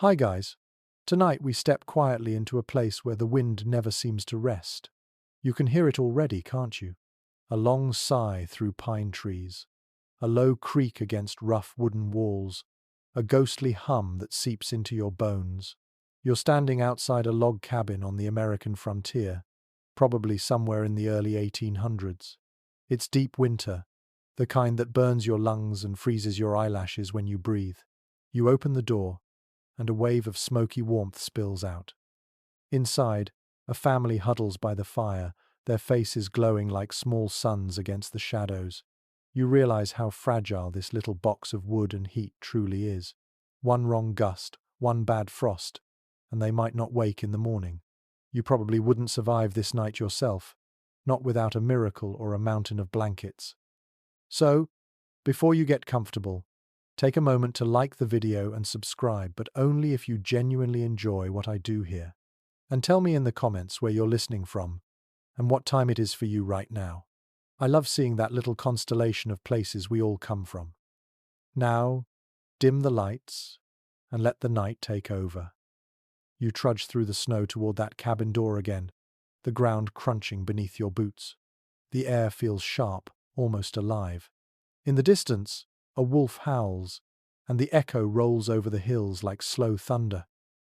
Hi guys. Tonight we step quietly into a place where the wind never seems to rest. You can hear it already, can't you? A long sigh through pine trees, a low creak against rough wooden walls, a ghostly hum that seeps into your bones. You're standing outside a log cabin on the American frontier, probably somewhere in the early 1800s. It's deep winter, the kind that burns your lungs and freezes your eyelashes when you breathe. You open the door, and a wave of smoky warmth spills out. Inside, a family huddles by the fire, their faces glowing like small suns against the shadows. You realize how fragile this little box of wood and heat truly is. One wrong gust, one bad frost, and they might not wake in the morning. You probably wouldn't survive this night yourself, not without a miracle or a mountain of blankets. So, before you get comfortable, take a moment to like the video and subscribe, but only if you genuinely enjoy what I do here. And tell me in the comments where you're listening from and what time it is for you right now. I love seeing that little constellation of places we all come from. Now, dim the lights and let the night take over. You trudge through the snow toward that cabin door again, the ground crunching beneath your boots. The air feels sharp, almost alive. In the distance, a wolf howls, and the echo rolls over the hills like slow thunder.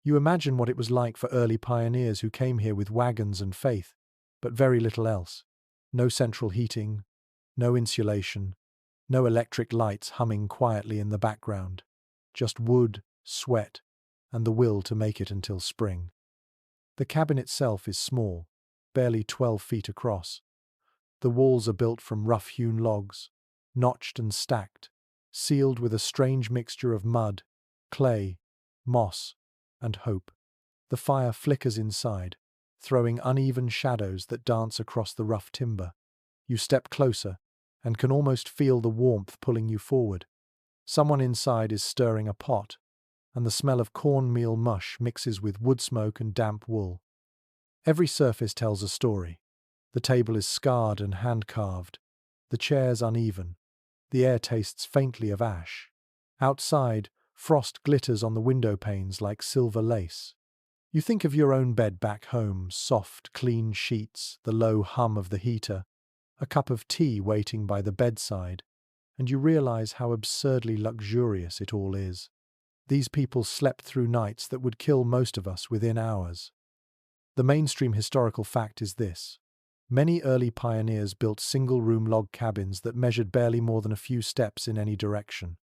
You imagine what it was like for early pioneers who came here with wagons and faith, but very little else. No central heating, no insulation, no electric lights humming quietly in the background. Just wood, sweat, and the will to make it until spring. The cabin itself is small, barely 12 feet across. The walls are built from rough-hewn logs, notched and stacked, sealed with a strange mixture of mud, clay, moss, and hope. The fire flickers inside, throwing uneven shadows that dance across the rough timber. You step closer and can almost feel the warmth pulling you forward. Someone inside is stirring a pot, and the smell of cornmeal mush mixes with wood smoke and damp wool. Every surface tells a story. The table is scarred and hand-carved, the chairs uneven. The air tastes faintly of ash. Outside, frost glitters on the window panes like silver lace. You think of your own bed back home, soft, clean sheets, the low hum of the heater, a cup of tea waiting by the bedside, and you realize how absurdly luxurious it all is. These people slept through nights that would kill most of us within hours. The mainstream historical fact is this. Many early pioneers built single-room log cabins that measured barely more than a few steps in any direction.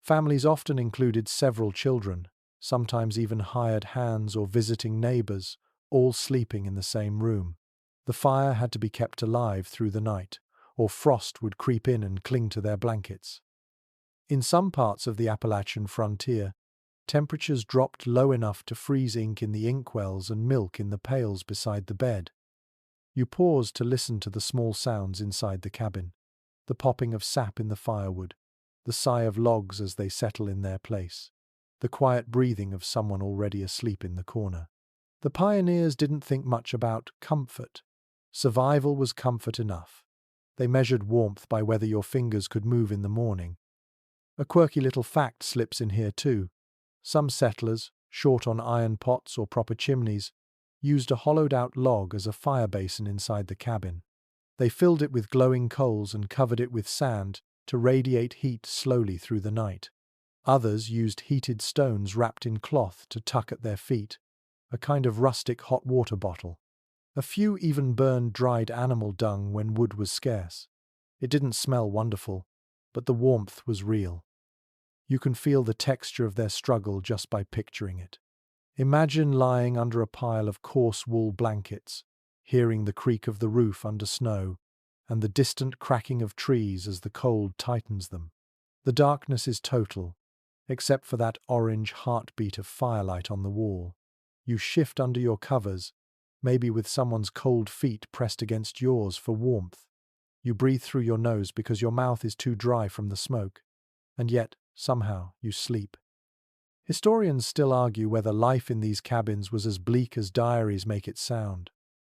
Families often included several children, sometimes even hired hands or visiting neighbors, all sleeping in the same room. The fire had to be kept alive through the night, or frost would creep in and cling to their blankets. In some parts of the Appalachian frontier, temperatures dropped low enough to freeze ink in the inkwells and milk in the pails beside the bed. You pause to listen to the small sounds inside the cabin, the popping of sap in the firewood, the sigh of logs as they settle in their place, the quiet breathing of someone already asleep in the corner. The pioneers didn't think much about comfort. Survival was comfort enough. They measured warmth by whether your fingers could move in the morning. A quirky little fact slips in here too. Some settlers, short on iron pots or proper chimneys, used a hollowed-out log as a fire basin inside the cabin. They filled it with glowing coals and covered it with sand to radiate heat slowly through the night. Others used heated stones wrapped in cloth to tuck at their feet, a kind of rustic hot water bottle. A few even burned dried animal dung when wood was scarce. It didn't smell wonderful, but the warmth was real. You can feel the texture of their struggle just by picturing it. Imagine lying under a pile of coarse wool blankets, hearing the creak of the roof under snow, and the distant cracking of trees as the cold tightens them. The darkness is total, except for that orange heartbeat of firelight on the wall. You shift under your covers, maybe with someone's cold feet pressed against yours for warmth. You breathe through your nose because your mouth is too dry from the smoke, and yet, somehow, you sleep. Historians still argue whether life in these cabins was as bleak as diaries make it sound.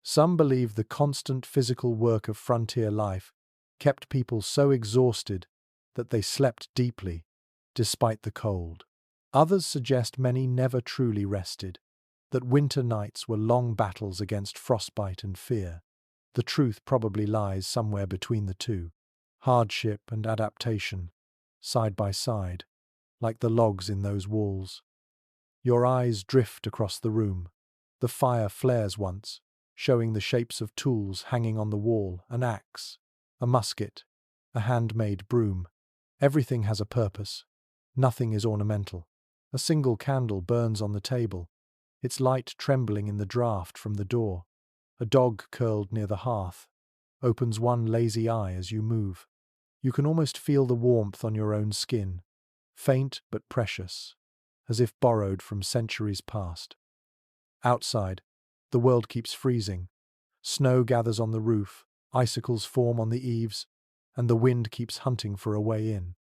Some believe the constant physical work of frontier life kept people so exhausted that they slept deeply, despite the cold. Others suggest many never truly rested, that winter nights were long battles against frostbite and fear. The truth probably lies somewhere between the two. Hardship and adaptation, side by side, like the logs in those walls. Your eyes drift across the room. The fire flares once, showing the shapes of tools hanging on the wall, an axe, a musket, a handmade broom. Everything has a purpose. Nothing is ornamental. A single candle burns on the table, its light trembling in the draught from the door. A dog curled near the hearth opens one lazy eye as you move. You can almost feel the warmth on your own skin, faint but precious, as if borrowed from centuries past. Outside, the world keeps freezing. Snow gathers on the roof, icicles form on the eaves, and the wind keeps hunting for a way in.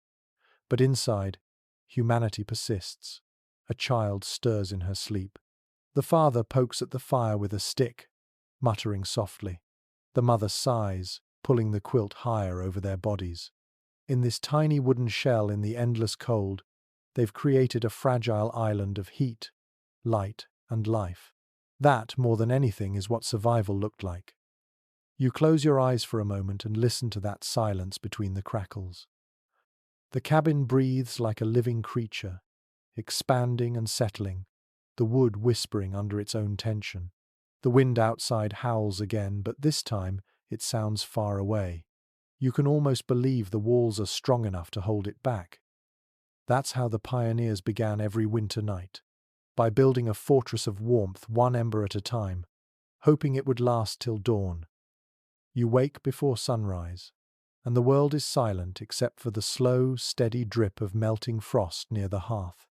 But inside, humanity persists. A child stirs in her sleep. The father pokes at the fire with a stick, muttering softly. The mother sighs, pulling the quilt higher over their bodies. In this tiny wooden shell in the endless cold, they've created a fragile island of heat, light, and life. That, more than anything, is what survival looked like. You close your eyes for a moment and listen to that silence between the crackles. The cabin breathes like a living creature, expanding and settling, the wood whispering under its own tension. The wind outside howls again, but this time it sounds far away. You can almost believe the walls are strong enough to hold it back. That's how the pioneers began every winter night, by building a fortress of warmth one ember at a time, hoping it would last till dawn. You wake before sunrise, and the world is silent except for the slow, steady drip of melting frost near the hearth.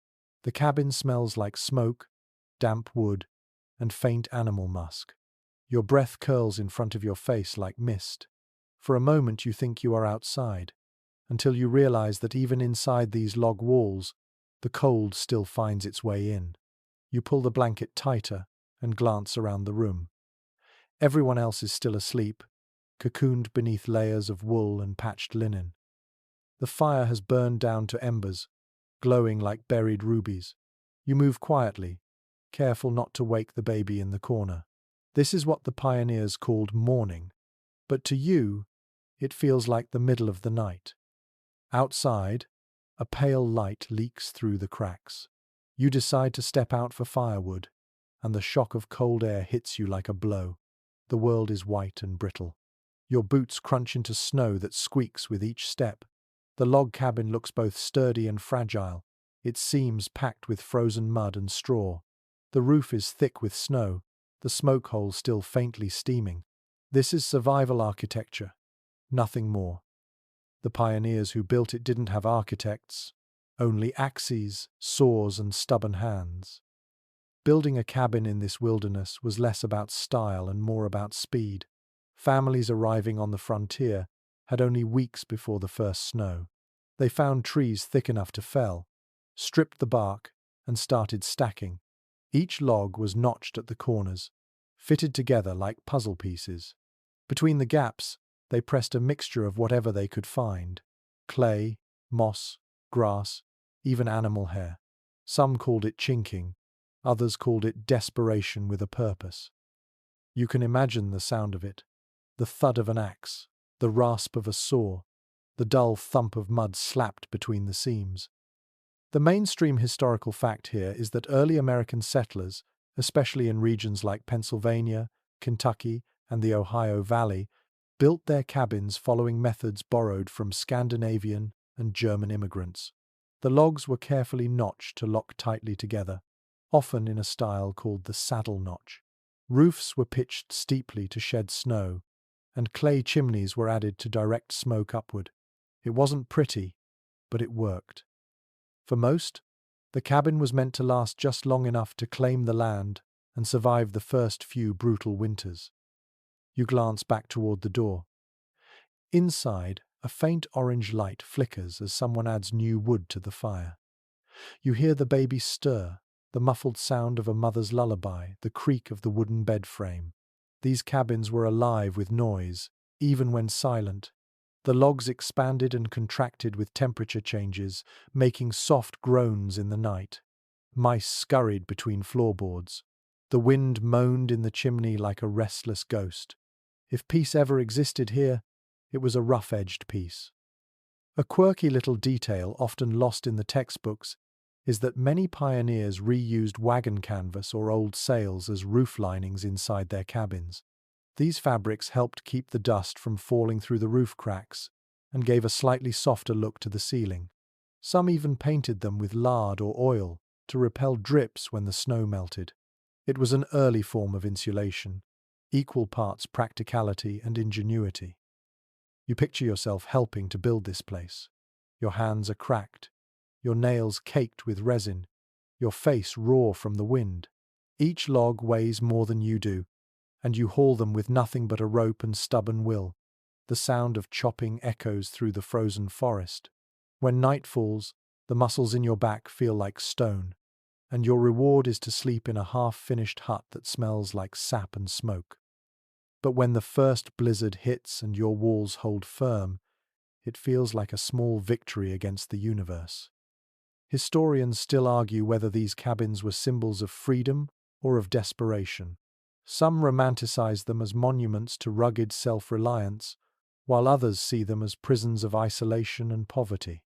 The cabin smells like smoke, damp wood, and faint animal musk. Your breath curls in front of your face like mist. For a moment you think you are outside, until you realize that even inside these log walls, the cold still finds its way in. You pull the blanket tighter and glance around the room. Everyone else is still asleep, cocooned beneath layers of wool and patched linen. The fire has burned down to embers, glowing like buried rubies. You move quietly, careful not to wake the baby in the corner. This is what the pioneers called morning, but to you, it feels like the middle of the night. Outside, a pale light leaks through the cracks. You decide to step out for firewood, and the shock of cold air hits you like a blow. The world is white and brittle. Your boots crunch into snow that squeaks with each step. The log cabin looks both sturdy and fragile, its seams packed with frozen mud and straw. The roof is thick with snow, the smoke hole still faintly steaming. This is survival architecture, nothing more. The pioneers who built it didn't have architects, only axes, saws, and stubborn hands. Building a cabin in this wilderness was less about style and more about speed. Families arriving on the frontier had only weeks before the first snow. They found trees thick enough to fell, stripped the bark, and started stacking. Each log was notched at the corners, fitted together like puzzle pieces. Between the gaps, they pressed a mixture of whatever they could find: clay, moss, grass, even animal hair. Some called it chinking, others called it desperation with a purpose. You can imagine the sound of it: the thud of an axe, the rasp of a saw, the dull thump of mud slapped between the seams. The mainstream historical fact here is that early American settlers, especially in regions like Pennsylvania, Kentucky, and the Ohio Valley, built their cabins following methods borrowed from Scandinavian and German immigrants. The logs were carefully notched to lock tightly together, often in a style called the saddle notch. Roofs were pitched steeply to shed snow, and clay chimneys were added to direct smoke upward. It wasn't pretty, but it worked. For most, the cabin was meant to last just long enough to claim the land and survive the first few brutal winters. You glance back toward the door. Inside, a faint orange light flickers as someone adds new wood to the fire. You hear the baby stir, the muffled sound of a mother's lullaby, the creak of the wooden bed frame. These cabins were alive with noise, even when silent. The logs expanded and contracted with temperature changes, making soft groans in the night. Mice scurried between floorboards. The wind moaned in the chimney like a restless ghost. If peace ever existed here, it was a rough-edged peace. A quirky little detail often lost in the textbooks is that many pioneers reused wagon canvas or old sails as roof linings inside their cabins. These fabrics helped keep the dust from falling through the roof cracks and gave a slightly softer look to the ceiling. Some even painted them with lard or oil to repel drips when the snow melted. It was an early form of insulation, equal parts practicality and ingenuity. You picture yourself helping to build this place. Your hands are cracked, your nails caked with resin, your face raw from the wind. Each log weighs more than you do, and you haul them with nothing but a rope and stubborn will. The sound of chopping echoes through the frozen forest. When night falls, the muscles in your back feel like stone, and your reward is to sleep in a half-finished hut that smells like sap and smoke. But when the first blizzard hits and your walls hold firm, it feels like a small victory against the universe. Historians still argue whether these cabins were symbols of freedom or of desperation. Some romanticize them as monuments to rugged self-reliance, while others see them as prisons of isolation and poverty.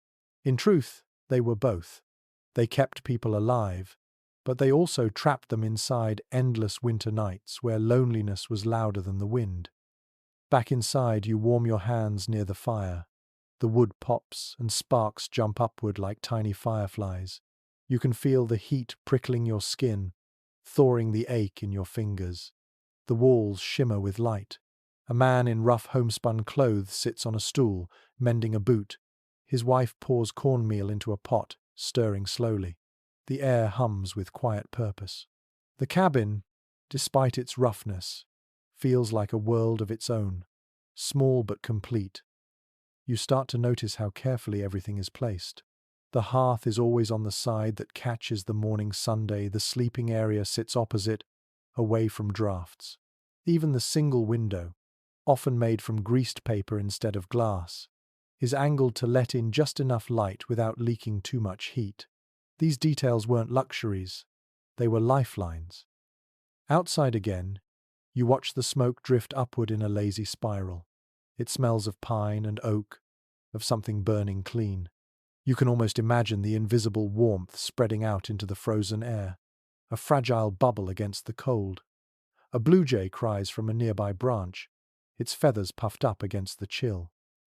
In truth, they were both. They kept people alive, but they also trapped them inside endless winter nights where loneliness was louder than the wind. Back inside, you warm your hands near the fire. The wood pops and sparks jump upward like tiny fireflies. You can feel the heat prickling your skin, thawing the ache in your fingers. The walls shimmer with light. A man in rough homespun clothes sits on a stool, mending a boot. His wife pours cornmeal into a pot, stirring slowly. The air hums with quiet purpose. The cabin, despite its roughness, feels like a world of its own, small but complete. You start to notice how carefully everything is placed. The hearth is always on the side that catches the morning sunday. The sleeping area sits opposite, away from drafts. Even the single window, often made from greased paper instead of glass, is angled to let in just enough light without leaking too much heat. These details weren't luxuries, they were lifelines. Outside again, you watch the smoke drift upward in a lazy spiral. It smells of pine and oak, of something burning clean. You can almost imagine the invisible warmth spreading out into the frozen air, a fragile bubble against the cold. A blue jay cries from a nearby branch, its feathers puffed up against the chill.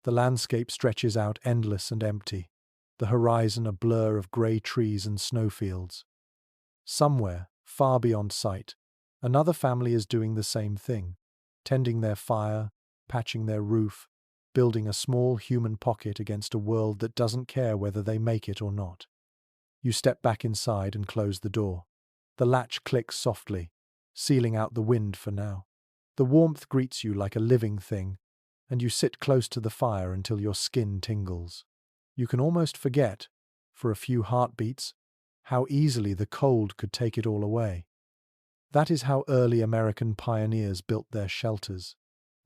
The landscape stretches out endless and empty, the horizon a blur of grey trees and snowfields. Somewhere, far beyond sight, another family is doing the same thing, tending their fire, patching their roof, building a small human pocket against a world that doesn't care whether they make it or not. You step back inside and close the door. The latch clicks softly, sealing out the wind for now. The warmth greets you like a living thing, and you sit close to the fire until your skin tingles. You can almost forget, for a few heartbeats, how easily the cold could take it all away. That is how early American pioneers built their shelters.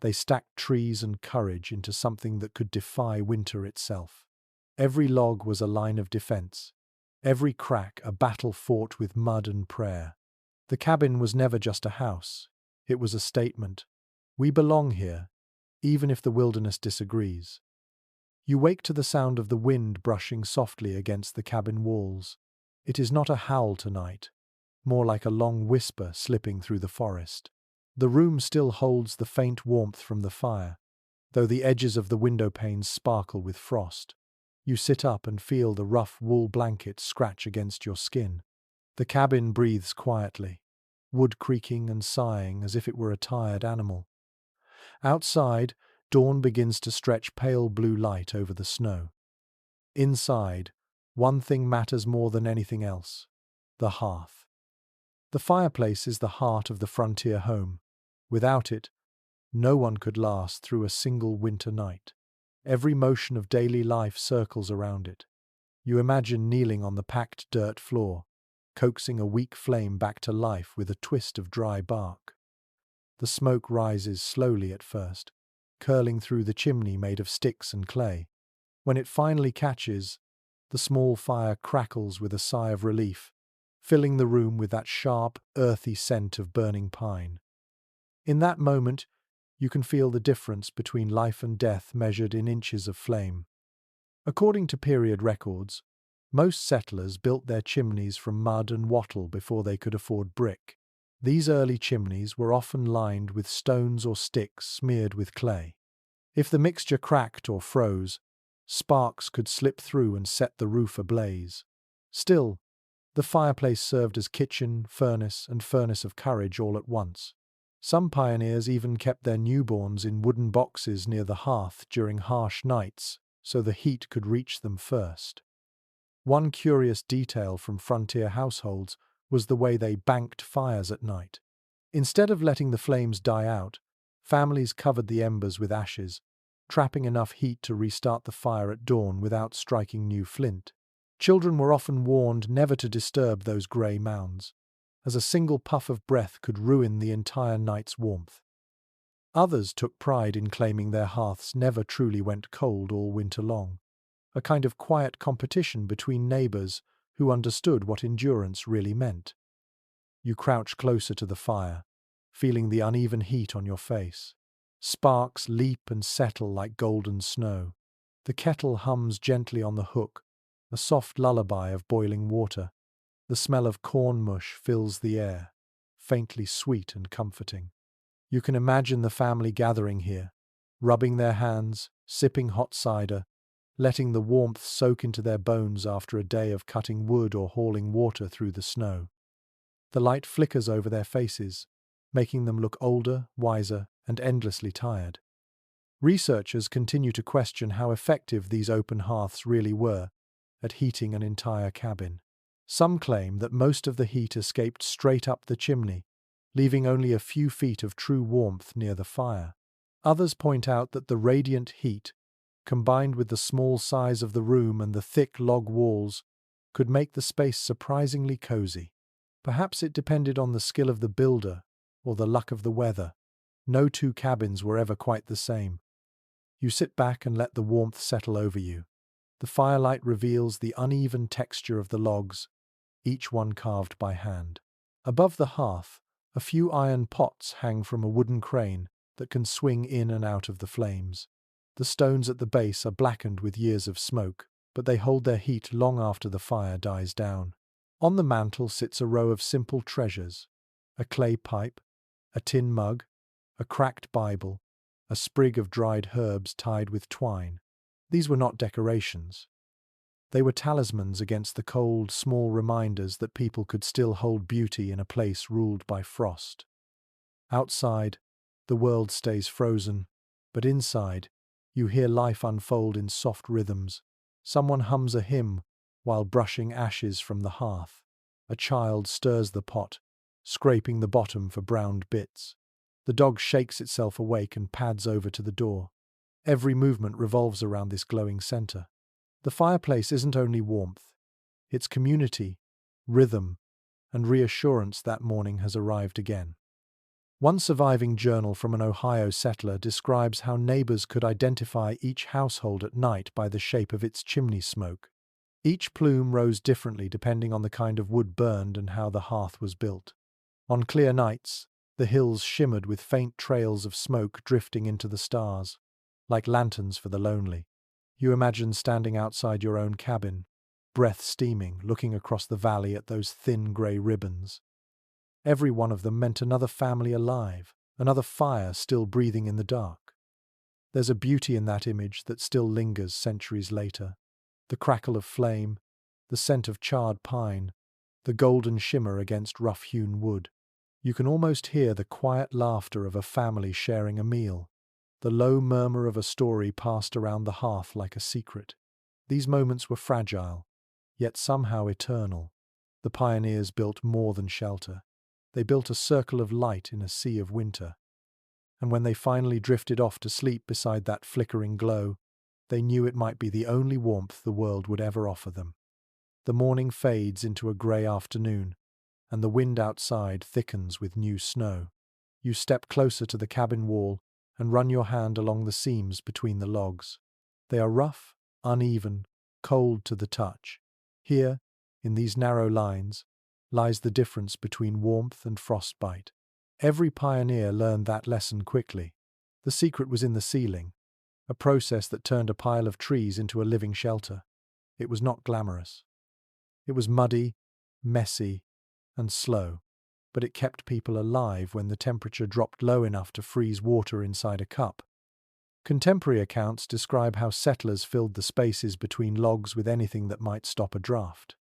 They stacked trees and courage into something that could defy winter itself. Every log was a line of defense, every crack a battle fought with mud and prayer. The cabin was never just a house, it was a statement. We belong here, even if the wilderness disagrees. You wake to the sound of the wind brushing softly against the cabin walls. It is not a howl tonight, more like a long whisper slipping through the forest. The room still holds the faint warmth from the fire, though the edges of the window panes sparkle with frost. You sit up and feel the rough wool blanket scratch against your skin. The cabin breathes quietly, wood creaking and sighing as if it were a tired animal. Outside, dawn begins to stretch pale blue light over the snow. Inside, one thing matters more than anything else: the hearth. The fireplace is the heart of the frontier home. Without it, no one could last through a single winter night. Every motion of daily life circles around it. You imagine kneeling on the packed dirt floor, coaxing a weak flame back to life with a twist of dry bark. The smoke rises slowly at first, curling through the chimney made of sticks and clay. When it finally catches, the small fire crackles with a sigh of relief, filling the room with that sharp, earthy scent of burning pine. In that moment, you can feel the difference between life and death measured in inches of flame. According to period records, most settlers built their chimneys from mud and wattle before they could afford brick. These early chimneys were often lined with stones or sticks smeared with clay. If the mixture cracked or froze, sparks could slip through and set the roof ablaze. Still, the fireplace served as kitchen, furnace, and furnace of courage all at once. Some pioneers even kept their newborns in wooden boxes near the hearth during harsh nights, so the heat could reach them first. One curious detail from frontier households was the way they banked fires at night. Instead of letting the flames die out, families covered the embers with ashes, trapping enough heat to restart the fire at dawn without striking new flint. Children were often warned never to disturb those grey mounds, as a single puff of breath could ruin the entire night's warmth. Others took pride in claiming their hearths never truly went cold all winter long, a kind of quiet competition between neighbours who understood what endurance really meant. You crouch closer to the fire, feeling the uneven heat on your face. Sparks leap and settle like golden snow. The kettle hums gently on the hook, a soft lullaby of boiling water. The smell of corn mush fills the air, faintly sweet and comforting. You can imagine the family gathering here, rubbing their hands, sipping hot cider, letting the warmth soak into their bones after a day of cutting wood or hauling water through the snow. The light flickers over their faces, making them look older, wiser, and endlessly tired. Researchers continue to question how effective these open hearths really were at heating an entire cabin. Some claim that most of the heat escaped straight up the chimney, leaving only a few feet of true warmth near the fire. Others point out that the radiant heat, combined with the small size of the room and the thick log walls, could make the space surprisingly cozy. Perhaps it depended on the skill of the builder or the luck of the weather. No two cabins were ever quite the same. You sit back and let the warmth settle over you. The firelight reveals the uneven texture of the logs, each one carved by hand. Above the hearth, a few iron pots hang from a wooden crane that can swing in and out of the flames. The stones at the base are blackened with years of smoke, but they hold their heat long after the fire dies down. On the mantel sits a row of simple treasures: a clay pipe, a tin mug, a cracked Bible, a sprig of dried herbs tied with twine. These were not decorations. They were talismans against the cold, small reminders that people could still hold beauty in a place ruled by frost. Outside, the world stays frozen, but inside, you hear life unfold in soft rhythms. Someone hums a hymn while brushing ashes from the hearth. A child stirs the pot, scraping the bottom for browned bits. The dog shakes itself awake and pads over to the door. Every movement revolves around this glowing center. The fireplace isn't only warmth, it's community, rhythm, and reassurance that morning has arrived again. One surviving journal from an Ohio settler describes how neighbors could identify each household at night by the shape of its chimney smoke. Each plume rose differently depending on the kind of wood burned and how the hearth was built. On clear nights, the hills shimmered with faint trails of smoke drifting into the stars, like lanterns for the lonely. You imagine standing outside your own cabin, breath steaming, looking across the valley at those thin grey ribbons. Every one of them meant another family alive, another fire still breathing in the dark. There's a beauty in that image that still lingers centuries later. The crackle of flame, the scent of charred pine, the golden shimmer against rough-hewn wood. You can almost hear the quiet laughter of a family sharing a meal, the low murmur of a story passed around the hearth like a secret. These moments were fragile, yet somehow eternal. The pioneers built more than shelter. They built a circle of light in a sea of winter. And when they finally drifted off to sleep beside that flickering glow, they knew it might be the only warmth the world would ever offer them. The morning fades into a grey afternoon, and the wind outside thickens with new snow. You step closer to the cabin wall and run your hand along the seams between the logs. They are rough, uneven, cold to the touch. Here, in these narrow lines, lies the difference between warmth and frostbite. Every pioneer learned that lesson quickly. The secret was in the sealing, a process that turned a pile of trees into a living shelter. It was not glamorous. It was muddy, messy, and slow, but it kept people alive when the temperature dropped low enough to freeze water inside a cup. Contemporary accounts describe how settlers filled the spaces between logs with anything that might stop a draft.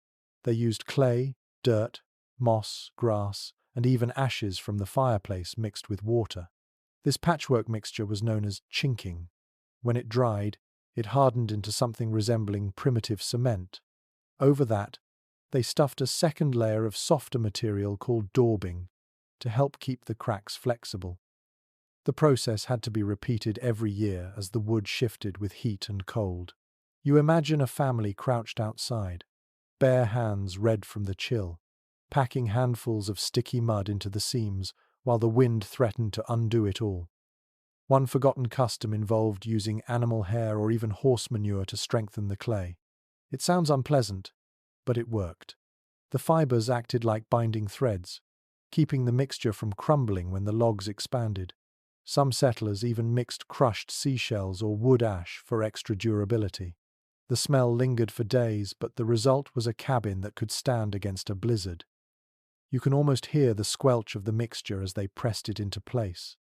They used clay, dirt, moss, grass, and even ashes from the fireplace mixed with water. This patchwork mixture was known as chinking. When it dried, it hardened into something resembling primitive cement. Over that, they stuffed a second layer of softer material called daubing to help keep the cracks flexible. The process had to be repeated every year as the wood shifted with heat and cold. You imagine a family crouched outside, bare hands red from the chill, packing handfuls of sticky mud into the seams while the wind threatened to undo it all. One forgotten custom involved using animal hair or even horse manure to strengthen the clay. It sounds unpleasant, but it worked. The fibers acted like binding threads, keeping the mixture from crumbling when the logs expanded. Some settlers even mixed crushed seashells or wood ash for extra durability. The smell lingered for days, but the result was a cabin that could stand against a blizzard. You can almost hear the squelch of the mixture as they pressed it into place,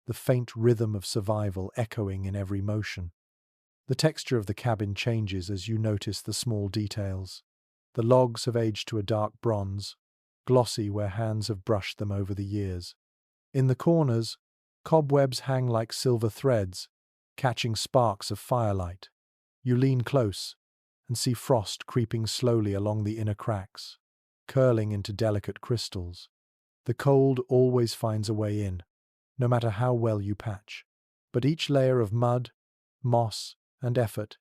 the faint rhythm of survival echoing in every motion. The texture of the cabin changes as you notice the small details. The logs have aged to a dark bronze, glossy where hands have brushed them over the years. In the corners, cobwebs hang like silver threads, catching sparks of firelight. You lean close and see frost creeping slowly along the inner cracks, curling into delicate crystals. The cold always finds a way in, no matter how well you patch. But each layer of mud, moss, and effort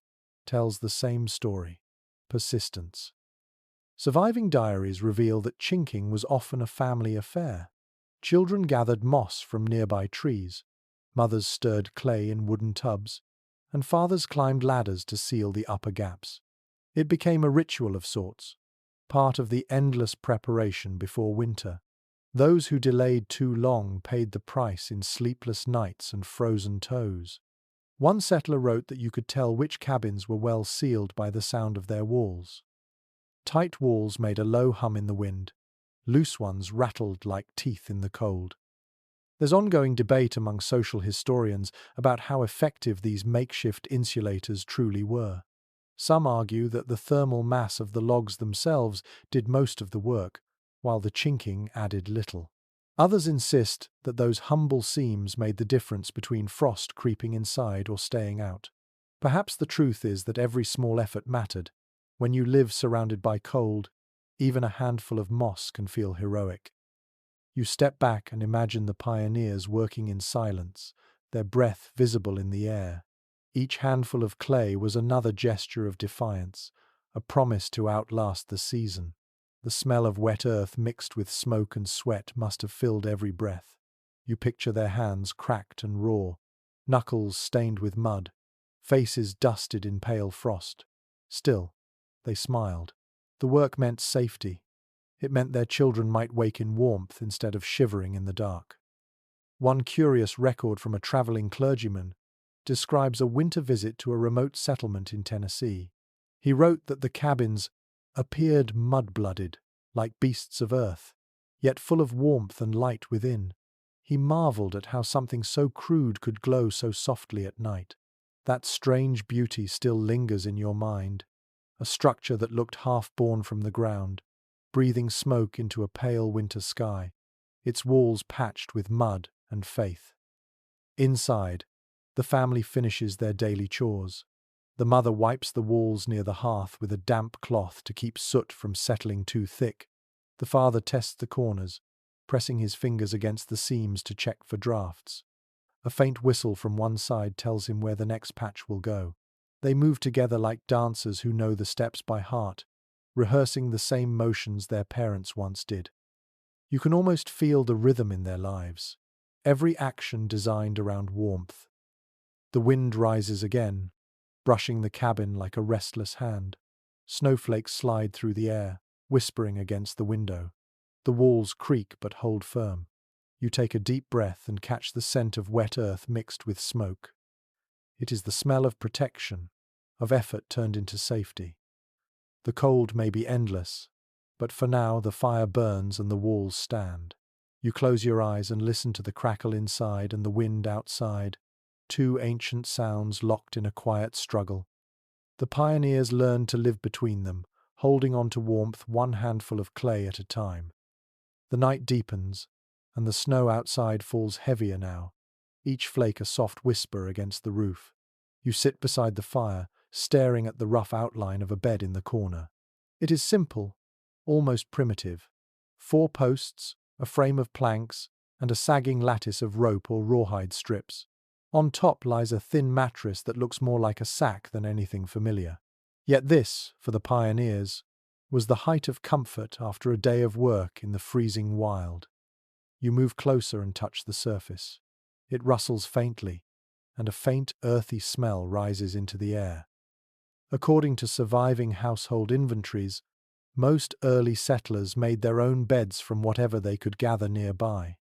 tells the same story: persistence. Surviving diaries reveal that chinking was often a family affair. Children gathered moss from nearby trees, mothers stirred clay in wooden tubs, and fathers climbed ladders to seal the upper gaps. It became a ritual of sorts, part of the endless preparation before winter. Those who delayed too long paid the price in sleepless nights and frozen toes. One settler wrote that you could tell which cabins were well sealed by the sound of their walls. Tight walls made a low hum in the wind. Loose ones rattled like teeth in the cold. There's ongoing debate among social historians about how effective these makeshift insulators truly were. Some argue that the thermal mass of the logs themselves did most of the work, while the chinking added little. Others insist that those humble seams made the difference between frost creeping inside or staying out. Perhaps the truth is that every small effort mattered. When you live surrounded by cold, even a handful of moss can feel heroic. You step back and imagine the pioneers working in silence, their breath visible in the air. Each handful of clay was another gesture of defiance, a promise to outlast the season. The smell of wet earth mixed with smoke and sweat must have filled every breath. You picture their hands cracked and raw, knuckles stained with mud, faces dusted in pale frost. Still, they smiled. The work meant safety. It meant their children might wake in warmth instead of shivering in the dark. One curious record from a traveling clergyman describes a winter visit to a remote settlement in Tennessee. He wrote that the cabins appeared mud-blooded, like beasts of earth, yet full of warmth and light within. He marveled at how something so crude could glow so softly at night. That strange beauty still lingers in your mind, a structure that looked half-born from the ground, breathing smoke into a pale winter sky, its walls patched with mud and faith. Inside, the family finishes their daily chores. The mother wipes the walls near the hearth with a damp cloth to keep soot from settling too thick. The father tests the corners, pressing his fingers against the seams to check for drafts. A faint whistle from one side tells him where the next patch will go. They move together like dancers who know the steps by heart, rehearsing the same motions their parents once did. You can almost feel the rhythm in their lives, every action designed around warmth. The wind rises again, brushing the cabin like a restless hand. Snowflakes slide through the air, whispering against the window. The walls creak but hold firm. You take a deep breath and catch the scent of wet earth mixed with smoke. It is the smell of protection, of effort turned into safety. The cold may be endless, but for now the fire burns and the walls stand. You close your eyes and listen to the crackle inside and the wind outside, two ancient sounds locked in a quiet struggle. The pioneers learned to live between them, holding on to warmth one handful of clay at a time. The night deepens, and the snow outside falls heavier now, each flake a soft whisper against the roof. You sit beside the fire, staring at the rough outline of a bed in the corner. It is simple, almost primitive. 4 posts, a frame of planks, and a sagging lattice of rope or rawhide strips. On top lies a thin mattress that looks more like a sack than anything familiar. Yet this, for the pioneers, was the height of comfort after a day of work in the freezing wild. You move closer and touch the surface. It rustles faintly, and a faint, earthy smell rises into the air. According to surviving household inventories, most early settlers made their own beds from whatever they could gather nearby.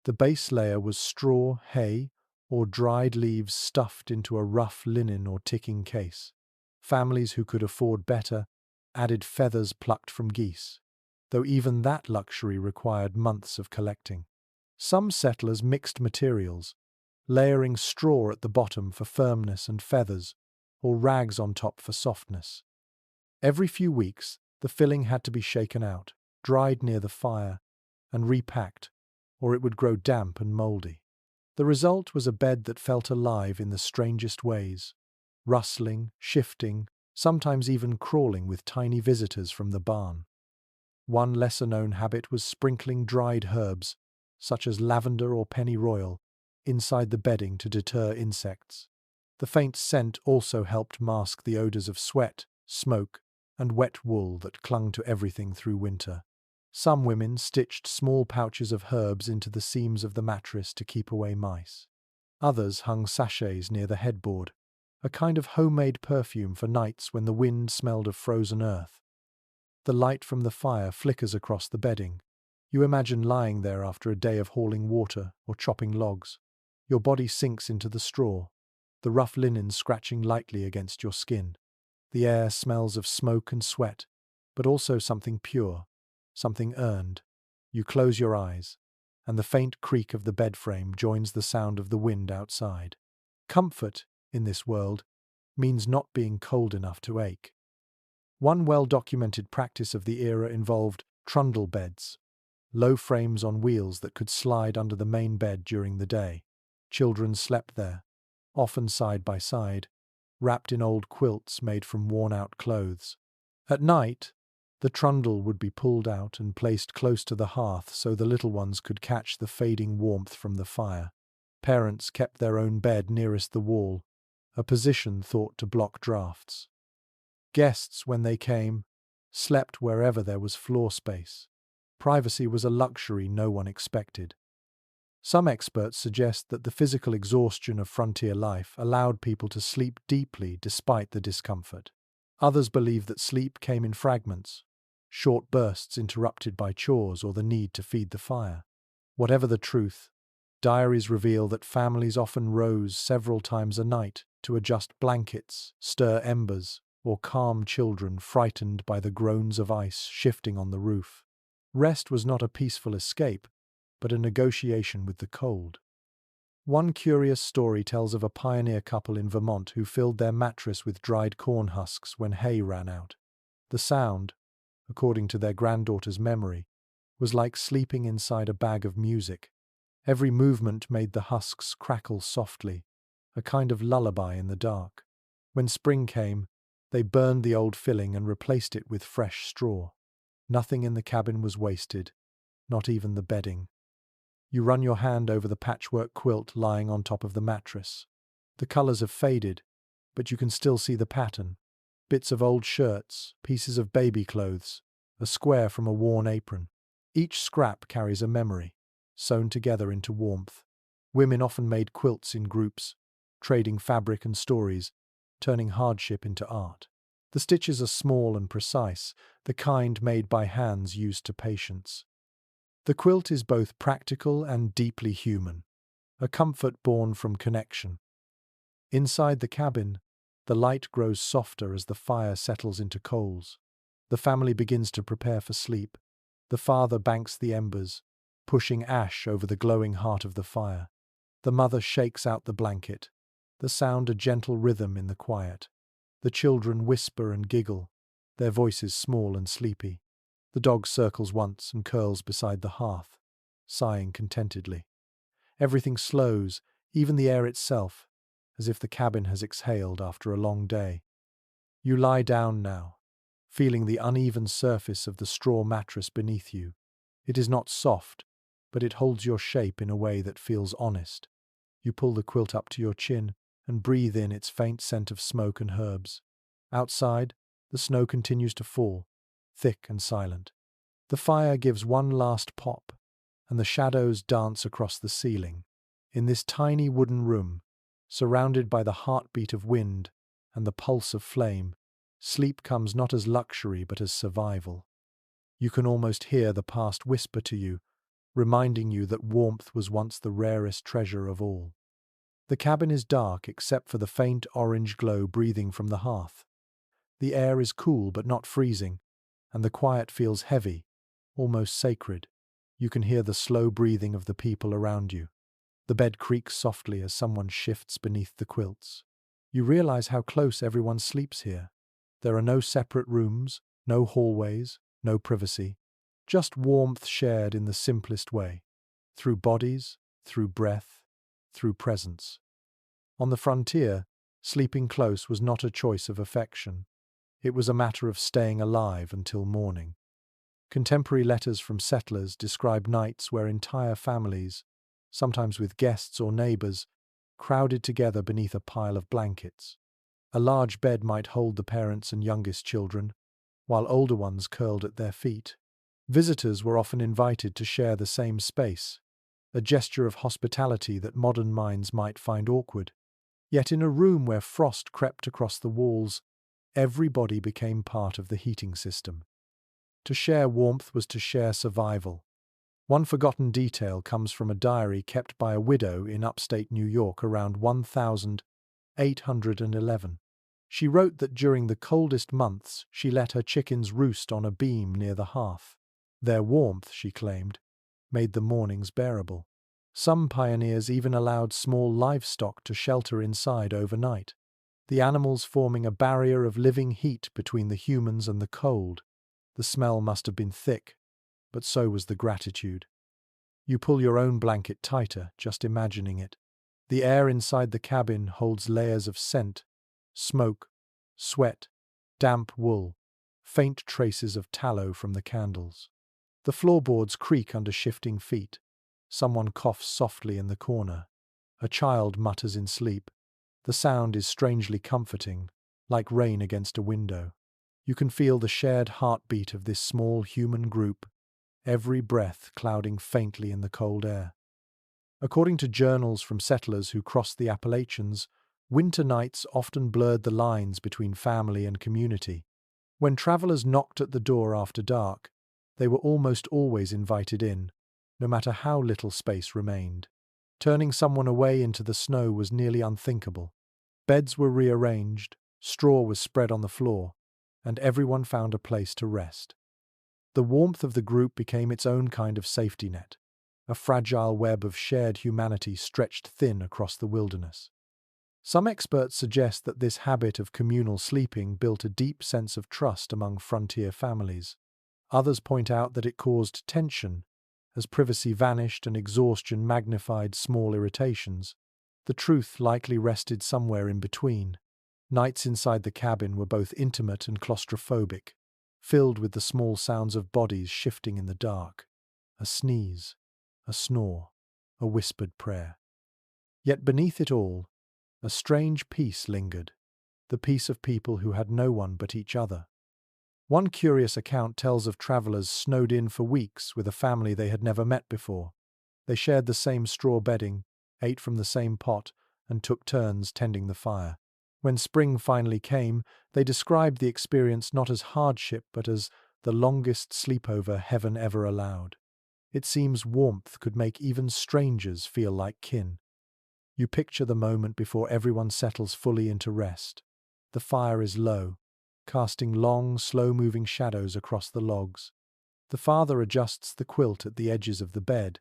The base layer was straw, hay, or dried leaves stuffed into a rough linen or ticking case. Families who could afford better added feathers plucked from geese, though even that luxury required months of collecting. Some settlers mixed materials, layering straw at the bottom for firmness and feathers, or rags on top for softness. Every few weeks, the filling had to be shaken out, dried near the fire, and repacked, or it would grow damp and mouldy. The result was a bed that felt alive in the strangest ways, rustling, shifting, sometimes even crawling with tiny visitors from the barn. One lesser-known habit was sprinkling dried herbs, such as lavender or pennyroyal, inside the bedding to deter insects. The faint scent also helped mask the odors of sweat, smoke, and wet wool that clung to everything through winter. Some women stitched small pouches of herbs into the seams of the mattress to keep away mice. Others hung sachets near the headboard, a kind of homemade perfume for nights when the wind smelled of frozen earth. The light from the fire flickers across the bedding. You imagine lying there after a day of hauling water or chopping logs. Your body sinks into the straw, the rough linen scratching lightly against your skin. The air smells of smoke and sweat, but also something pure, something earned. You close your eyes, and the faint creak of the bed frame joins the sound of the wind outside. Comfort, in this world, means not being cold enough to ache. One well-documented practice of the era involved trundle beds, low frames on wheels that could slide under the main bed during the day. Children slept there, often side by side, wrapped in old quilts made from worn-out clothes. At night, the trundle would be pulled out and placed close to the hearth so the little ones could catch the fading warmth from the fire. Parents kept their own bed nearest the wall, a position thought to block drafts. Guests, when they came, slept wherever there was floor space. Privacy was a luxury no one expected. Some experts suggest that the physical exhaustion of frontier life allowed people to sleep deeply despite the discomfort. Others believe that sleep came in fragments, short bursts interrupted by chores or the need to feed the fire. Whatever the truth, diaries reveal that families often rose several times a night to adjust blankets, stir embers, or calm children frightened by the groans of ice shifting on the roof. Rest was not a peaceful escape, but a negotiation with the cold. One curious story tells of a pioneer couple in Vermont who filled their mattress with dried corn husks when hay ran out. The sound, according to their granddaughter's memory, was like sleeping inside a bag of music. Every movement made the husks crackle softly, a kind of lullaby in the dark. When spring came, they burned the old filling and replaced it with fresh straw. Nothing in the cabin was wasted, not even the bedding. You run your hand over the patchwork quilt lying on top of the mattress. The colors have faded, but you can still see the pattern. Bits of old shirts, pieces of baby clothes, a square from a worn apron. Each scrap carries a memory, sewn together into warmth. Women often made quilts in groups, trading fabric and stories, turning hardship into art. The stitches are small and precise, the kind made by hands used to patience. The quilt is both practical and deeply human, a comfort born from connection. Inside the cabin, the light grows softer as the fire settles into coals. The family begins to prepare for sleep. The father banks the embers, pushing ash over the glowing heart of the fire. The mother shakes out the blanket, the sound a gentle rhythm in the quiet. The children whisper and giggle, their voices small and sleepy. The dog circles once and curls beside the hearth, sighing contentedly. Everything slows, even the air itself, as if the cabin has exhaled after a long day. You lie down now, feeling the uneven surface of the straw mattress beneath you. It is not soft, but it holds your shape in a way that feels honest. You pull the quilt up to your chin and breathe in its faint scent of smoke and herbs. Outside, the snow continues to fall, thick and silent. The fire gives one last pop, and the shadows dance across the ceiling. In this tiny wooden room, surrounded by the heartbeat of wind and the pulse of flame, sleep comes not as luxury but as survival. You can almost hear the past whisper to you, reminding you that warmth was once the rarest treasure of all. The cabin is dark except for the faint orange glow breathing from the hearth. The air is cool but not freezing, and the quiet feels heavy, almost sacred. You can hear the slow breathing of the people around you. The bed creaks softly as someone shifts beneath the quilts. You realize how close everyone sleeps here. There are no separate rooms, no hallways, no privacy, just warmth shared in the simplest way, through bodies, through breath, through presence. On the frontier, sleeping close was not a choice of affection. It was a matter of staying alive until morning. Contemporary letters from settlers describe nights where entire families, sometimes with guests or neighbors, crowded together beneath a pile of blankets. A large bed might hold the parents and youngest children, while older ones curled at their feet. Visitors were often invited to share the same space, a gesture of hospitality that modern minds might find awkward. Yet in a room where frost crept across the walls, everybody became part of the heating system. To share warmth was to share survival. One forgotten detail comes from a diary kept by a widow in upstate New York around 1811. She wrote that during the coldest months she let her chickens roost on a beam near the hearth. Their warmth, she claimed, made the mornings bearable. Some pioneers even allowed small livestock to shelter inside overnight, the animals forming a barrier of living heat between the humans and the cold. The smell must have been thick, but so was the gratitude. You pull your own blanket tighter, just imagining it. The air inside the cabin holds layers of scent, smoke, sweat, damp wool, faint traces of tallow from the candles. The floorboards creak under shifting feet. Someone coughs softly in the corner. A child mutters in sleep. The sound is strangely comforting, like rain against a window. You can feel the shared heartbeat of this small human group, every breath clouding faintly in the cold air. According to journals from settlers who crossed the Appalachians, winter nights often blurred the lines between family and community. When travelers knocked at the door after dark, they were almost always invited in, no matter how little space remained. Turning someone away into the snow was nearly unthinkable. Beds were rearranged, straw was spread on the floor, and everyone found a place to rest. The warmth of the group became its own kind of safety net, a fragile web of shared humanity stretched thin across the wilderness. Some experts suggest that this habit of communal sleeping built a deep sense of trust among frontier families. Others point out that it caused tension, as privacy vanished and exhaustion magnified small irritations. The truth likely rested somewhere in between. Nights inside the cabin were both intimate and claustrophobic, filled with the small sounds of bodies shifting in the dark. A sneeze, a snore, a whispered prayer. Yet beneath it all, a strange peace lingered, the peace of people who had no one but each other. One curious account tells of travelers snowed in for weeks with a family they had never met before. They shared the same straw bedding, ate from the same pot, and took turns tending the fire. When spring finally came, they described the experience not as hardship but as the longest sleepover heaven ever allowed. It seems warmth could make even strangers feel like kin. You picture the moment before everyone settles fully into rest. The fire is low, casting long, slow-moving shadows across the logs. The father adjusts the quilt at the edges of the bed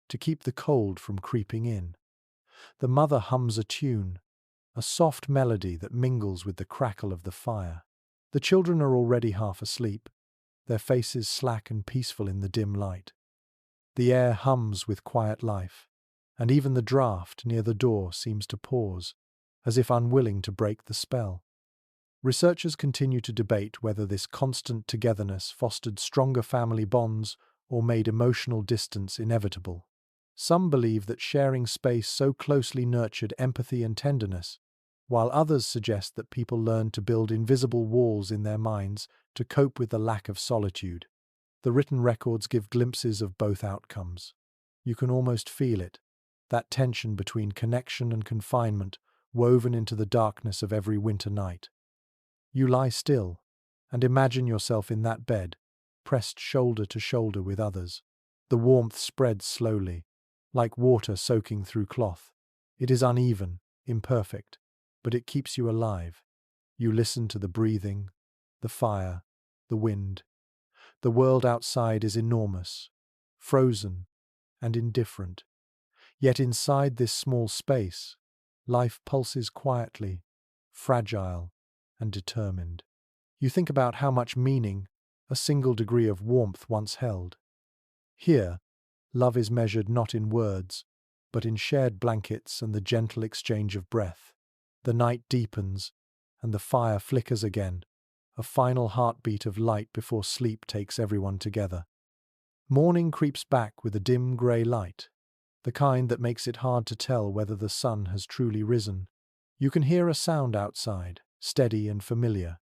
to keep the cold from creeping in. The mother hums a tune, a soft melody that mingles with the crackle of the fire. The children are already half asleep, their faces slack and peaceful in the dim light. The air hums with quiet life, and even the draft near the door seems to pause, as if unwilling to break the spell. Researchers continue to debate whether this constant togetherness fostered stronger family bonds or made emotional distance inevitable. Some believe that sharing space so closely nurtured empathy and tenderness, while others suggest that people learned to build invisible walls in their minds to cope with the lack of solitude. The written records give glimpses of both outcomes. You can almost feel it, that tension between connection and confinement woven into the darkness of every winter night. You lie still and imagine yourself in that bed, pressed shoulder to shoulder with others. The warmth spreads slowly, like water soaking through cloth. It is uneven, imperfect, but it keeps you alive. You listen to the breathing, the fire, the wind. The world outside is enormous, frozen, and indifferent. Yet inside this small space, life pulses quietly, fragile, and determined. You think about how much meaning a single degree of warmth once held. Here, love is measured not in words, but in shared blankets and the gentle exchange of breath. The night deepens, and the fire flickers again, a final heartbeat of light before sleep takes everyone together. Morning creeps back with a dim grey light, the kind that makes it hard to tell whether the sun has truly risen. You can hear a sound outside, steady and familiar,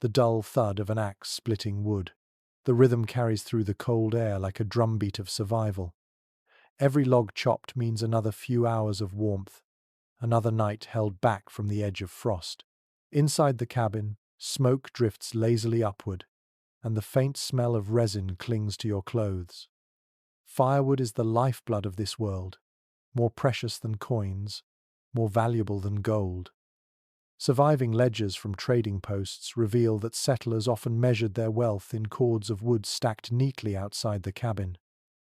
the dull thud of an axe splitting wood. The rhythm carries through the cold air like a drumbeat of survival. Every log chopped means another few hours of warmth, another night held back from the edge of frost. Inside the cabin, smoke drifts lazily upward, and the faint smell of resin clings to your clothes. Firewood is the lifeblood of this world, more precious than coins, more valuable than gold. Surviving ledgers from trading posts reveal that settlers often measured their wealth in cords of wood stacked neatly outside the cabin.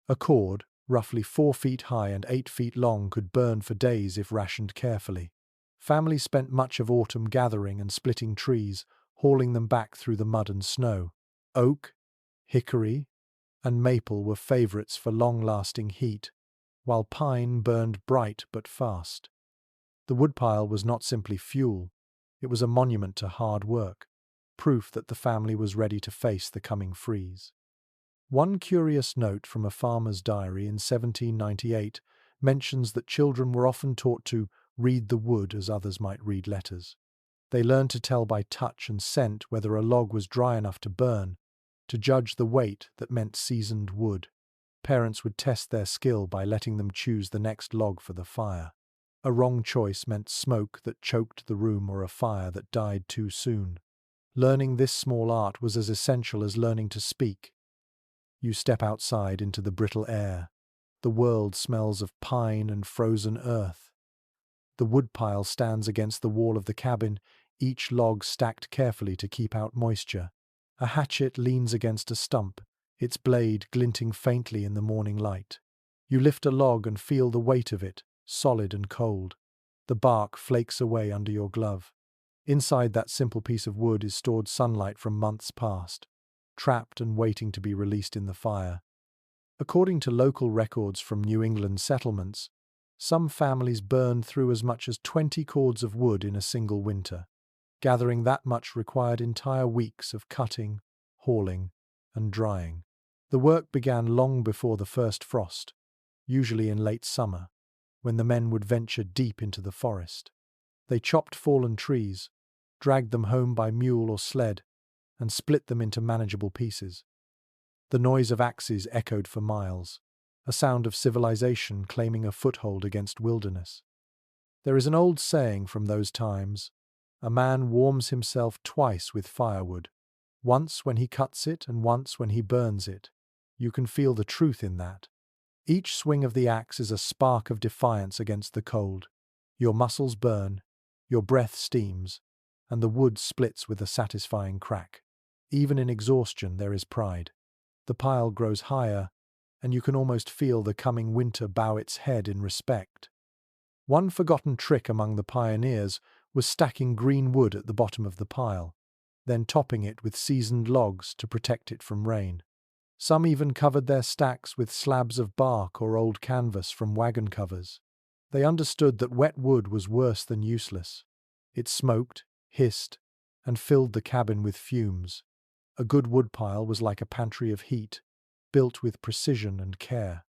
A cord, roughly 4 feet high and 8 feet long, could burn for days if rationed carefully. Families spent much of autumn gathering and splitting trees, hauling them back through the mud and snow. Oak, hickory, and maple were favorites for long-lasting heat, while pine burned bright but fast. The woodpile was not simply fuel, it was a monument to hard work, proof that the family was ready to face the coming freeze. One curious note from a farmer's diary in 1798 mentions that children were often taught to read the wood as others might read letters. They learned to tell by touch and scent whether a log was dry enough to burn, to judge the weight that meant seasoned wood. Parents would test their skill by letting them choose the next log for the fire. A wrong choice meant smoke that choked the room or a fire that died too soon. Learning this small art was as essential as learning to speak. You step outside into the brittle air. The world smells of pine and frozen earth. The woodpile stands against the wall of the cabin, each log stacked carefully to keep out moisture. A hatchet leans against a stump, its blade glinting faintly in the morning light. You lift a log and feel the weight of it, solid and cold. The bark flakes away under your glove. Inside that simple piece of wood is stored sunlight from months past, trapped and waiting to be released in the fire. According to local records from New England settlements, some families burned through as much as 20 cords of wood in a single winter. Gathering that much required entire weeks of cutting, hauling, and drying. The work began long before the first frost, usually in late summer, when the men would venture deep into the forest. They chopped fallen trees, dragged them home by mule or sled, and split them into manageable pieces. The noise of axes echoed for miles, a sound of civilization claiming a foothold against wilderness. There is an old saying from those times: a man warms himself twice with firewood, once when he cuts it and once when he burns it. You can feel the truth in that. Each swing of the axe is a spark of defiance against the cold. Your muscles burn, your breath steams, and the wood splits with a satisfying crack. Even in exhaustion there is pride. The pile grows higher, and you can almost feel the coming winter bow its head in respect. One forgotten trick among the pioneers was stacking green wood at the bottom of the pile, then topping it with seasoned logs to protect it from rain. Some even covered their stacks with slabs of bark or old canvas from wagon covers. They understood that wet wood was worse than useless. It smoked, hissed, and filled the cabin with fumes. A good woodpile was like a pantry of heat, built with precision and care.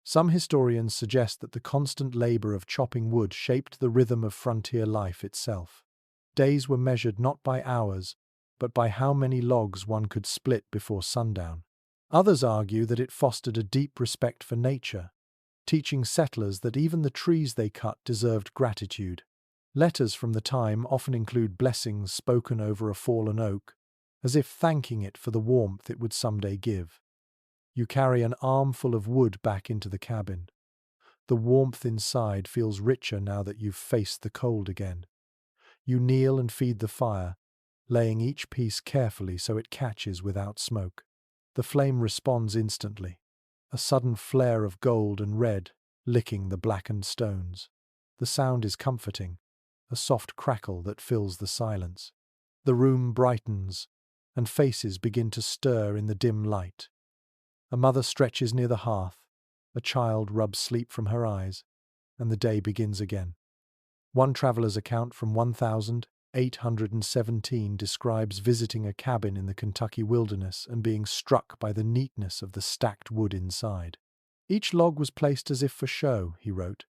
Some historians suggest that the constant labor of chopping wood shaped the rhythm of frontier life itself. Days were measured not by hours, but by how many logs one could split before sundown. Others argue that it fostered a deep respect for nature, teaching settlers that even the trees they cut deserved gratitude. Letters from the time often include blessings spoken over a fallen oak, as if thanking it for the warmth it would someday give. You carry an armful of wood back into the cabin. The warmth inside feels richer now that you've faced the cold again. You kneel and feed the fire, laying each piece carefully so it catches without smoke. The flame responds instantly, a sudden flare of gold and red licking the blackened stones. The sound is comforting, a soft crackle that fills the silence. The room brightens, and faces begin to stir in the dim light. A mother stretches near the hearth, a child rubs sleep from her eyes, and the day begins again. One traveler's account from 1817 describes visiting a cabin in the Kentucky wilderness and being struck by the neatness of the stacked wood inside. Each log was placed as if for show, he wrote,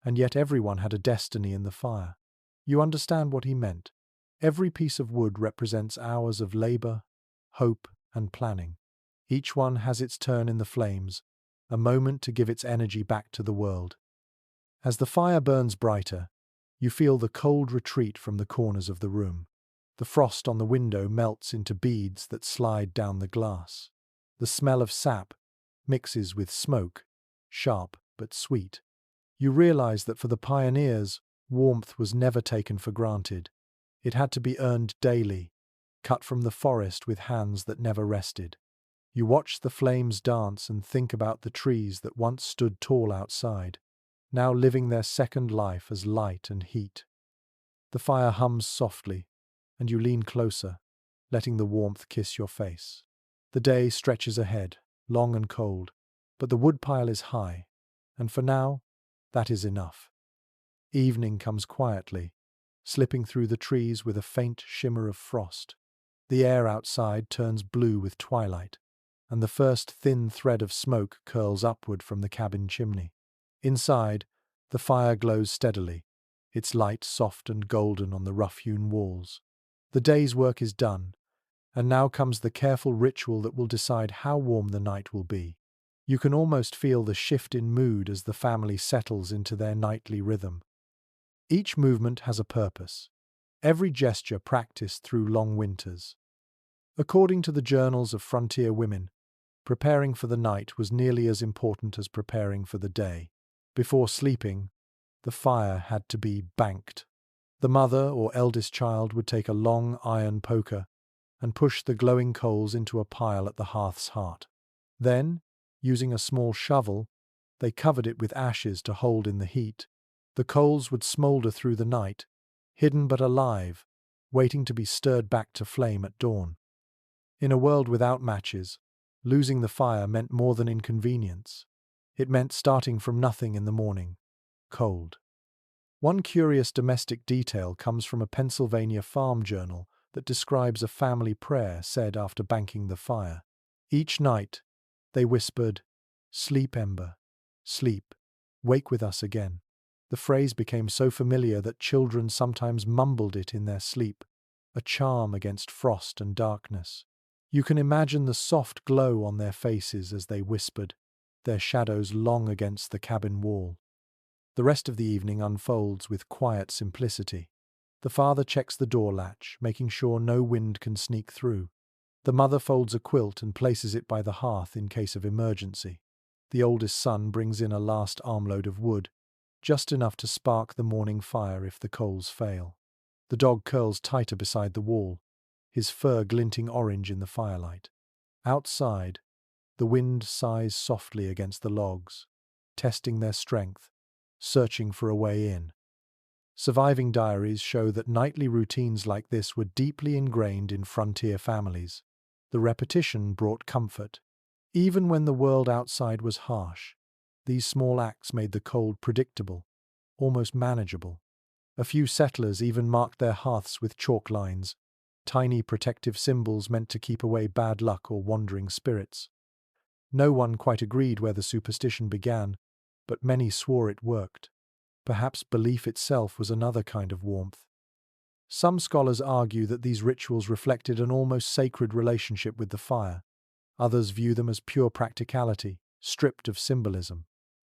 and yet everyone had a destiny in the fire. You understand what he meant. Every piece of wood represents hours of labor, hope, and planning. Each one has its turn in the flames, a moment to give its energy back to the world. As the fire burns brighter, you feel the cold retreat from the corners of the room. The frost on the window melts into beads that slide down the glass. The smell of sap mixes with smoke, sharp but sweet. You realize that for the pioneers, warmth was never taken for granted. It had to be earned daily, cut from the forest with hands that never rested. You watch the flames dance and think about the trees that once stood tall outside, now living their second life as light and heat. The fire hums softly, and you lean closer, letting the warmth kiss your face. The day stretches ahead, long and cold, but the woodpile is high, and for now, that is enough. Evening comes quietly, slipping through the trees with a faint shimmer of frost. The air outside turns blue with twilight, and the first thin thread of smoke curls upward from the cabin chimney. Inside, the fire glows steadily, its light soft and golden on the rough-hewn walls. The day's work is done, and now comes the careful ritual that will decide how warm the night will be. You can almost feel the shift in mood as the family settles into their nightly rhythm. Each movement has a purpose, every gesture practiced through long winters. According to the journals of frontier women, preparing for the night was nearly as important as preparing for the day. Before sleeping, the fire had to be banked. The mother or eldest child would take a long iron poker and push the glowing coals into a pile at the hearth's heart. Then, using a small shovel, they covered it with ashes to hold in the heat. The coals would smolder through the night, hidden but alive, waiting to be stirred back to flame at dawn. In a world without matches, losing the fire meant more than inconvenience. It meant starting from nothing in the morning, cold. One curious domestic detail comes from a Pennsylvania farm journal that describes a family prayer said after banking the fire. Each night, they whispered, "Sleep, Ember, sleep, wake with us again." The phrase became so familiar that children sometimes mumbled it in their sleep, a charm against frost and darkness. You can imagine the soft glow on their faces as they whispered, their shadows long against the cabin wall. The rest of the evening unfolds with quiet simplicity. The father checks the door latch, making sure no wind can sneak through. The mother folds a quilt and places it by the hearth in case of emergency. The oldest son brings in a last armload of wood, just enough to spark the morning fire if the coals fail. The dog curls tighter beside the wall, his fur glinting orange in the firelight. Outside, the wind sighs softly against the logs, testing their strength, searching for a way in. Surviving diaries show that nightly routines like this were deeply ingrained in frontier families. The repetition brought comfort. Even when the world outside was harsh, these small acts made the cold predictable, almost manageable. A few settlers even marked their hearths with chalk lines, tiny protective symbols meant to keep away bad luck or wandering spirits. No one quite agreed where the superstition began, but many swore it worked. Perhaps belief itself was another kind of warmth. Some scholars argue that these rituals reflected an almost sacred relationship with the fire. Others view them as pure practicality, stripped of symbolism.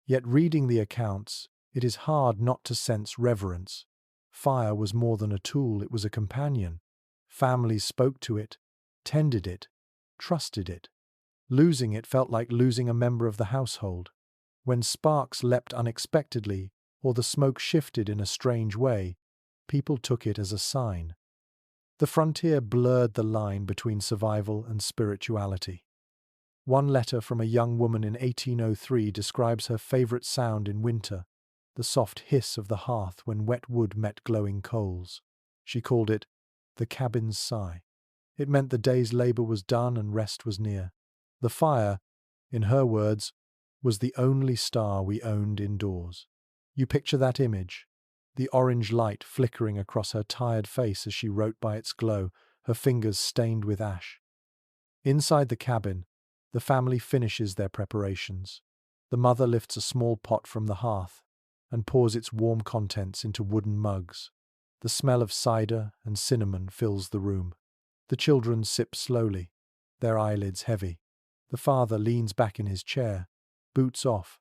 Yet reading the accounts, it is hard not to sense reverence. Fire was more than a tool, it was a companion. Families spoke to it, tended it, trusted it. Losing it felt like losing a member of the household. When sparks leapt unexpectedly, or the smoke shifted in a strange way, people took it as a sign. The frontier blurred the line between survival and spirituality. One letter from a young woman in 1803 describes her favorite sound in winter, the soft hiss of the hearth when wet wood met glowing coals. She called it the cabin's sigh. It meant the day's labor was done and rest was near. The fire, in her words, was the only star we owned indoors. You picture that image, the orange light flickering across her tired face as she wrote by its glow, her fingers stained with ash. Inside the cabin, the family finishes their preparations. The mother lifts a small pot from the hearth and pours its warm contents into wooden mugs. The smell of cider and cinnamon fills the room. The children sip slowly, their eyelids heavy. The father leans back in his chair, boots off,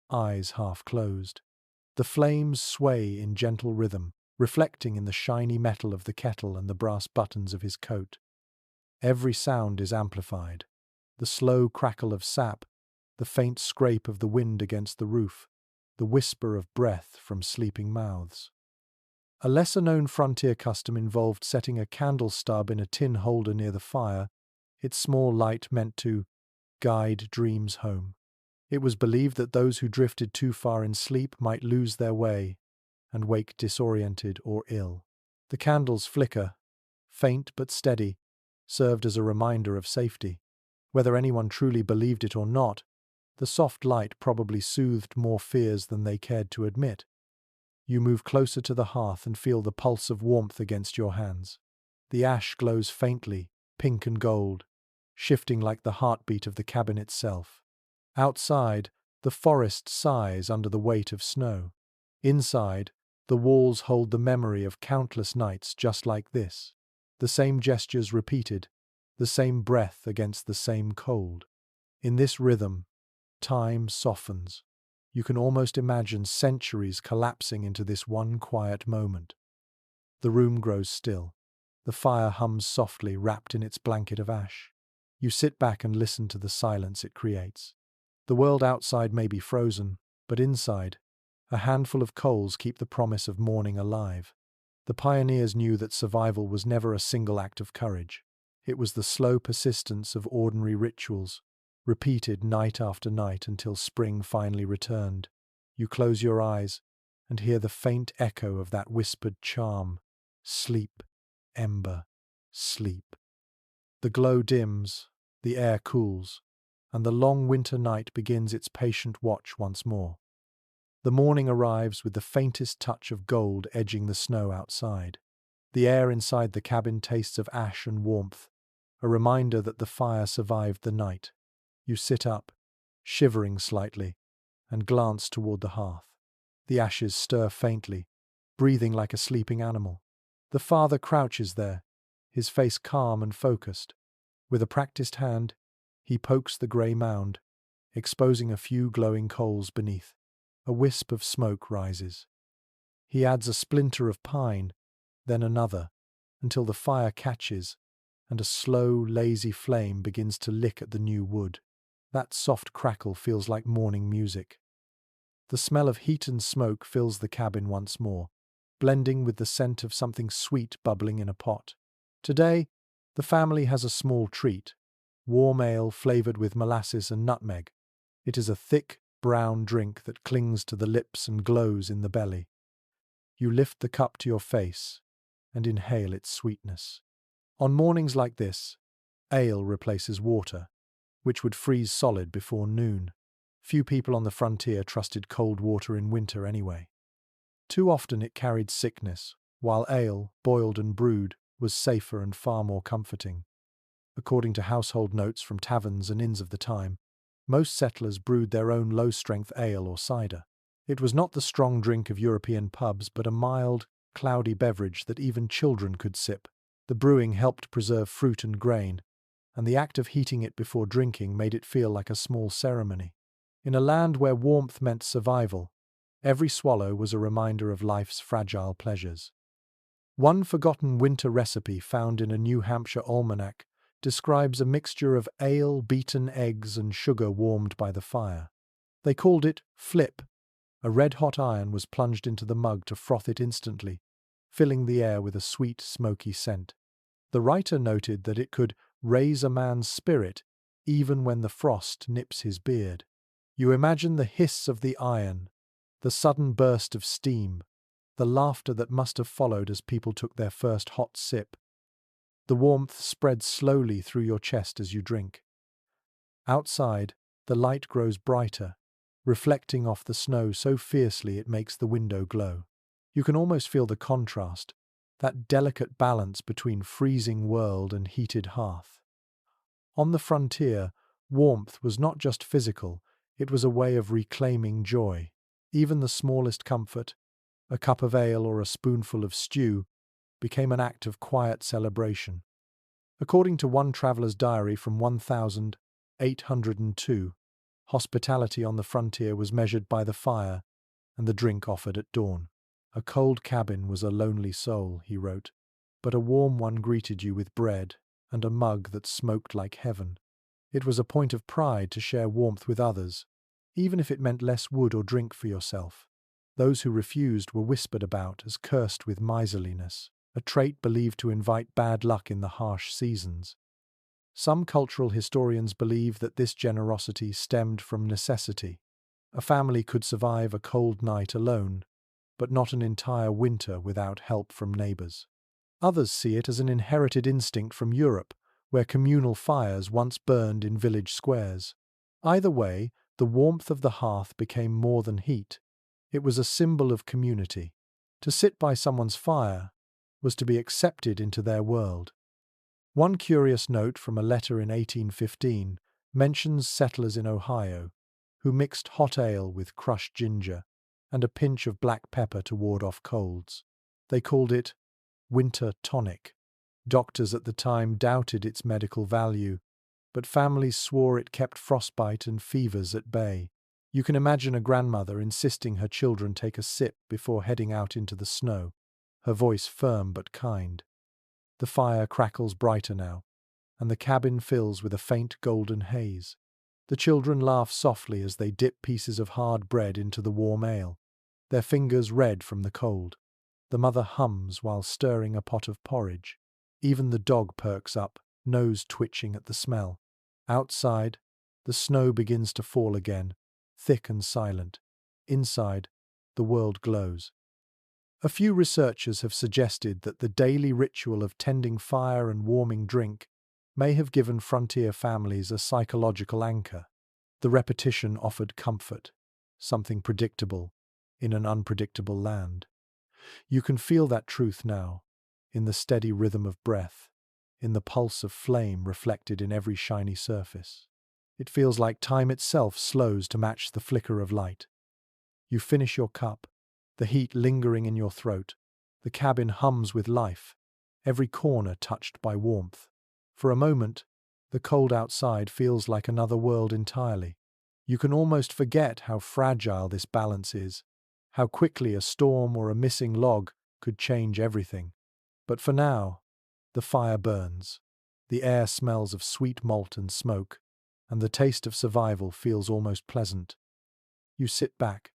eyes half closed. The flames sway in gentle rhythm, reflecting in the shiny metal of the kettle and the brass buttons of his coat. Every sound is amplified. The slow crackle of sap, the faint scrape of the wind against the roof, the whisper of breath from sleeping mouths. A lesser-known frontier custom involved setting a candle stub in a tin holder near the fire, its small light meant to guide dreams home. It was believed that those who drifted too far in sleep might lose their way and wake disoriented or ill. The candle's flicker, faint but steady, served as a reminder of safety. Whether anyone truly believed it or not, the soft light probably soothed more fears than they cared to admit. You move closer to the hearth and feel the pulse of warmth against your hands. The ash glows faintly, pink and gold, shifting like the heartbeat of the cabin itself. Outside, the forest sighs under the weight of snow. Inside, the walls hold the memory of countless nights just like this. The same gestures repeated, the same breath against the same cold. In this rhythm, time softens. You can almost imagine centuries collapsing into this one quiet moment. The room grows still. The fire hums softly, wrapped in its blanket of ash. You sit back and listen to the silence it creates. The world outside may be frozen, but inside, a handful of coals keep the promise of morning alive. The pioneers knew that survival was never a single act of courage. It was the slow persistence of ordinary rituals, repeated night after night until spring finally returned. You close your eyes and hear the faint echo of that whispered charm. Sleep, ember, sleep. The glow dims, the air cools, and the long winter night begins its patient watch once more. The morning arrives with the faintest touch of gold edging the snow outside. The air inside the cabin tastes of ash and warmth, a reminder that the fire survived the night. You sit up, shivering slightly, and glance toward the hearth. The ashes stir faintly, breathing like a sleeping animal. The father crouches there, his face calm and focused. With a practiced hand, he pokes the grey mound, exposing a few glowing coals beneath. A wisp of smoke rises. He adds a splinter of pine, then another, until the fire catches, and a slow, lazy flame begins to lick at the new wood. That soft crackle feels like morning music. The smell of heat and smoke fills the cabin once more, blending with the scent of something sweet bubbling in a pot. Today, the family has a small treat: warm ale flavored with molasses and nutmeg. It is a thick, brown drink that clings to the lips and glows in the belly. You lift the cup to your face and inhale its sweetness. On mornings like this, ale replaces water, which would freeze solid before noon. Few people on the frontier trusted cold water in winter anyway. Too often it carried sickness, while ale, boiled and brewed, was safer and far more comforting. According to household notes from taverns and inns of the time, most settlers brewed their own low-strength ale or cider. It was not the strong drink of European pubs, but a mild, cloudy beverage that even children could sip. The brewing helped preserve fruit and grain, and the act of heating it before drinking made it feel like a small ceremony. In a land where warmth meant survival, every swallow was a reminder of life's fragile pleasures. One forgotten winter recipe found in a New Hampshire almanac describes a mixture of ale, beaten eggs, and sugar warmed by the fire. They called it flip. A red-hot iron was plunged into the mug to froth it instantly, filling the air with a sweet, smoky scent. The writer noted that it could raise a man's spirit even when the frost nips his beard. You imagine the hiss of the iron, the sudden burst of steam, the laughter that must have followed as people took their first hot sip. The warmth spreads slowly through your chest as you drink. Outside, the light grows brighter, reflecting off the snow so fiercely it makes the window glow. You can almost feel the contrast, that delicate balance between freezing world and heated hearth. On the frontier, warmth was not just physical, it was a way of reclaiming joy. Even the smallest comfort, a cup of ale or a spoonful of stew, became an act of quiet celebration. According to one traveller's diary from 1802, hospitality on the frontier was measured by the fire and the drink offered at dawn. A cold cabin was a lonely soul, he wrote, but a warm one greeted you with bread and a mug that smoked like heaven. It was a point of pride to share warmth with others, even if it meant less wood or drink for yourself. Those who refused were whispered about as cursed with miserliness, a trait believed to invite bad luck in the harsh seasons. Some cultural historians believe that this generosity stemmed from necessity. A family could survive a cold night alone, but not an entire winter without help from neighbors. Others see it as an inherited instinct from Europe, where communal fires once burned in village squares. Either way, the warmth of the hearth became more than heat. It was a symbol of community. To sit by someone's fire was to be accepted into their world. One curious note from a letter in 1815 mentions settlers in Ohio who mixed hot ale with crushed ginger and a pinch of black pepper to ward off colds. They called it winter tonic. Doctors at the time doubted its medical value, but families swore it kept frostbite and fevers at bay. You can imagine a grandmother insisting her children take a sip before heading out into the snow, her voice firm but kind. The fire crackles brighter now, and the cabin fills with a faint golden haze. The children laugh softly as they dip pieces of hard bread into the warm ale, their fingers red from the cold. The mother hums while stirring a pot of porridge. Even the dog perks up, nose twitching at the smell. Outside, the snow begins to fall again, thick and silent. Inside, the world glows. A few researchers have suggested that the daily ritual of tending fire and warming drink may have given frontier families a psychological anchor. The repetition offered comfort, something predictable in an unpredictable land. You can feel that truth now, in the steady rhythm of breath, in the pulse of flame reflected in every shiny surface. It feels like time itself slows to match the flicker of light. You finish your cup, the heat lingering in your throat. The cabin hums with life, every corner touched by warmth. For a moment, the cold outside feels like another world entirely. You can almost forget how fragile this balance is, how quickly a storm or a missing log could change everything. But for now, the fire burns. The air smells of sweet malt and smoke, and the taste of survival feels almost pleasant. You sit back,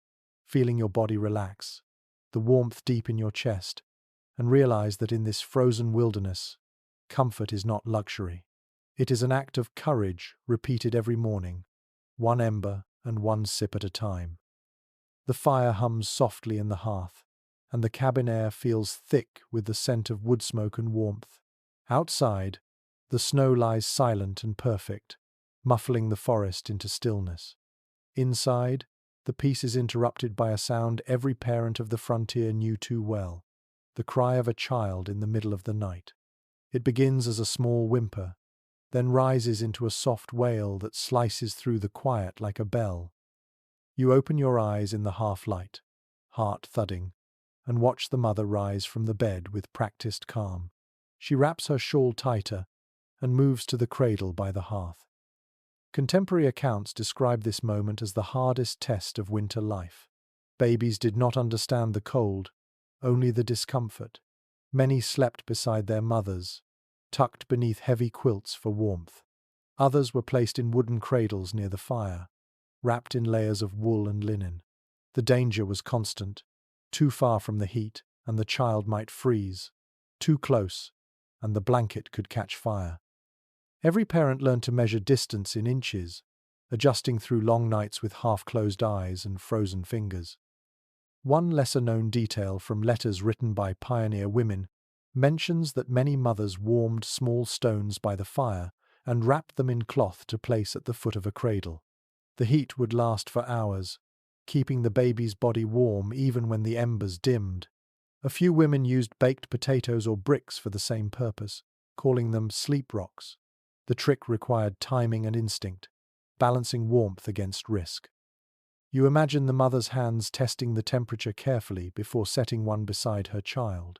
feeling your body relax, the warmth deep in your chest, and realize that in this frozen wilderness, comfort is not luxury. It is an act of courage repeated every morning, one ember and one sip at a time. The fire hums softly in the hearth, and the cabin air feels thick with the scent of wood smoke and warmth. Outside, the snow lies silent and perfect, muffling the forest into stillness. Inside, the peace is interrupted by a sound every parent of the frontier knew too well, the cry of a child in the middle of the night. It begins as a small whimper, then rises into a soft wail that slices through the quiet like a bell. You open your eyes in the half-light, heart thudding, and watch the mother rise from the bed with practiced calm. She wraps her shawl tighter and moves to the cradle by the hearth. Contemporary accounts describe this moment as the hardest test of winter life. Babies did not understand the cold, only the discomfort. Many slept beside their mothers, tucked beneath heavy quilts for warmth. Others were placed in wooden cradles near the fire, wrapped in layers of wool and linen. The danger was constant. Too far from the heat, and the child might freeze. Too close, and the blanket could catch fire. Every parent learned to measure distance in inches, adjusting through long nights with half-closed eyes and frozen fingers. One lesser-known detail from letters written by pioneer women mentions that many mothers warmed small stones by the fire and wrapped them in cloth to place at the foot of a cradle. The heat would last for hours, keeping the baby's body warm even when the embers dimmed. A few women used baked potatoes or bricks for the same purpose, calling them sleep rocks. The trick required timing and instinct, balancing warmth against risk. You imagine the mother's hands testing the temperature carefully before setting one beside her child.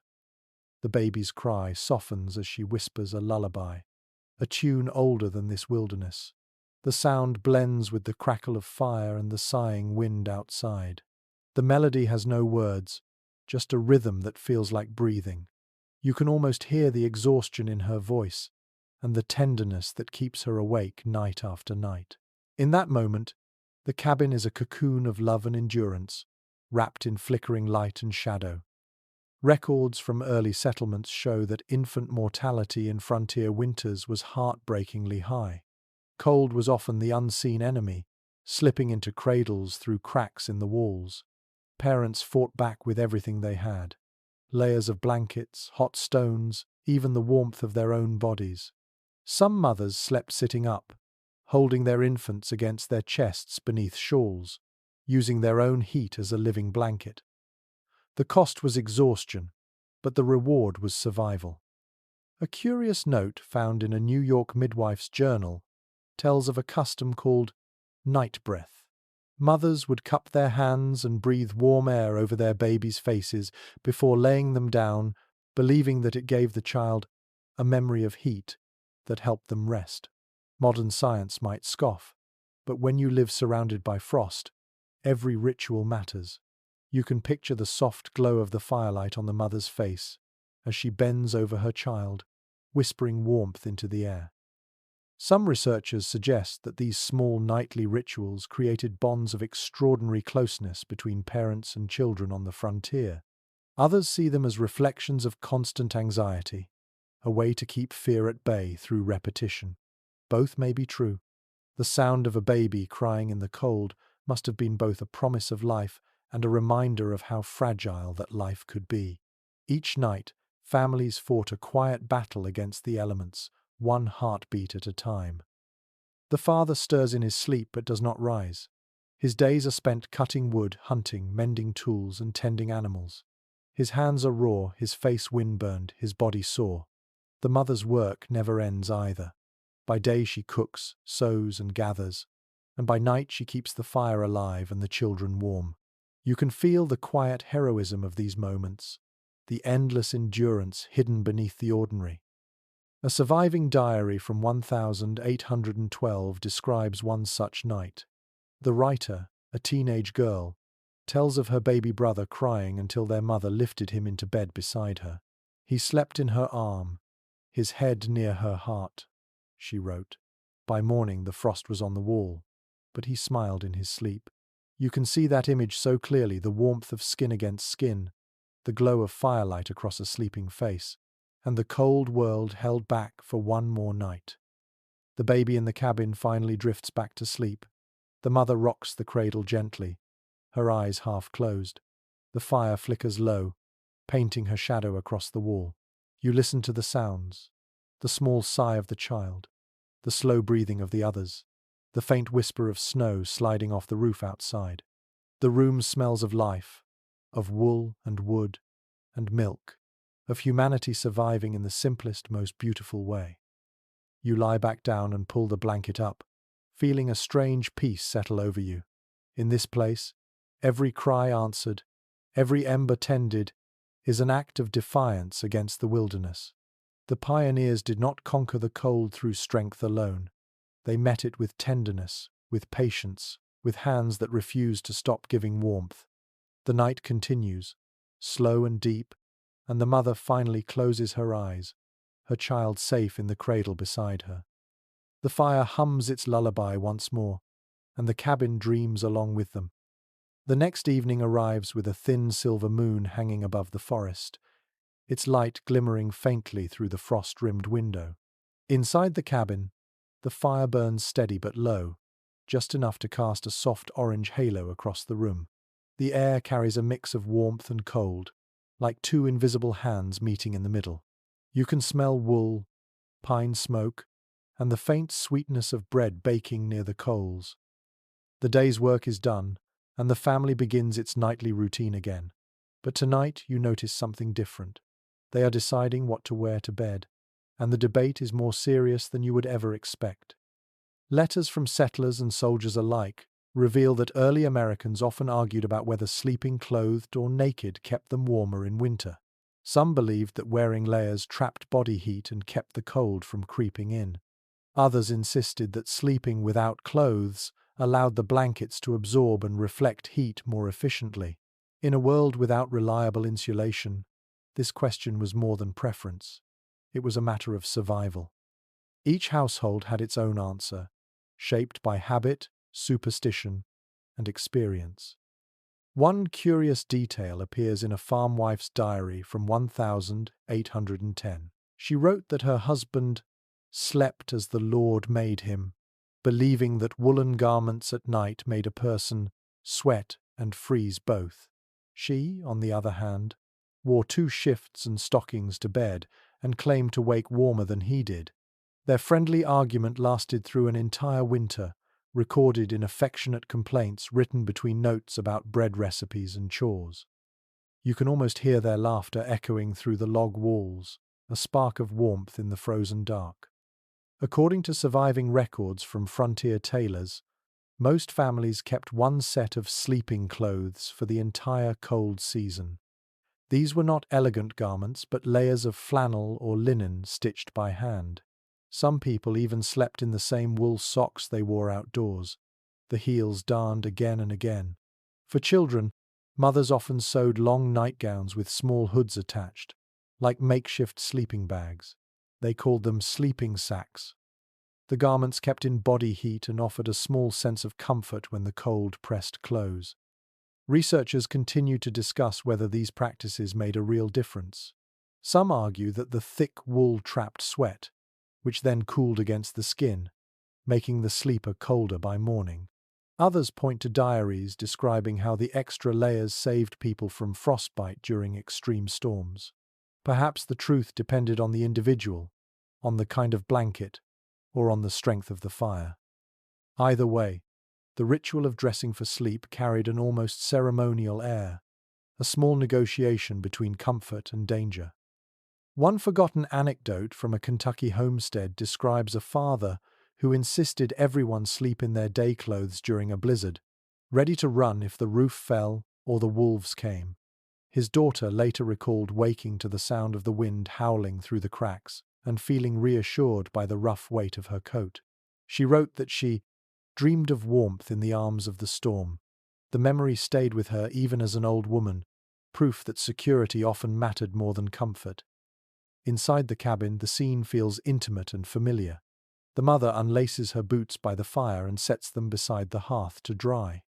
The baby's cry softens as she whispers a lullaby, a tune older than this wilderness. The sound blends with the crackle of fire and the sighing wind outside. The melody has no words, just a rhythm that feels like breathing. You can almost hear the exhaustion in her voice and the tenderness that keeps her awake night after night. In that moment, the cabin is a cocoon of love and endurance, wrapped in flickering light and shadow. Records from early settlements show that infant mortality in frontier winters was heartbreakingly high. Cold was often the unseen enemy, slipping into cradles through cracks in the walls. Parents fought back with everything they had: layers of blankets, hot stones, even the warmth of their own bodies. Some mothers slept sitting up, holding their infants against their chests beneath shawls, using their own heat as a living blanket. The cost was exhaustion, but the reward was survival. A curious note found in a New York midwife's journal tells of a custom called night breath. Mothers would cup their hands and breathe warm air over their babies' faces before laying them down, believing that it gave the child a memory of heat that helped them rest. Modern science might scoff, but when you live surrounded by frost, every ritual matters. You can picture the soft glow of the firelight on the mother's face as she bends over her child, whispering warmth into the air. Some researchers suggest that these small nightly rituals created bonds of extraordinary closeness between parents and children on the frontier. Others see them as reflections of constant anxiety, a way to keep fear at bay through repetition. Both may be true. The sound of a baby crying in the cold must have been both a promise of life and a reminder of how fragile that life could be. Each night, families fought a quiet battle against the elements, one heartbeat at a time. The father stirs in his sleep but does not rise. His days are spent cutting wood, hunting, mending tools, and tending animals. His hands are raw, his face wind-burned, his body sore. The mother's work never ends either. By day she cooks, sews, and gathers, and by night she keeps the fire alive and the children warm. You can feel the quiet heroism of these moments, the endless endurance hidden beneath the ordinary. A surviving diary from 1812 describes one such night. The writer, a teenage girl, tells of her baby brother crying until their mother lifted him into bed beside her. He slept in her arm, his head near her heart, she wrote. By morning, the frost was on the wall, but he smiled in his sleep. You can see that image so clearly, the warmth of skin against skin, the glow of firelight across a sleeping face, and the cold world held back for one more night. The baby in the cabin finally drifts back to sleep. The mother rocks the cradle gently, her eyes half closed. The fire flickers low, painting her shadow across the wall. You listen to the sounds, the small sigh of the child, the slow breathing of the others, the faint whisper of snow sliding off the roof outside. The room smells of life, of wool and wood and milk, of humanity surviving in the simplest, most beautiful way. You lie back down and pull the blanket up, feeling a strange peace settle over you. In this place, every cry answered, every ember tended, is an act of defiance against the wilderness. The pioneers did not conquer the cold through strength alone. They met it with tenderness, with patience, with hands that refused to stop giving warmth. The night continues, slow and deep, and the mother finally closes her eyes, her child safe in the cradle beside her. The fire hums its lullaby once more, and the cabin dreams along with them. The next evening arrives with a thin silver moon hanging above the forest, its light glimmering faintly through the frost-rimmed window. Inside the cabin, the fire burns steady but low, just enough to cast a soft orange halo across the room. The air carries a mix of warmth and cold, like two invisible hands meeting in the middle. You can smell wool, pine smoke, and the faint sweetness of bread baking near the coals. The day's work is done, and the family begins its nightly routine again. But tonight you notice something different. They are deciding what to wear to bed, and the debate is more serious than you would ever expect. Letters from settlers and soldiers alike reveal that early Americans often argued about whether sleeping clothed or naked kept them warmer in winter. Some believed that wearing layers trapped body heat and kept the cold from creeping in. Others insisted that sleeping without clothes allowed the blankets to absorb and reflect heat more efficiently. In a world without reliable insulation, this question was more than preference. It was a matter of survival. Each household had its own answer, shaped by habit, superstition, and experience. One curious detail appears in a farm wife's diary from 1810. She wrote that her husband slept as the Lord made him, believing that woolen garments at night made a person sweat and freeze both. She, on the other hand, wore 2 shifts and stockings to bed and claimed to wake warmer than he did. Their friendly argument lasted through an entire winter, recorded in affectionate complaints written between notes about bread recipes and chores. You can almost hear their laughter echoing through the log walls, a spark of warmth in the frozen dark. According to surviving records from frontier tailors, most families kept one set of sleeping clothes for the entire cold season. These were not elegant garments, but layers of flannel or linen stitched by hand. Some people even slept in the same wool socks they wore outdoors, the heels darned again and again. For children, mothers often sewed long nightgowns with small hoods attached, like makeshift sleeping bags. They called them sleeping sacks. The garments kept in body heat and offered a small sense of comfort when the cold pressed close. Researchers continue to discuss whether these practices made a real difference. Some argue that the thick wool trapped sweat, which then cooled against the skin, making the sleeper colder by morning. Others point to diaries describing how the extra layers saved people from frostbite during extreme storms. Perhaps the truth depended on the individual, on the kind of blanket, or on the strength of the fire. Either way, the ritual of dressing for sleep carried an almost ceremonial air, a small negotiation between comfort and danger. One forgotten anecdote from a Kentucky homestead describes a father who insisted everyone sleep in their day clothes during a blizzard, ready to run if the roof fell or the wolves came. His daughter later recalled waking to the sound of the wind howling through the cracks and feeling reassured by the rough weight of her coat. She wrote that she dreamed of warmth in the arms of the storm. The memory stayed with her even as an old woman, proof that security often mattered more than comfort. Inside the cabin, the scene feels intimate and familiar. The mother unlaces her boots by the fire and sets them beside the hearth to dry.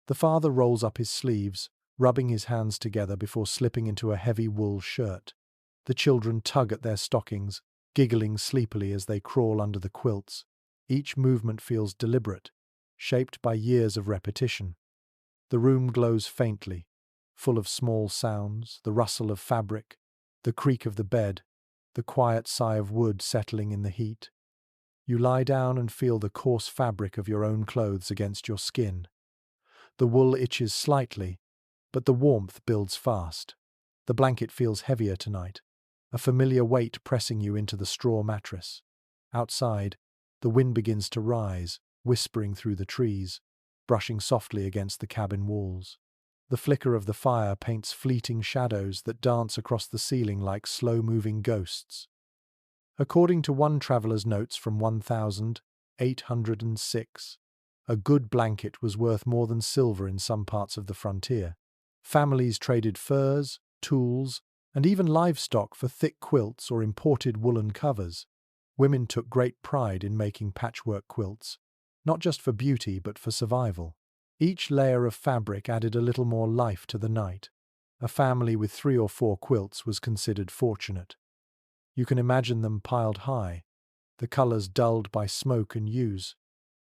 The father rolls up his sleeves, rubbing his hands together before slipping into a heavy wool shirt. The children tug at their stockings, giggling sleepily as they crawl under the quilts. Each movement feels deliberate, shaped by years of repetition. The room glows faintly, full of small sounds, the rustle of fabric, the creak of the bed, the quiet sigh of wood settling in the heat. You lie down and feel the coarse fabric of your own clothes against your skin. The wool itches slightly, but the warmth builds fast. The blanket feels heavier tonight, a familiar weight pressing you into the straw mattress. Outside, the wind begins to rise, whispering through the trees, brushing softly against the cabin walls. The flicker of the fire paints fleeting shadows that dance across the ceiling like slow-moving ghosts. According to one traveler's notes from 1806, a good blanket was worth more than silver in some parts of the frontier. Families traded furs, tools, and even livestock for thick quilts or imported woolen covers. Women took great pride in making patchwork quilts, not just for beauty but for survival. Each layer of fabric added a little more life to the night. A family with 3 or 4 quilts was considered fortunate. You can imagine them piled high, the colors dulled by smoke and use,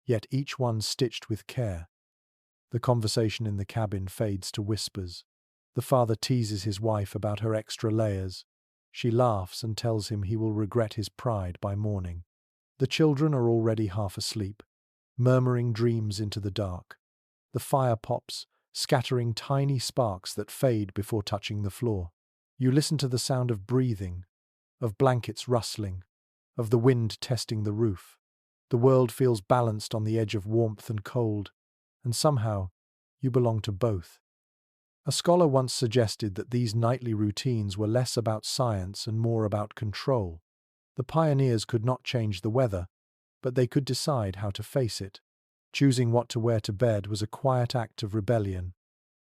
yet each one stitched with care. The conversation in the cabin fades to whispers. The father teases his wife about her extra layers. She laughs and tells him he will regret his pride by morning. The children are already half asleep, murmuring dreams into the dark. The fire pops, scattering tiny sparks that fade before touching the floor. You listen to the sound of breathing, of blankets rustling, of the wind testing the roof. The world feels balanced on the edge of warmth and cold, and somehow you belong to both. A scholar once suggested that these nightly routines were less about science and more about control. The pioneers could not change the weather, but they could decide how to face it. Choosing what to wear to bed was a quiet act of rebellion,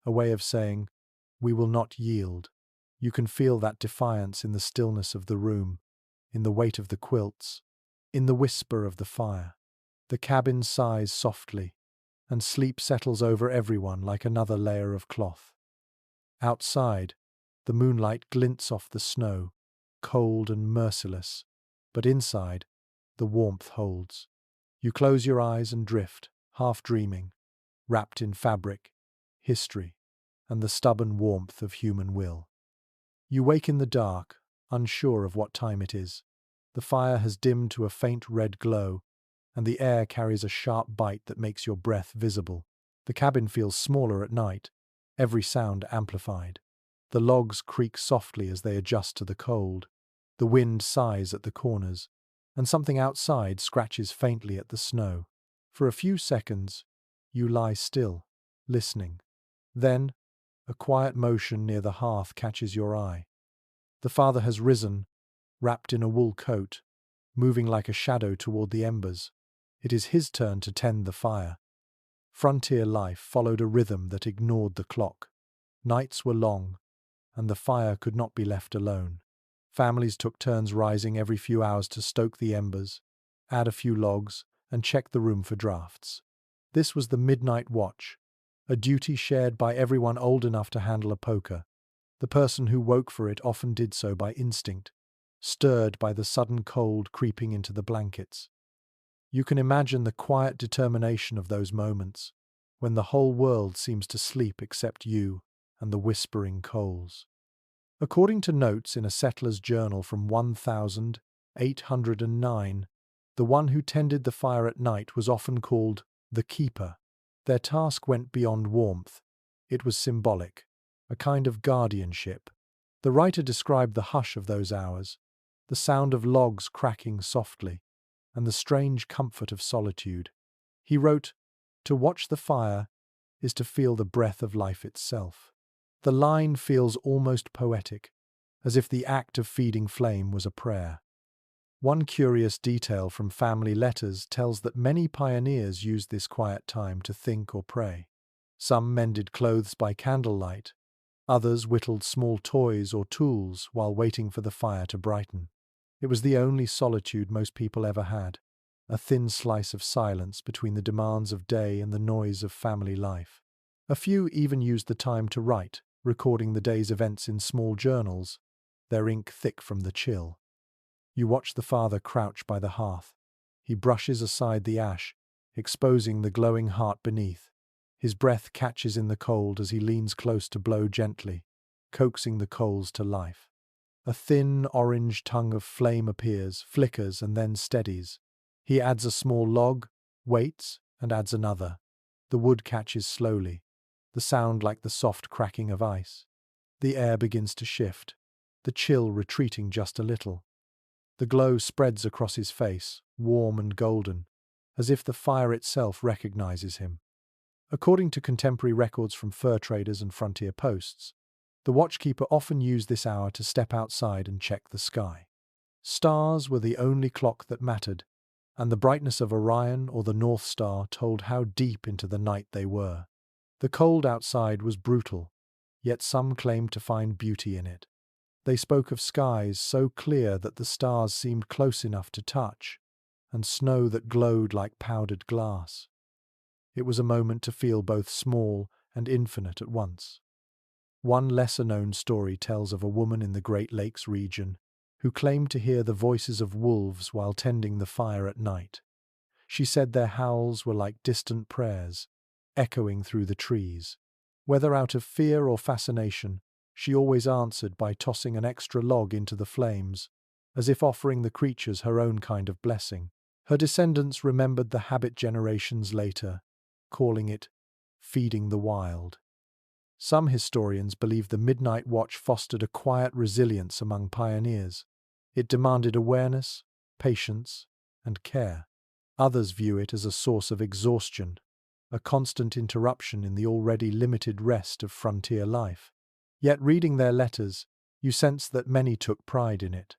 a way of saying, "We will not yield." You can feel that defiance in the stillness of the room, in the weight of the quilts, in the whisper of the fire. The cabin sighs softly, and sleep settles over everyone like another layer of cloth. Outside, the moonlight glints off the snow, cold and merciless, but inside, the warmth holds. You close your eyes and drift, half dreaming, wrapped in fabric, history, and the stubborn warmth of human will. You wake in the dark, unsure of what time it is. The fire has dimmed to a faint red glow, and the air carries a sharp bite that makes your breath visible. The cabin feels smaller at night, every sound amplified. The logs creak softly as they adjust to the cold. The wind sighs at the corners, and something outside scratches faintly at the snow. For a few seconds, you lie still, listening. Then, a quiet motion near the hearth catches your eye. The father has risen, wrapped in a wool coat, moving like a shadow toward the embers. It is his turn to tend the fire. Frontier life followed a rhythm that ignored the clock. Nights were long, and the fire could not be left alone. Families took turns rising every few hours to stoke the embers, add a few logs, and check the room for drafts. This was the midnight watch, a duty shared by everyone old enough to handle a poker. The person who woke for it often did so by instinct, stirred by the sudden cold creeping into the blankets. You can imagine the quiet determination of those moments, when the whole world seems to sleep except you and the whispering coals. According to notes in a settler's journal from 1809, the one who tended the fire at night was often called the keeper. Their task went beyond warmth. It was symbolic, a kind of guardianship. The writer described the hush of those hours, the sound of logs cracking softly, and the strange comfort of solitude. He wrote, "To watch the fire is to feel the breath of life itself." The line feels almost poetic, as if the act of feeding flame was a prayer. One curious detail from family letters tells that many pioneers used this quiet time to think or pray. Some mended clothes by candlelight, others whittled small toys or tools while waiting for the fire to brighten. It was the only solitude most people ever had. a thin slice of silence between the demands of day and the noise of family life. A few even used the time to write, recording the day's events in small journals, their ink thick from the chill. You watch the father crouch by the hearth. He brushes aside the ash, exposing the glowing heart beneath. His breath catches in the cold as he leans close to blow gently, coaxing the coals to life. A thin, orange tongue of flame appears, flickers, and then steadies. He adds a small log, waits, and adds another. The wood catches slowly, the sound like the soft cracking of ice. The air begins to shift, the chill retreating just a little. The glow spreads across his face, warm and golden, as if the fire itself recognizes him. According to contemporary records from fur traders and frontier posts, the watchkeeper often used this hour to step outside and check the sky. Stars were the only clock that mattered, and the brightness of Orion or the North Star told how deep into the night they were. The cold outside was brutal, yet some claimed to find beauty in it. They spoke of skies so clear that the stars seemed close enough to touch, and snow that glowed like powdered glass. It was a moment to feel both small and infinite at once. One lesser-known story tells of a woman in the Great Lakes region who claimed to hear the voices of wolves while tending the fire at night. She said their howls were like distant prayers, echoing through the trees. Whether out of fear or fascination, she always answered by tossing an extra log into the flames, as if offering the creatures her own kind of blessing. Her descendants remembered the habit generations later, calling it feeding the wild. Some historians believe the midnight watch fostered a quiet resilience among pioneers. It demanded awareness, patience, and care. Others view it as a source of exhaustion, a constant interruption in the already limited rest of frontier life. Yet reading their letters, you sense that many took pride in it.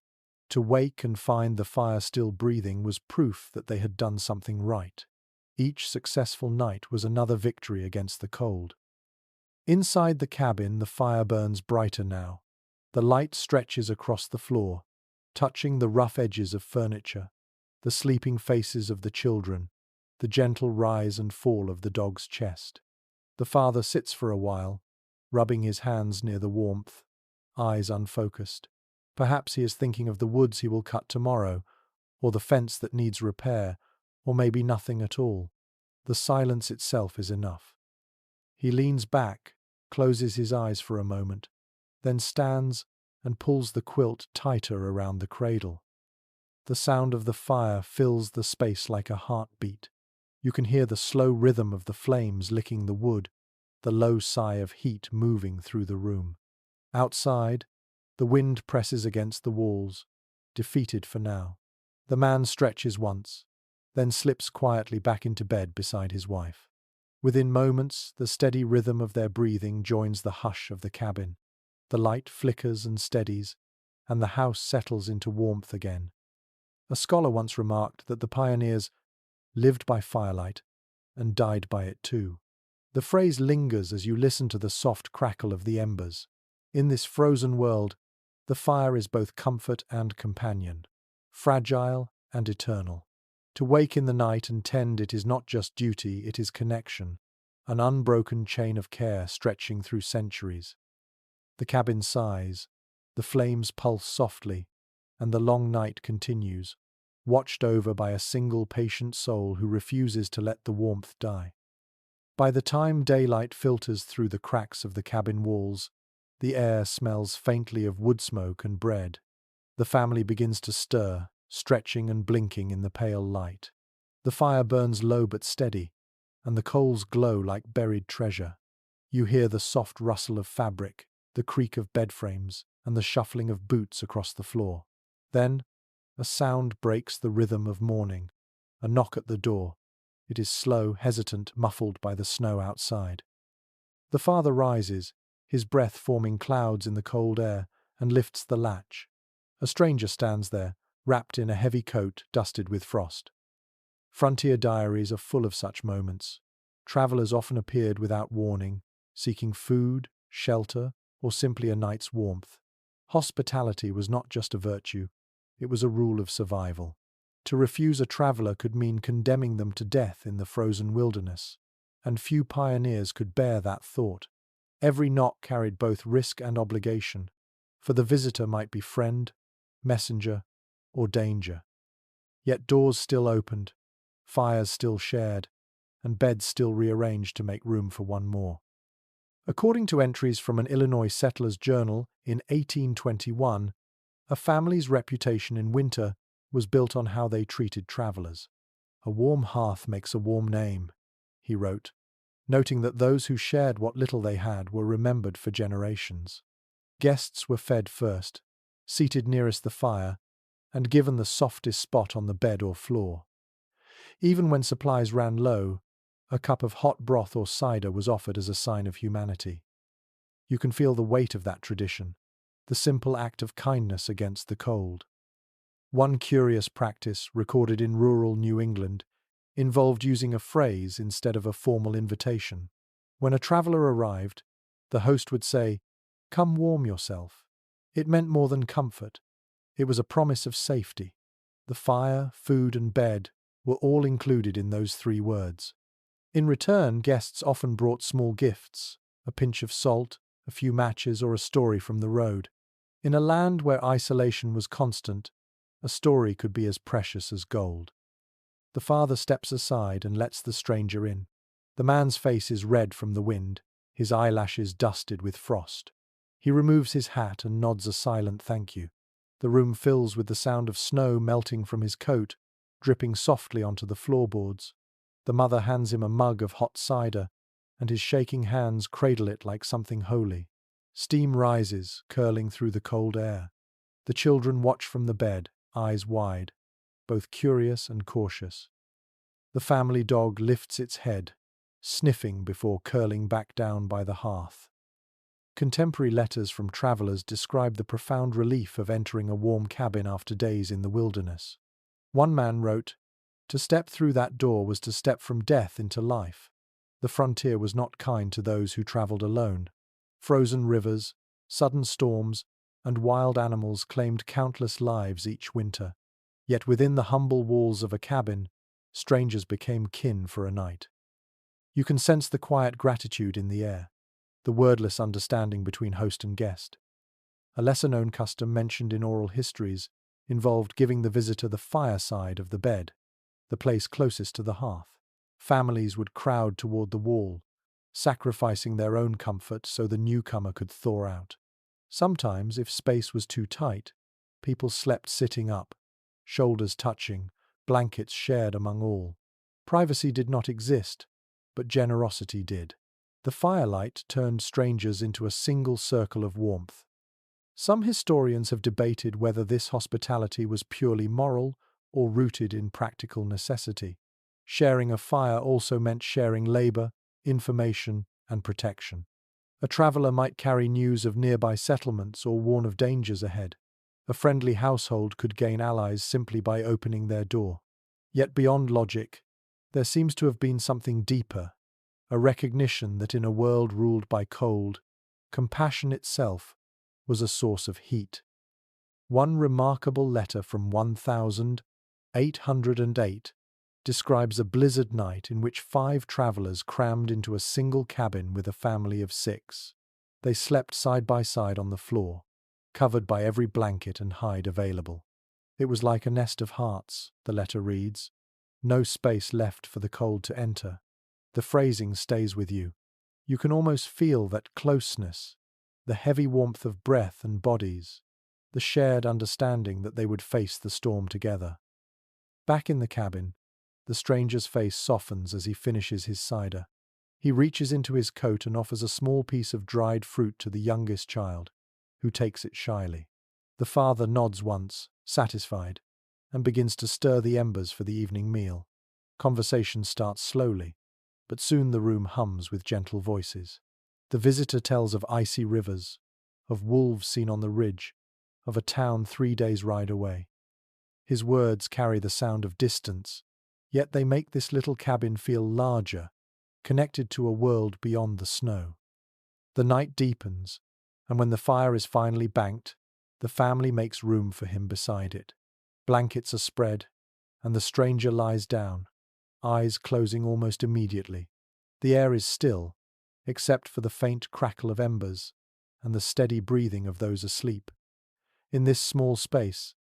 To wake and find the fire still breathing was proof that they had done something right. Each successful night was another victory against the cold. Inside the cabin, the fire burns brighter now. The light stretches across the floor, touching the rough edges of furniture, the sleeping faces of the children, the gentle rise and fall of the dog's chest. The father sits for a while, rubbing his hands near the warmth, eyes unfocused. Perhaps he is thinking of the woods he will cut tomorrow, or the fence that needs repair, or maybe nothing at all. The silence itself is enough. He leans back, closes his eyes for a moment, then stands and pulls the quilt tighter around the cradle. The sound of the fire fills the space like a heartbeat. You can hear the slow rhythm of the flames licking the wood, the low sigh of heat moving through the room. Outside, the wind presses against the walls, defeated for now. The man stretches once, then slips quietly back into bed beside his wife. Within moments, the steady rhythm of their breathing joins the hush of the cabin. The light flickers and steadies, and the house settles into warmth again. A scholar once remarked that the pioneers lived by firelight and died by it too. The phrase lingers as you listen to the soft crackle of the embers. In this frozen world, the fire is both comfort and companion, fragile and eternal. To wake in the night and tend it is not just duty, it is connection, an unbroken chain of care stretching through centuries. The cabin sighs, the flames pulse softly, and the long night continues, watched over by a single patient soul who refuses to let the warmth die. By the time daylight filters through the cracks of the cabin walls, the air smells faintly of wood smoke and bread. The family begins to stir, stretching and blinking in the pale light. The fire burns low but steady, and the coals glow like buried treasure. You hear the soft rustle of fabric, the creak of bed frames, and the shuffling of boots across the floor. Then, a sound breaks the rhythm of morning. A knock at the door. It is slow, hesitant, muffled by the snow outside. The father rises, his breath forming clouds in the cold air, and lifts the latch. A stranger stands there, wrapped in a heavy coat dusted with frost. Frontier diaries are full of such moments. Travelers often appeared without warning, seeking food, shelter, or simply a night's warmth. Hospitality was not just a virtue, it was a rule of survival. To refuse a traveler could mean condemning them to death in the frozen wilderness, and few pioneers could bear that thought. Every knock carried both risk and obligation, for the visitor might be friend, messenger, or danger. Yet doors still opened, fires still shared, and beds still rearranged to make room for one more. According to entries from an Illinois settler's journal in 1821, a family's reputation in winter was built on how they treated travelers. "A warm hearth makes a warm name," he wrote, noting that those who shared what little they had were remembered for generations. Guests were fed first, seated nearest the fire, and given the softest spot on the bed or floor. Even when supplies ran low, a cup of hot broth or cider was offered as a sign of humanity. You can feel the weight of that tradition, the simple act of kindness against the cold. One curious practice, recorded in rural New England, involved using a phrase instead of a formal invitation. When a traveler arrived, the host would say, "Come warm yourself." It meant more than comfort. It was a promise of safety. The fire, food, and bed were all included in those 3 words. In return, guests often brought small gifts, a pinch of salt, a few matches, or a story from the road. In a land where isolation was constant, a story could be as precious as gold. The father steps aside and lets the stranger in. The man's face is red from the wind, his eyelashes dusted with frost. He removes his hat and nods a silent thank you. The room fills with the sound of snow melting from his coat, dripping softly onto the floorboards. The mother hands him a mug of hot cider, and his shaking hands cradle it like something holy. Steam rises, curling through the cold air. The children watch from the bed, eyes wide, both curious and cautious. The family dog lifts its head, sniffing before curling back down by the hearth. Contemporary letters from travelers describe the profound relief of entering a warm cabin after days in the wilderness. One man wrote, "To step through that door was to step from death into life." The frontier was not kind to those who traveled alone. Frozen rivers, sudden storms, and wild animals claimed countless lives each winter. Yet within the humble walls of a cabin, strangers became kin for a night. You can sense the quiet gratitude in the air, the wordless understanding between host and guest. A lesser-known custom mentioned in oral histories involved giving the visitor the fireside of the bed, the place closest to the hearth. Families would crowd toward the wall, sacrificing their own comfort so the newcomer could thaw out. Sometimes, if space was too tight, people slept sitting up, shoulders touching, blankets shared among all. Privacy did not exist, but generosity did. The firelight turned strangers into a single circle of warmth. Some historians have debated whether this hospitality was purely moral or rooted in practical necessity. Sharing a fire also meant sharing labor, information, and protection. A traveler might carry news of nearby settlements or warn of dangers ahead. A friendly household could gain allies simply by opening their door. Yet beyond logic, there seems to have been something deeper, a recognition that in a world ruled by cold, compassion itself was a source of heat. One remarkable letter from 1808 describes a blizzard night in which 5 travelers crammed into a single cabin with a family of 6. They slept side by side on the floor, covered by every blanket and hide available. It was like a nest of hearts, the letter reads. No space left for the cold to enter. The phrasing stays with you. You can almost feel that closeness, the heavy warmth of breath and bodies, the shared understanding that they would face the storm together. Back in the cabin, the stranger's face softens as he finishes his cider. He reaches into his coat and offers a small piece of dried fruit to the youngest child, who takes it shyly. The father nods once, satisfied, and begins to stir the embers for the evening meal. Conversation starts slowly, but soon the room hums with gentle voices. The visitor tells of icy rivers, of wolves seen on the ridge, of a town 3 days' ride away. His words carry the sound of distance, yet they make this little cabin feel larger, connected to a world beyond the snow. The night deepens, and when the fire is finally banked, the family makes room for him beside it. Blankets are spread, and the stranger lies down, eyes closing almost immediately. The air is still, except for the faint crackle of embers and the steady breathing of those asleep. In this small space,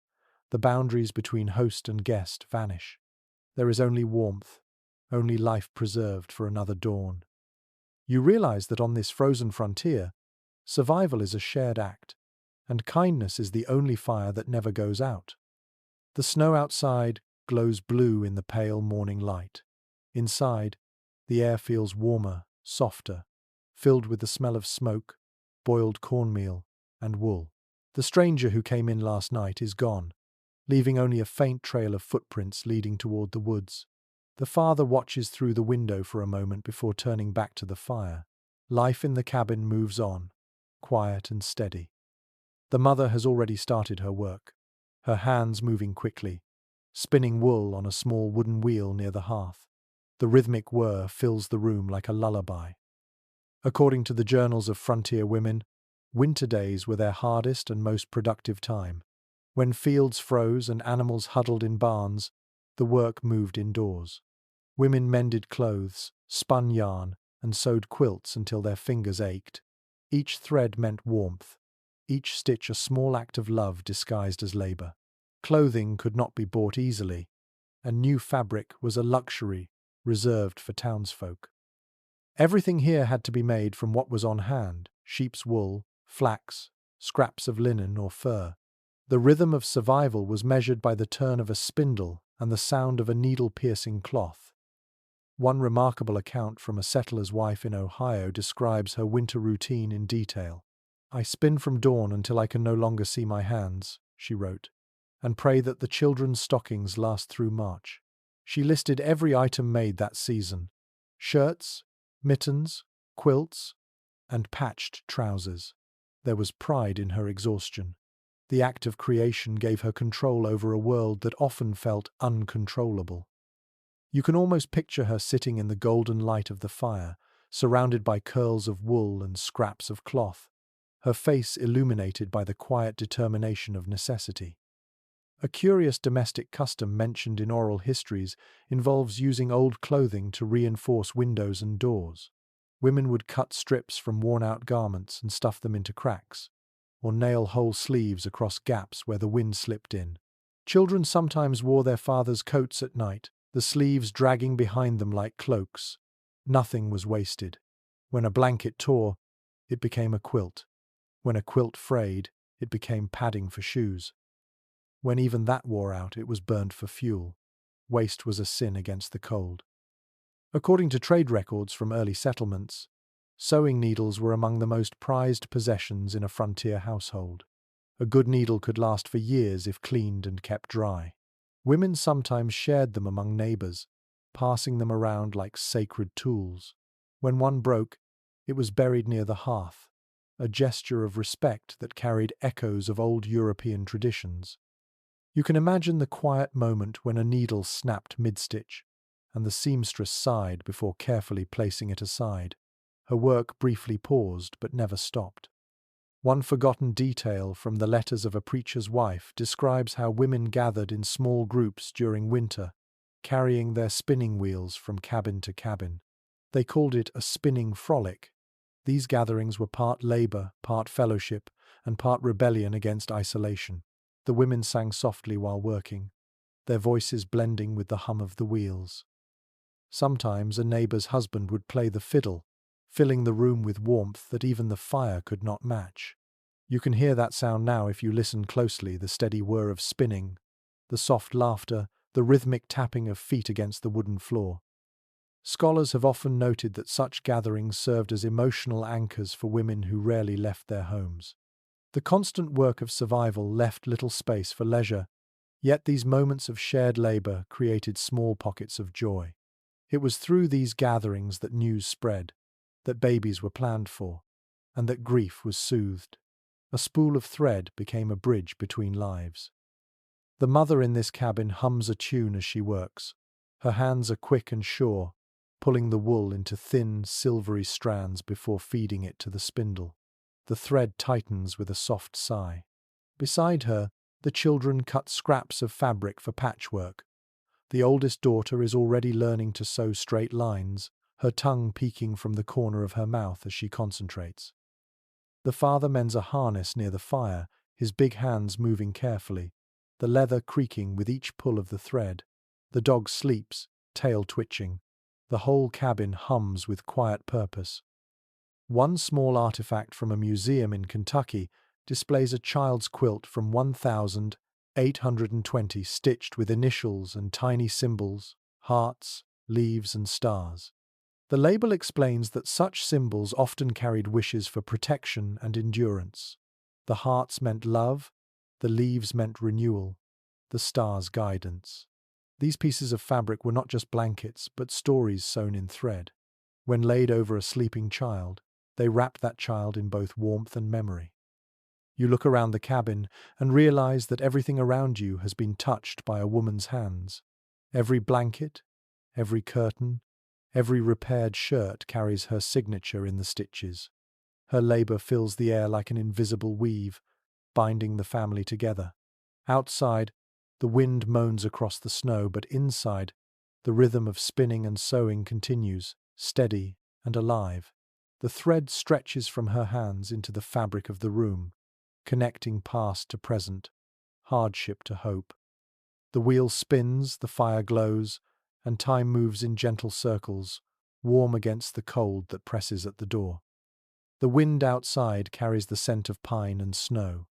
the boundaries between host and guest vanish. There is only warmth, only life preserved for another dawn. You realize that on this frozen frontier, survival is a shared act, and kindness is the only fire that never goes out. The snow outside glows blue in the pale morning light. Inside, the air feels warmer, softer, filled with the smell of smoke, boiled cornmeal, and wool. The stranger who came in last night is gone, leaving only a faint trail of footprints leading toward the woods. The father watches through the window for a moment before turning back to the fire. Life in the cabin moves on, quiet and steady. The mother has already started her work, her hands moving quickly, spinning wool on a small wooden wheel near the hearth. The rhythmic whir fills the room like a lullaby. According to the journals of frontier women, winter days were their hardest and most productive time. When fields froze and animals huddled in barns, the work moved indoors. Women mended clothes, spun yarn, and sewed quilts until their fingers ached. Each thread meant warmth, each stitch a small act of love disguised as labor. Clothing could not be bought easily, and new fabric was a luxury reserved for townsfolk. Everything here had to be made from what was on hand: sheep's wool, flax, scraps of linen or fur. The rhythm of survival was measured by the turn of a spindle and the sound of a needle-piercing cloth. One remarkable account from a settler's wife in Ohio describes her winter routine in detail. "I spin from dawn until I can no longer see my hands," she wrote, "and pray that the children's stockings last through March." She listed every item made that season: shirts, mittens, quilts, and patched trousers. There was pride in her exhaustion. The act of creation gave her control over a world that often felt uncontrollable. You can almost picture her sitting in the golden light of the fire, surrounded by curls of wool and scraps of cloth, her face illuminated by the quiet determination of necessity. A curious domestic custom mentioned in oral histories involves using old clothing to reinforce windows and doors. Women would cut strips from worn-out garments and stuff them into cracks, or nail whole sleeves across gaps where the wind slipped in. Children sometimes wore their fathers' coats at night, the sleeves dragging behind them like cloaks. Nothing was wasted. When a blanket tore, it became a quilt. When a quilt frayed, it became padding for shoes. When even that wore out, it was burned for fuel. Waste was a sin against the cold. According to trade records from early settlements, sewing needles were among the most prized possessions in a frontier household. A good needle could last for years if cleaned and kept dry. Women sometimes shared them among neighbors, passing them around like sacred tools. When one broke, it was buried near the hearth, a gesture of respect that carried echoes of old European traditions. You can imagine the quiet moment when a needle snapped mid-stitch, and the seamstress sighed before carefully placing it aside. Her work briefly paused but never stopped. One forgotten detail from the letters of a preacher's wife describes how women gathered in small groups during winter, carrying their spinning wheels from cabin to cabin. They called it a spinning frolic. These gatherings were part labor, part fellowship, and part rebellion against isolation. The women sang softly while working, their voices blending with the hum of the wheels. Sometimes a neighbor's husband would play the fiddle, filling the room with warmth that even the fire could not match. You can hear that sound now if you listen closely: the steady whir of spinning, the soft laughter, the rhythmic tapping of feet against the wooden floor. Scholars have often noted that such gatherings served as emotional anchors for women who rarely left their homes. The constant work of survival left little space for leisure, yet these moments of shared labor created small pockets of joy. It was through these gatherings that news spread, that babies were planned for, and that grief was soothed. A spool of thread became a bridge between lives. The mother in this cabin hums a tune as she works. Her hands are quick and sure, pulling the wool into thin, silvery strands before feeding it to the spindle. The thread tightens with a soft sigh. Beside her, the children cut scraps of fabric for patchwork, The oldest daughter is already learning to sew straight lines, her tongue peeking from the corner of her mouth as she concentrates. The father mends a harness near the fire, his big hands moving carefully, the leather creaking with each pull of the thread. The dog sleeps, tail twitching. The whole cabin hums with quiet purpose. One small artifact from a museum in Kentucky displays a child's quilt from 1820 stitched with initials and tiny symbols, hearts, leaves and stars. The label explains that such symbols often carried wishes for protection and endurance. The hearts meant love, the leaves meant renewal, the stars guidance. These pieces of fabric were not just blankets, but stories sewn in thread. When laid over a sleeping child, they wrapped that child in both warmth and memory. You look around the cabin and realize that everything around you has been touched by a woman's hands. Every blanket, every curtain, every repaired shirt carries her signature in the stitches. Her labor fills the air like an invisible weave, binding the family together. Outside, the wind moans across the snow, but inside, the rhythm of spinning and sewing continues, steady and alive. The thread stretches from her hands into the fabric of the room, connecting past to present, hardship to hope. The wheel spins, the fire glows, and time moves in gentle circles, warm against the cold that presses at the door. The wind outside carries the scent of pine and snow.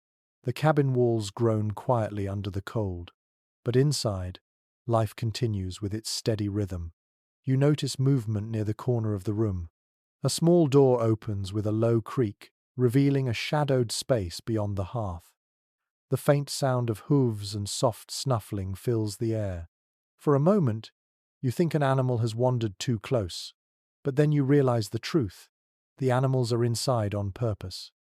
The cabin walls groan quietly under the cold. But inside, life continues with its steady rhythm. You notice movement near the corner of the room. A small door opens with a low creak, revealing a shadowed space beyond the hearth. The faint sound of hooves and soft snuffling fills the air. For a moment, you think an animal has wandered too close, but then you realize the truth. The animals are inside on purpose.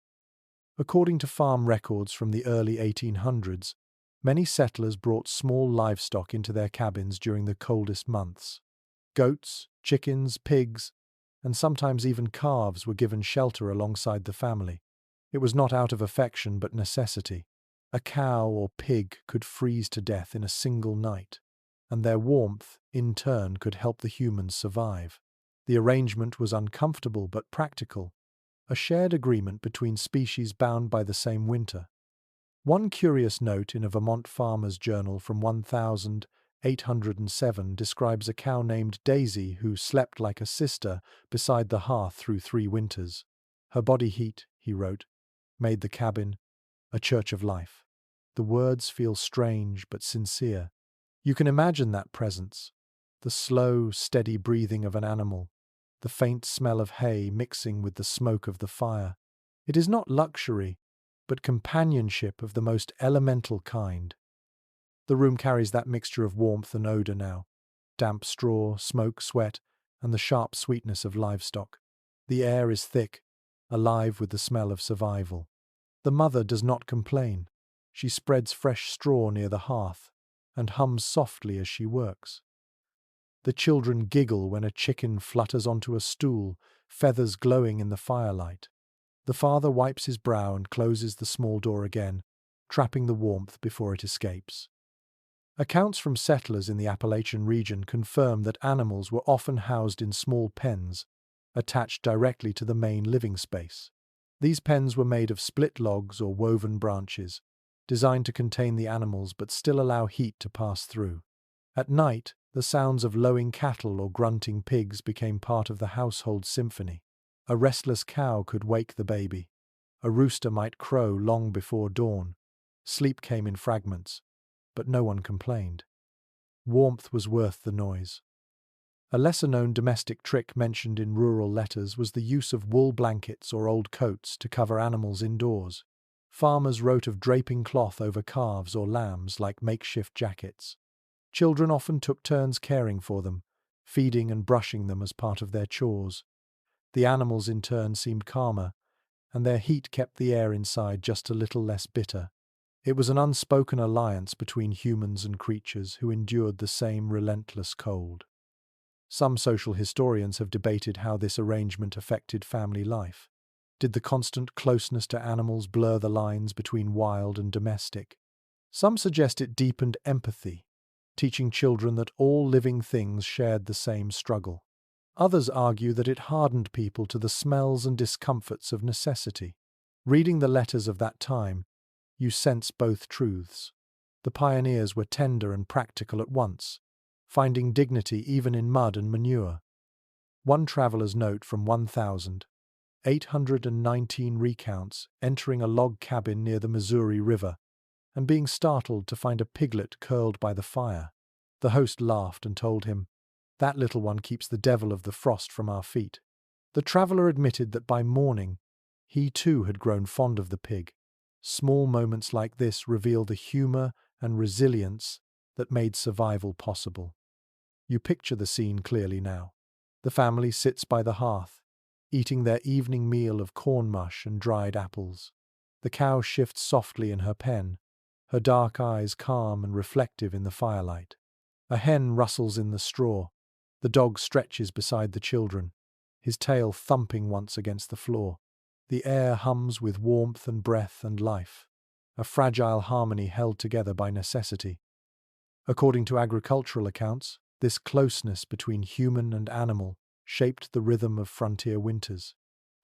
According to farm records from the early 1800s, many settlers brought small livestock into their cabins during the coldest months. Goats, chickens, pigs, and sometimes even calves were given shelter alongside the family. It was not out of affection but necessity. A cow or pig could freeze to death in a single night, and their warmth, in turn, could help the humans survive. The arrangement was uncomfortable but practical, a shared agreement between species bound by the same winter. One curious note in a Vermont farmer's journal from 1807 describes a cow named Daisy who slept like a sister beside the hearth through 3 winters. Her body heat, he wrote, made the cabin a church of life. The words feel strange but sincere. You can imagine that presence, the slow, steady breathing of an animal, the faint smell of hay mixing with the smoke of the fire. It is not luxury, but companionship of the most elemental kind. The room carries that mixture of warmth and odor now: damp straw, smoke, sweat, and the sharp sweetness of livestock. The air is thick, alive with the smell of survival. The mother does not complain. She spreads fresh straw near the hearth and hums softly as she works. The children giggle when a chicken flutters onto a stool, feathers glowing in the firelight. The father wipes his brow and closes the small door again, trapping the warmth before it escapes. Accounts from settlers in the Appalachian region confirm that animals were often housed in small pens, attached directly to the main living space. These pens were made of split logs or woven branches, designed to contain the animals but still allow heat to pass through. At night, the sounds of lowing cattle or grunting pigs became part of the household symphony. A restless cow could wake the baby. A rooster might crow long before dawn. Sleep came in fragments, but no one complained. Warmth was worth the noise. A lesser-known domestic trick mentioned in rural letters was the use of wool blankets or old coats to cover animals indoors. Farmers wrote of draping cloth over calves or lambs like makeshift jackets. Children often took turns caring for them, feeding and brushing them as part of their chores. The animals in turn seemed calmer, and their heat kept the air inside just a little less bitter. It was an unspoken alliance between humans and creatures who endured the same relentless cold. Some social historians have debated how this arrangement affected family life. Did the constant closeness to animals blur the lines between wild and domestic? Some suggest it deepened empathy. teaching children that all living things shared the same struggle. Others argue that it hardened people to the smells and discomforts of necessity. Reading the letters of that time, you sense both truths. The pioneers were tender and practical at once, finding dignity even in mud and manure. One traveler's note from 1,819 recounts entering a log cabin near the Missouri River and being startled to find a piglet curled by the fire. The host laughed and told him, "That little one keeps the devil of the frost from our feet." The traveler admitted that by morning, he too had grown fond of the pig. Small moments like this reveal the humor and resilience that made survival possible. You picture the scene clearly now. The family sits by the hearth, eating their evening meal of corn mush and dried apples. The cow shifts softly in her pen, her dark eyes calm and reflective in the firelight. A hen rustles in the straw. The dog stretches beside the children, his tail thumping once against the floor. The air hums with warmth and breath and life, a fragile harmony held together by necessity. According to agricultural accounts, this closeness between human and animal shaped the rhythm of frontier winters.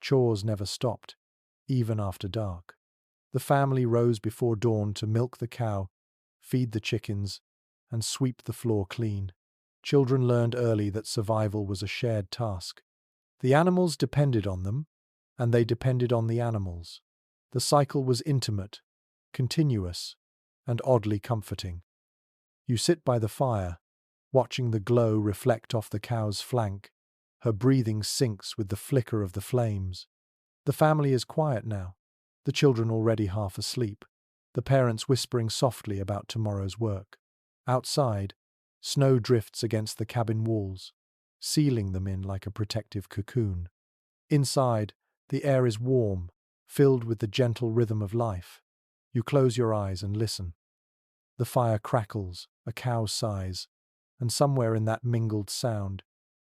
Chores never stopped, even after dark. The family rose before dawn to milk the cow, feed the chickens, and sweep the floor clean. Children learned early that survival was a shared task. The animals depended on them, and they depended on the animals. The cycle was intimate, continuous, and oddly comforting. You sit by the fire, watching the glow reflect off the cow's flank. Her breathing syncs with the flicker of the flames. The family is quiet now, the children already half asleep, the parents whispering softly about tomorrow's work. Outside, snow drifts against the cabin walls, sealing them in like a protective cocoon. Inside, the air is warm, filled with the gentle rhythm of life. You close your eyes and listen. The fire crackles, a cow sighs, and somewhere in that mingled sound,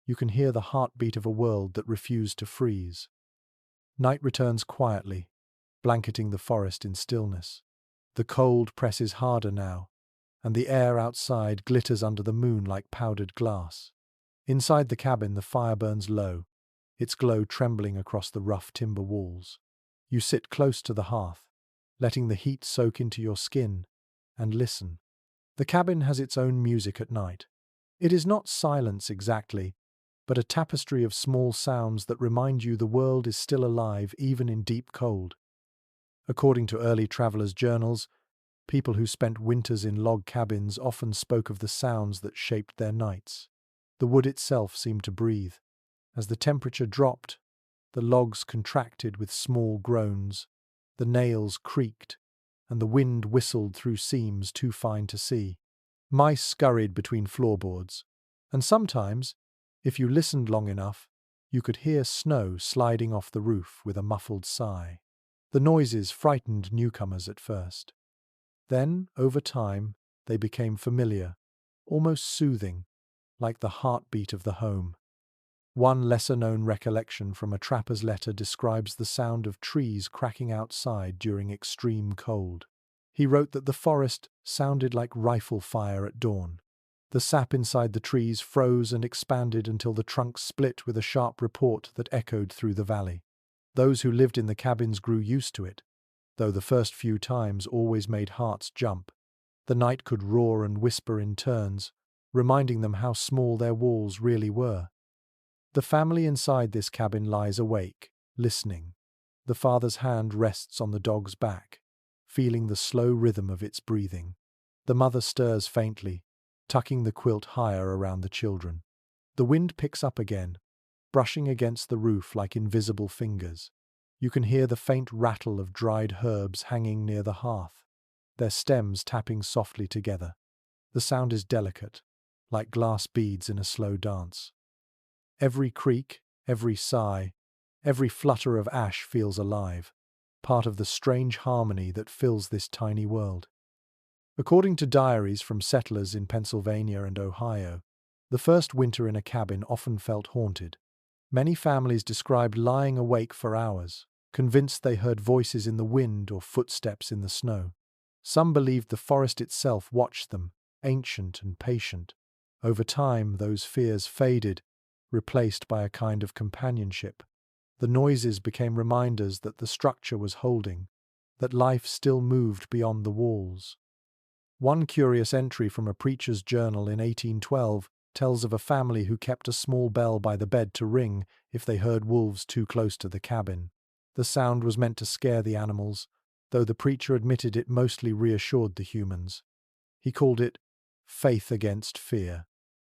you can hear the heartbeat of a world that refused to freeze. Night returns quietly, blanketing the forest in stillness. The cold presses harder now, and the air outside glitters under the moon like powdered glass. Inside the cabin, the fire burns low, its glow trembling across the rough timber walls. You sit close to the hearth, letting the heat soak into your skin, and listen. The cabin has its own music at night. It is not silence exactly, but a tapestry of small sounds that remind you the world is still alive even in deep cold. According to early travelers' journals, people who spent winters in log cabins often spoke of the sounds that shaped their nights. The wood itself seemed to breathe. As the temperature dropped, the logs contracted with small groans, the nails creaked, and the wind whistled through seams too fine to see. Mice scurried between floorboards, and sometimes, if you listened long enough, you could hear snow sliding off the roof with a muffled sigh. The noises frightened newcomers at first. Then, over time, they became familiar, almost soothing, like the heartbeat of the home. One lesser-known recollection from a trapper's letter describes the sound of trees cracking outside during extreme cold. He wrote that the forest sounded like rifle fire at dawn. The sap inside the trees froze and expanded until the trunks split with a sharp report that echoed through the valley. Those who lived in the cabins grew used to it, though the first few times always made hearts jump. The night could roar and whisper in turns, reminding them how small their walls really were. The family inside this cabin lies awake, listening. The father's hand rests on the dog's back, feeling the slow rhythm of its breathing. The mother stirs faintly, tucking the quilt higher around the children. The wind picks up again, brushing against the roof like invisible fingers. You can hear the faint rattle of dried herbs hanging near the hearth, their stems tapping softly together. The sound is delicate, like glass beads in a slow dance. Every creak, every sigh, every flutter of ash feels alive, part of the strange harmony that fills this tiny world. According to diaries from settlers in Pennsylvania and Ohio, the first winter in a cabin often felt haunted. Many families described lying awake for hours, convinced they heard voices in the wind or footsteps in the snow. Some believed the forest itself watched them, ancient and patient. Over time, those fears faded, replaced by a kind of companionship. The noises became reminders that the structure was holding, that life still moved beyond the walls. One curious entry from a preacher's journal in 1812 tells of a family who kept a small bell by the bed to ring if they heard wolves too close to the cabin. The sound was meant to scare the animals, though the preacher admitted it mostly reassured the humans. He called it faith against fear.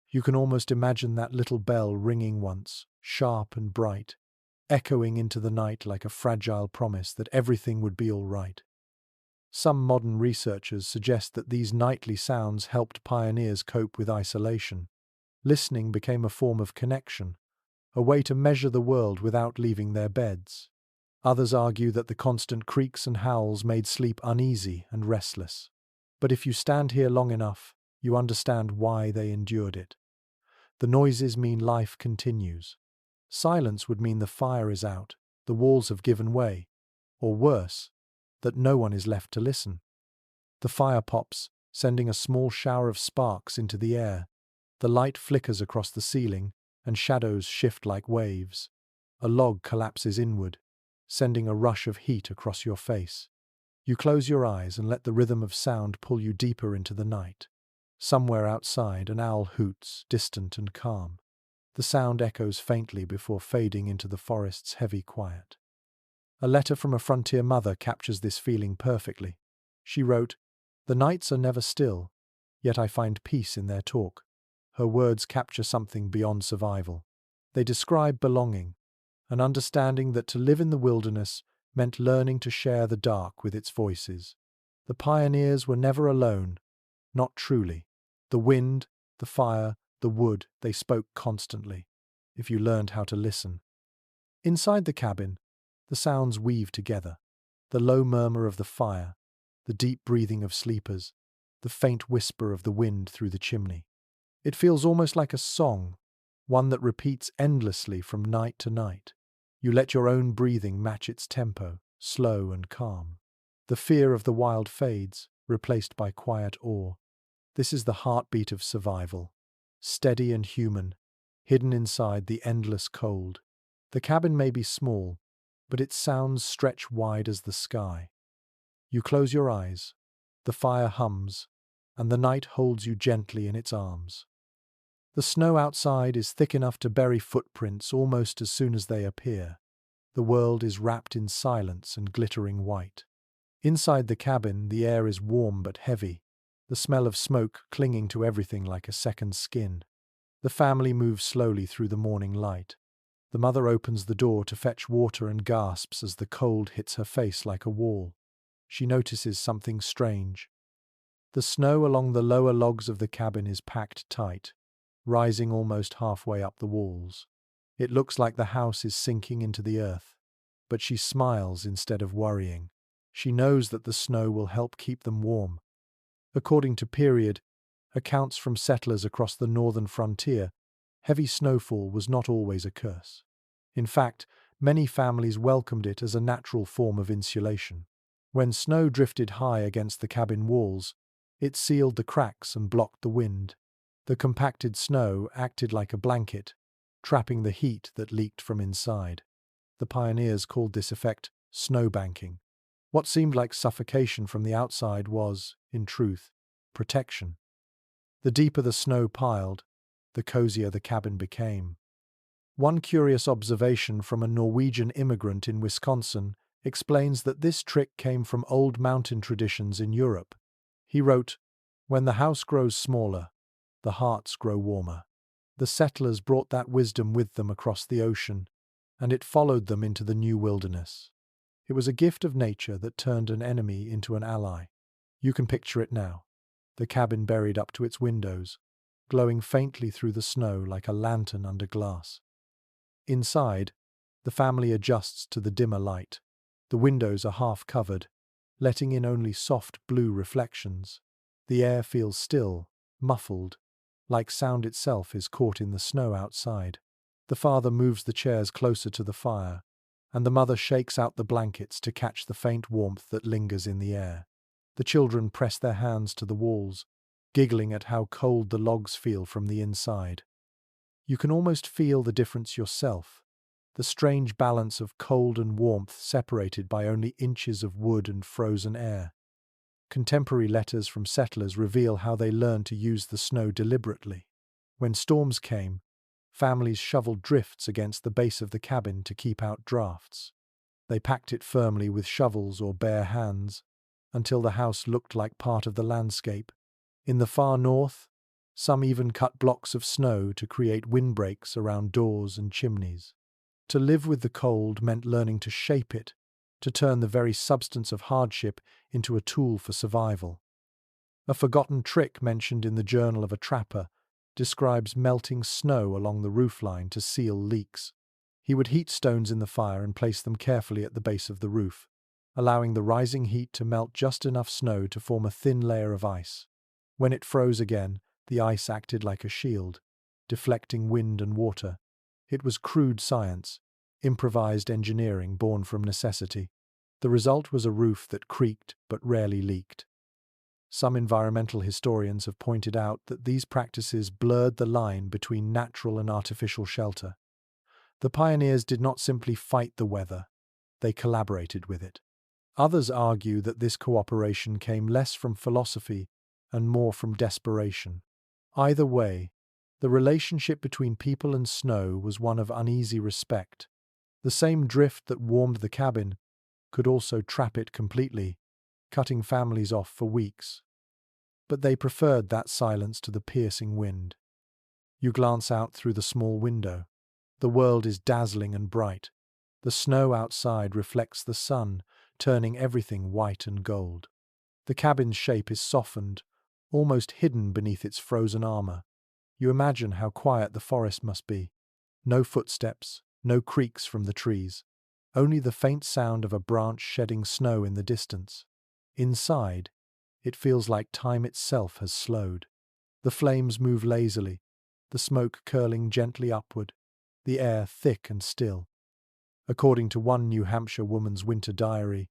You can almost imagine that little bell ringing once, sharp and bright, echoing into the night like a fragile promise that everything would be all right. Some modern researchers suggest that these nightly sounds helped pioneers cope with isolation. Listening became a form of connection, a way to measure the world without leaving their beds. Others argue that the constant creaks and howls made sleep uneasy and restless. But if you stand here long enough, you understand why they endured it. The noises mean life continues. Silence would mean the fire is out, the walls have given way, or worse, that no one is left to listen. The fire pops, sending a small shower of sparks into the air. The light flickers across the ceiling, and shadows shift like waves. A log collapses inward, sending a rush of heat across your face. You close your eyes and let the rhythm of sound pull you deeper into the night. Somewhere outside, an owl hoots, distant and calm. The sound echoes faintly before fading into the forest's heavy quiet. A letter from a frontier mother captures this feeling perfectly. She wrote, "The nights are never still, yet I find peace in their talk." Her words capture something beyond survival. They describe belonging, an understanding that to live in the wilderness meant learning to share the dark with its voices. The pioneers were never alone, not truly. The wind, the fire, the wood, they spoke constantly, if you learned how to listen. Inside the cabin, the sounds weave together. The low murmur of the fire, the deep breathing of sleepers, the faint whisper of the wind through the chimney. It feels almost like a song, one that repeats endlessly from night to night. You let your own breathing match its tempo, slow and calm. The fear of the wild fades, replaced by quiet awe. This is the heartbeat of survival, steady and human, hidden inside the endless cold. The cabin may be small, but its sounds stretch wide as the sky. You close your eyes, the fire hums, and the night holds you gently in its arms. The snow outside is thick enough to bury footprints almost as soon as they appear. The world is wrapped in silence and glittering white. Inside the cabin, the air is warm but heavy, the smell of smoke clinging to everything like a second skin. The family moves slowly through the morning light. The mother opens the door to fetch water and gasps as the cold hits her face like a wall. She notices something strange. The snow along the lower logs of the cabin is packed tight, rising almost halfway up the walls. It looks like the house is sinking into the earth, but she smiles instead of worrying. She knows that the snow will help keep them warm. According to period accounts from settlers across the northern frontier, heavy snowfall was not always a curse. In fact, many families welcomed it as a natural form of insulation. When snow drifted high against the cabin walls, it sealed the cracks and blocked the wind. The compacted snow acted like a blanket, trapping the heat that leaked from inside. The pioneers called this effect snowbanking. What seemed like suffocation from the outside was, in truth, protection. The deeper the snow piled, the cozier the cabin became. One curious observation from a Norwegian immigrant in Wisconsin explains that this trick came from old mountain traditions in Europe. He wrote, "When the house grows smaller, the hearts grow warmer." The settlers brought that wisdom with them across the ocean, and it followed them into the new wilderness. It was a gift of nature that turned an enemy into an ally. You can picture it now, the cabin buried up to its windows, glowing faintly through the snow like a lantern under glass. Inside, the family adjusts to the dimmer light. The windows are half covered, letting in only soft blue reflections. The air feels still, muffled, like sound itself is caught in the snow outside. The father moves the chairs closer to the fire, and the mother shakes out the blankets to catch the faint warmth that lingers in the air. The children press their hands to the walls, giggling at how cold the logs feel from the inside. You can almost feel the difference yourself, the strange balance of cold and warmth separated by only inches of wood and frozen air. Contemporary letters from settlers reveal how they learned to use the snow deliberately. When storms came, families shoveled drifts against the base of the cabin to keep out drafts. They packed it firmly with shovels or bare hands, until the house looked like part of the landscape. In the far north, some even cut blocks of snow to create windbreaks around doors and chimneys. To live with the cold meant learning to shape it, to turn the very substance of hardship into a tool for survival. A forgotten trick mentioned in the journal of a trapper describes melting snow along the roofline to seal leaks. He would heat stones in the fire and place them carefully at the base of the roof, allowing the rising heat to melt just enough snow to form a thin layer of ice. When it froze again, the ice acted like a shield, deflecting wind and water. It was crude science, improvised engineering born from necessity. The result was a roof that creaked but rarely leaked. Some environmental historians have pointed out that these practices blurred the line between natural and artificial shelter. The pioneers did not simply fight the weather, they collaborated with it. Others argue that this cooperation came less from philosophy and more from desperation. Either way, the relationship between people and snow was one of uneasy respect. The same drift that warmed the cabin could also trap it completely, cutting families off for weeks. But they preferred that silence to the piercing wind. You glance out through the small window. The world is dazzling and bright. The snow outside reflects the sun, turning everything white and gold. The cabin's shape is softened, almost hidden beneath its frozen armor. You imagine how quiet the forest must be. No footsteps, no creaks from the trees. Only the faint sound of a branch shedding snow in the distance. Inside, it feels like time itself has slowed. The flames move lazily, the smoke curling gently upward, the air thick and still. According to one New Hampshire woman's winter diary,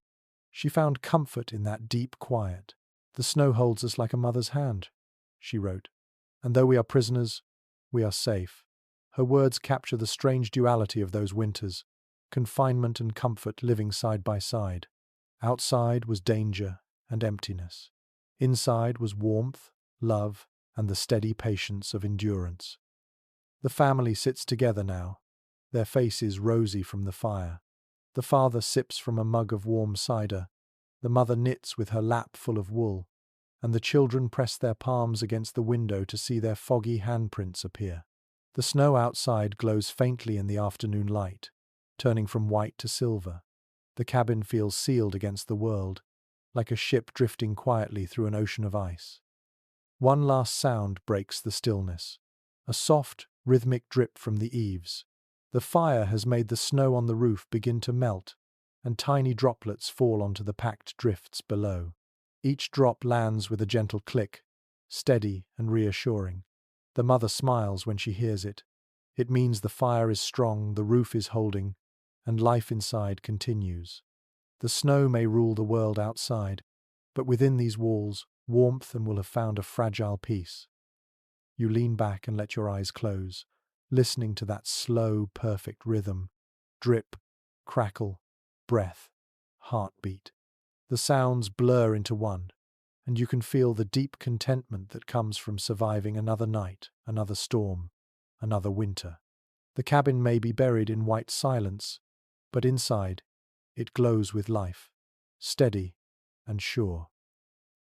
she found comfort in that deep quiet. "The snow holds us like a mother's hand," she wrote, "and though we are prisoners, we are safe." Her words capture the strange duality of those winters, confinement and comfort living side by side. Outside was danger and emptiness. Inside was warmth, love, and the steady patience of endurance. The family sits together now, their faces rosy from the fire. The father sips from a mug of warm cider, the mother knits with her lap full of wool, and the children press their palms against the window to see their foggy handprints appear. The snow outside glows faintly in the afternoon light, turning from white to silver. The cabin feels sealed against the world, like a ship drifting quietly through an ocean of ice. One last sound breaks the stillness, a soft, rhythmic drip from the eaves. The fire has made the snow on the roof begin to melt, and tiny droplets fall onto the packed drifts below. Each drop lands with a gentle click, steady and reassuring. The mother smiles when she hears it. It means the fire is strong, the roof is holding, and life inside continues. The snow may rule the world outside, but within these walls, warmth and will have found a fragile peace. You lean back and let your eyes close, listening to that slow, perfect rhythm. Drip, crackle, breath, heartbeat. The sounds blur into one, and you can feel the deep contentment that comes from surviving another night, another storm, another winter. The cabin may be buried in white silence, but inside, it glows with life, steady and sure.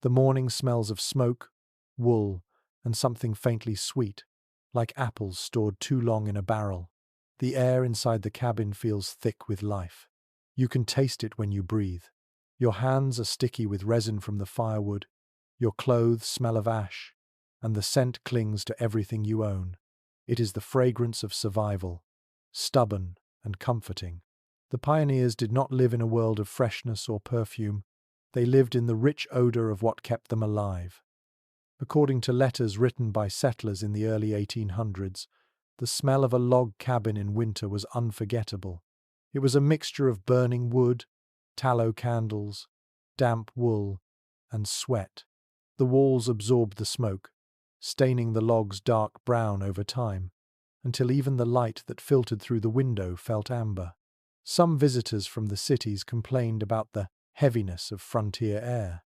The morning smells of smoke, wool, and something faintly sweet, like apples stored too long in a barrel. The air inside the cabin feels thick with life. You can taste it when you breathe. Your hands are sticky with resin from the firewood, your clothes smell of ash, and the scent clings to everything you own. It is the fragrance of survival, stubborn and comforting. The pioneers did not live in a world of freshness or perfume. They lived in the rich odor of what kept them alive. According to letters written by settlers in the early 1800s, the smell of a log cabin in winter was unforgettable. It was a mixture of burning wood, tallow candles, damp wool, and sweat. The walls absorbed the smoke, staining the logs dark brown over time, until even the light that filtered through the window felt amber. Some visitors from the cities complained about the heaviness of frontier air,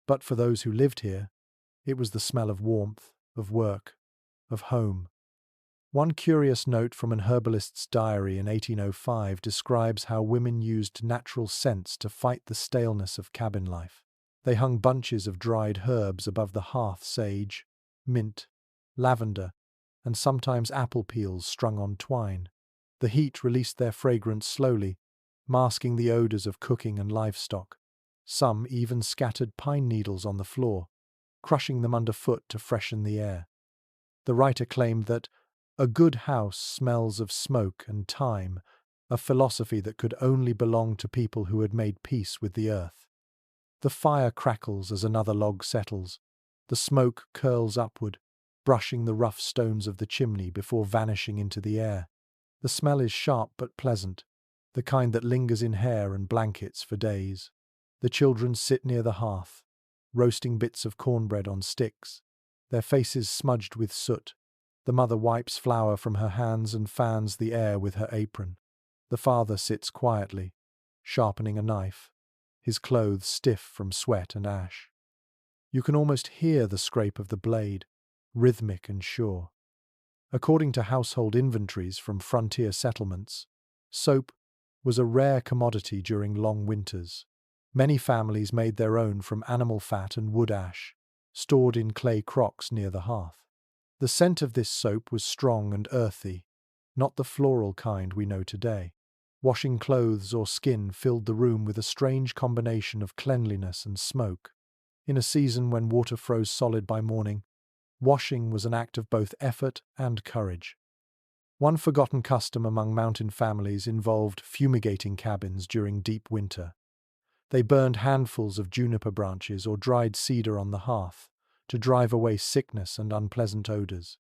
but for those who lived here, it was the smell of warmth, of work, of home. One curious note from an herbalist's diary in 1805 describes how women used natural scents to fight the staleness of cabin life. They hung bunches of dried herbs above the hearth: sage, mint, lavender, and sometimes apple peels strung on twine. The heat released their fragrance slowly, masking the odors of cooking and livestock. Some even scattered pine needles on the floor, crushing them underfoot to freshen the air. The writer claimed that a good house smells of smoke and thyme, a philosophy that could only belong to people who had made peace with the earth. The fire crackles as another log settles. The smoke curls upward, brushing the rough stones of the chimney before vanishing into the air. The smell is sharp but pleasant, the kind that lingers in hair and blankets for days. The children sit near the hearth, roasting bits of cornbread on sticks, their faces smudged with soot. The mother wipes flour from her hands and fans the air with her apron. The father sits quietly, sharpening a knife, his clothes stiff from sweat and ash. You can almost hear the scrape of the blade, rhythmic and sure. According to household inventories from frontier settlements, soap was a rare commodity during long winters. Many families made their own from animal fat and wood ash, stored in clay crocks near the hearth. The scent of this soap was strong and earthy, not the floral kind we know today. Washing clothes or skin filled the room with a strange combination of cleanliness and smoke. In a season when water froze solid by morning, washing was an act of both effort and courage. One forgotten custom among mountain families involved fumigating cabins during deep winter. They burned handfuls of juniper branches or dried cedar on the hearth to drive away sickness and unpleasant odors.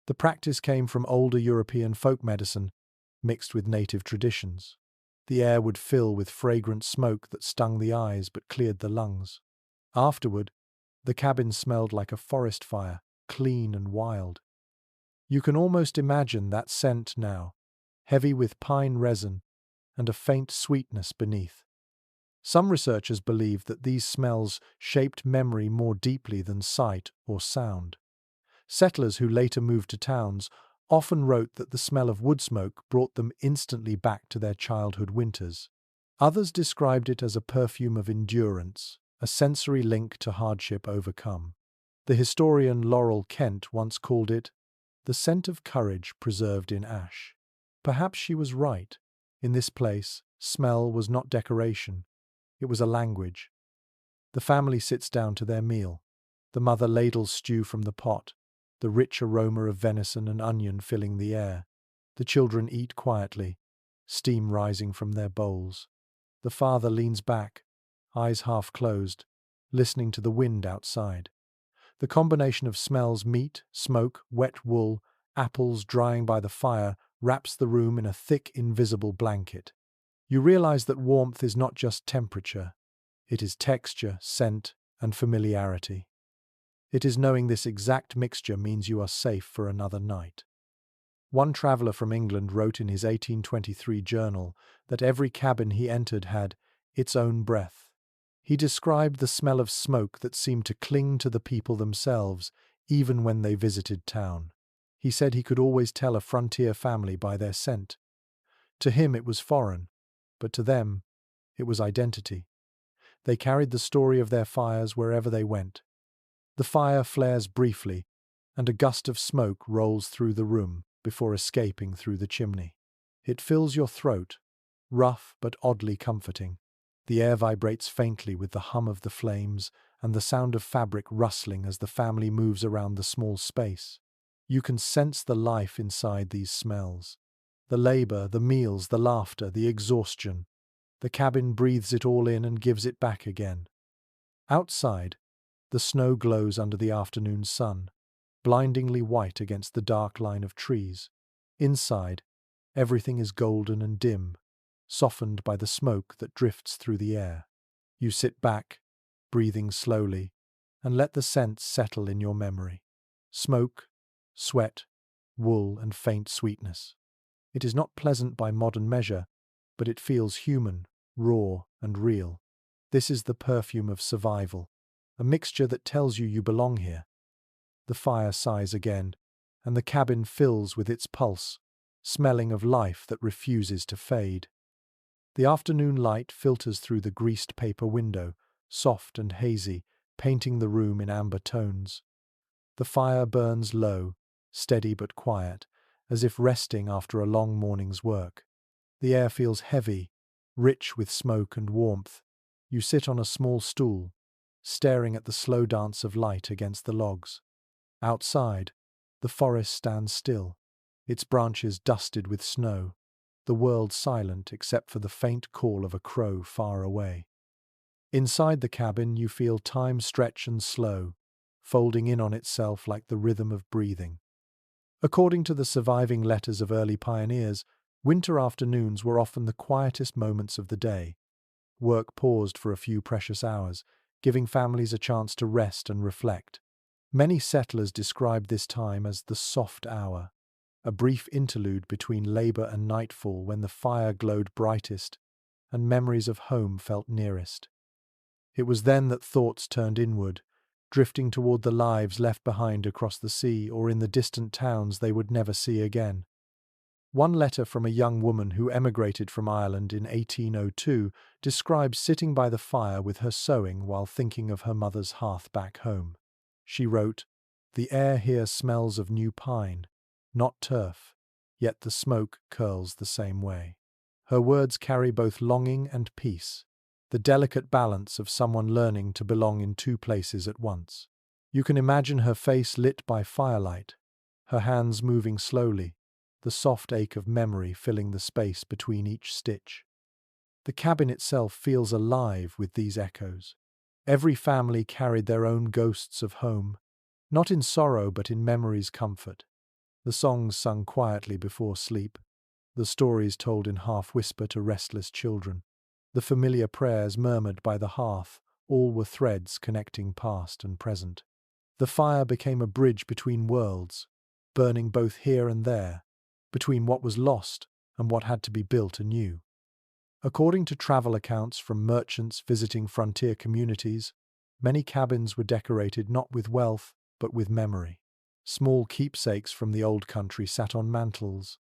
The practice came from older European folk medicine, mixed with native traditions. The air would fill with fragrant smoke that stung the eyes but cleared the lungs. Afterward, the cabin smelled like a forest fire, clean and wild. You can almost imagine that scent now, heavy with pine resin and a faint sweetness beneath. Some researchers believe that these smells shaped memory more deeply than sight or sound. Settlers who later moved to towns often wrote that the smell of wood smoke brought them instantly back to their childhood winters. Others described it as a perfume of endurance, a sensory link to hardship overcome. The historian Laurel Kent once called it the scent of courage preserved in ash. Perhaps she was right. In this place, smell was not decoration. It was a language. The family sits down to their meal. The mother ladles stew from the pot, the rich aroma of venison and onion filling the air. The children eat quietly, steam rising from their bowls. The father leans back, eyes half closed, listening to the wind outside. The combination of smells: meat, smoke, wet wool, apples drying by the fire, wraps the room in a thick, invisible blanket. You realize that warmth is not just temperature. It is texture, scent, and familiarity. It is knowing this exact mixture means you are safe for another night. One traveller from England wrote in his 1823 journal that every cabin he entered had its own breath. He described the smell of smoke that seemed to cling to the people themselves, even when they visited town. He said he could always tell a frontier family by their scent. To him it was foreign, but to them it was identity. They carried the story of their fires wherever they went. The fire flares briefly, and a gust of smoke rolls through the room before escaping through the chimney. It fills your throat, rough but oddly comforting. The air vibrates faintly with the hum of the flames and the sound of fabric rustling as the family moves around the small space. You can sense the life inside these smells. The labor, the meals, the laughter, the exhaustion. The cabin breathes it all in and gives it back again. Outside, the snow glows under the afternoon sun, blindingly white against the dark line of trees. Inside, everything is golden and dim, softened by the smoke that drifts through the air. You sit back, breathing slowly, and let the scents settle in your memory. Smoke, sweat, wool, and faint sweetness. It is not pleasant by modern measure, but it feels human, raw, and real. This is the perfume of survival, a mixture that tells you belong here. The fire sighs again, and the cabin fills with its pulse, smelling of life that refuses to fade. The afternoon light filters through the greased paper window, soft and hazy, painting the room in amber tones. The fire burns low, steady but quiet, as if resting after a long morning's work. The air feels heavy, rich with smoke and warmth. You sit on a small stool, staring at the slow dance of light against the logs. Outside, the forest stands still, its branches dusted with snow, the world silent except for the faint call of a crow far away. Inside the cabin, you feel time stretch and slow, folding in on itself like the rhythm of breathing. According to the surviving letters of early pioneers, winter afternoons were often the quietest moments of the day. Work paused for a few precious hours, giving families a chance to rest and reflect. Many settlers described this time as the soft hour, a brief interlude between labor and nightfall when the fire glowed brightest and memories of home felt nearest. It was then that thoughts turned inward, drifting toward the lives left behind across the sea or in the distant towns they would never see again. One letter from a young woman who emigrated from Ireland in 1802 describes sitting by the fire with her sewing while thinking of her mother's hearth back home. She wrote, "The air here smells of new pine, not turf, yet the smoke curls the same way." Her words carry both longing and peace, the delicate balance of someone learning to belong in two places at once. You can imagine her face lit by firelight, her hands moving slowly, the soft ache of memory filling the space between each stitch. The cabin itself feels alive with these echoes. Every family carried their own ghosts of home, not in sorrow but in memory's comfort. The songs sung quietly before sleep, the stories told in half-whisper to restless children, the familiar prayers murmured by the hearth, all were threads connecting past and present. The fire became a bridge between worlds, burning both here and there, between what was lost and what had to be built anew. According to travel accounts from merchants visiting frontier communities, many cabins were decorated not with wealth, but with memory. Small keepsakes from the old country sat on mantels,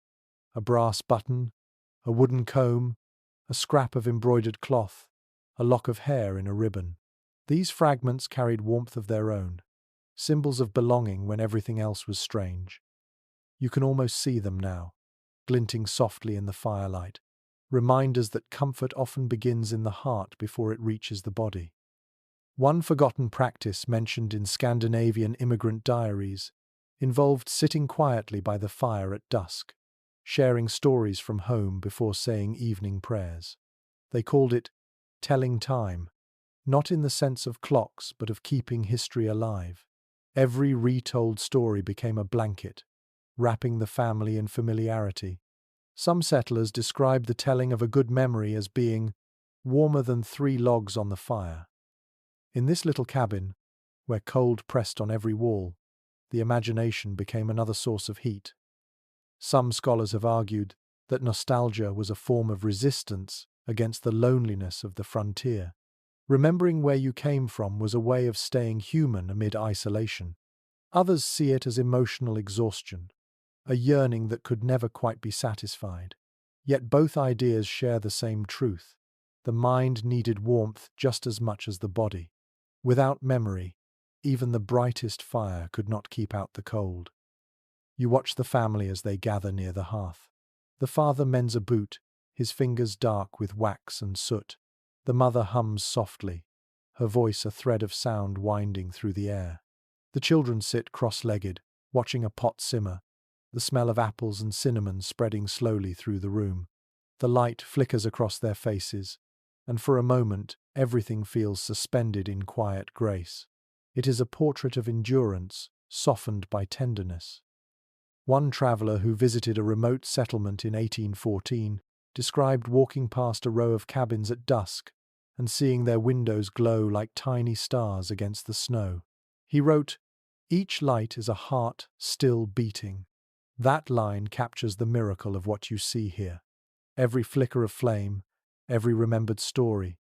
a brass button, a wooden comb, a scrap of embroidered cloth, a lock of hair in a ribbon. These fragments carried warmth of their own, symbols of belonging when everything else was strange. You can almost see them now, glinting softly in the firelight, reminders that comfort often begins in the heart before it reaches the body. One forgotten practice mentioned in Scandinavian immigrant diaries involved sitting quietly by the fire at dusk, sharing stories from home before saying evening prayers. They called it telling time, not in the sense of clocks but of keeping history alive. Every retold story became a blanket, wrapping the family in familiarity. Some settlers described the telling of a good memory as being warmer than 3 logs on the fire. In this little cabin, where cold pressed on every wall, the imagination became another source of heat. Some scholars have argued that nostalgia was a form of resistance against the loneliness of the frontier. Remembering where you came from was a way of staying human amid isolation. Others see it as emotional exhaustion, a yearning that could never quite be satisfied. Yet both ideas share the same truth. The mind needed warmth just as much as the body. Without memory, even the brightest fire could not keep out the cold. You watch the family as they gather near the hearth. The father mends a boot, his fingers dark with wax and soot. The mother hums softly, her voice a thread of sound winding through the air. The children sit cross-legged, watching a pot simmer, the smell of apples and cinnamon spreading slowly through the room. The light flickers across their faces, and for a moment everything feels suspended in quiet grace. It is a portrait of endurance, softened by tenderness. One traveller who visited a remote settlement in 1814 described walking past a row of cabins at dusk, and seeing their windows glow like tiny stars against the snow. He wrote, "Each light is a heart still beating." That line captures the miracle of what you see here. Every flicker of flame, every remembered story,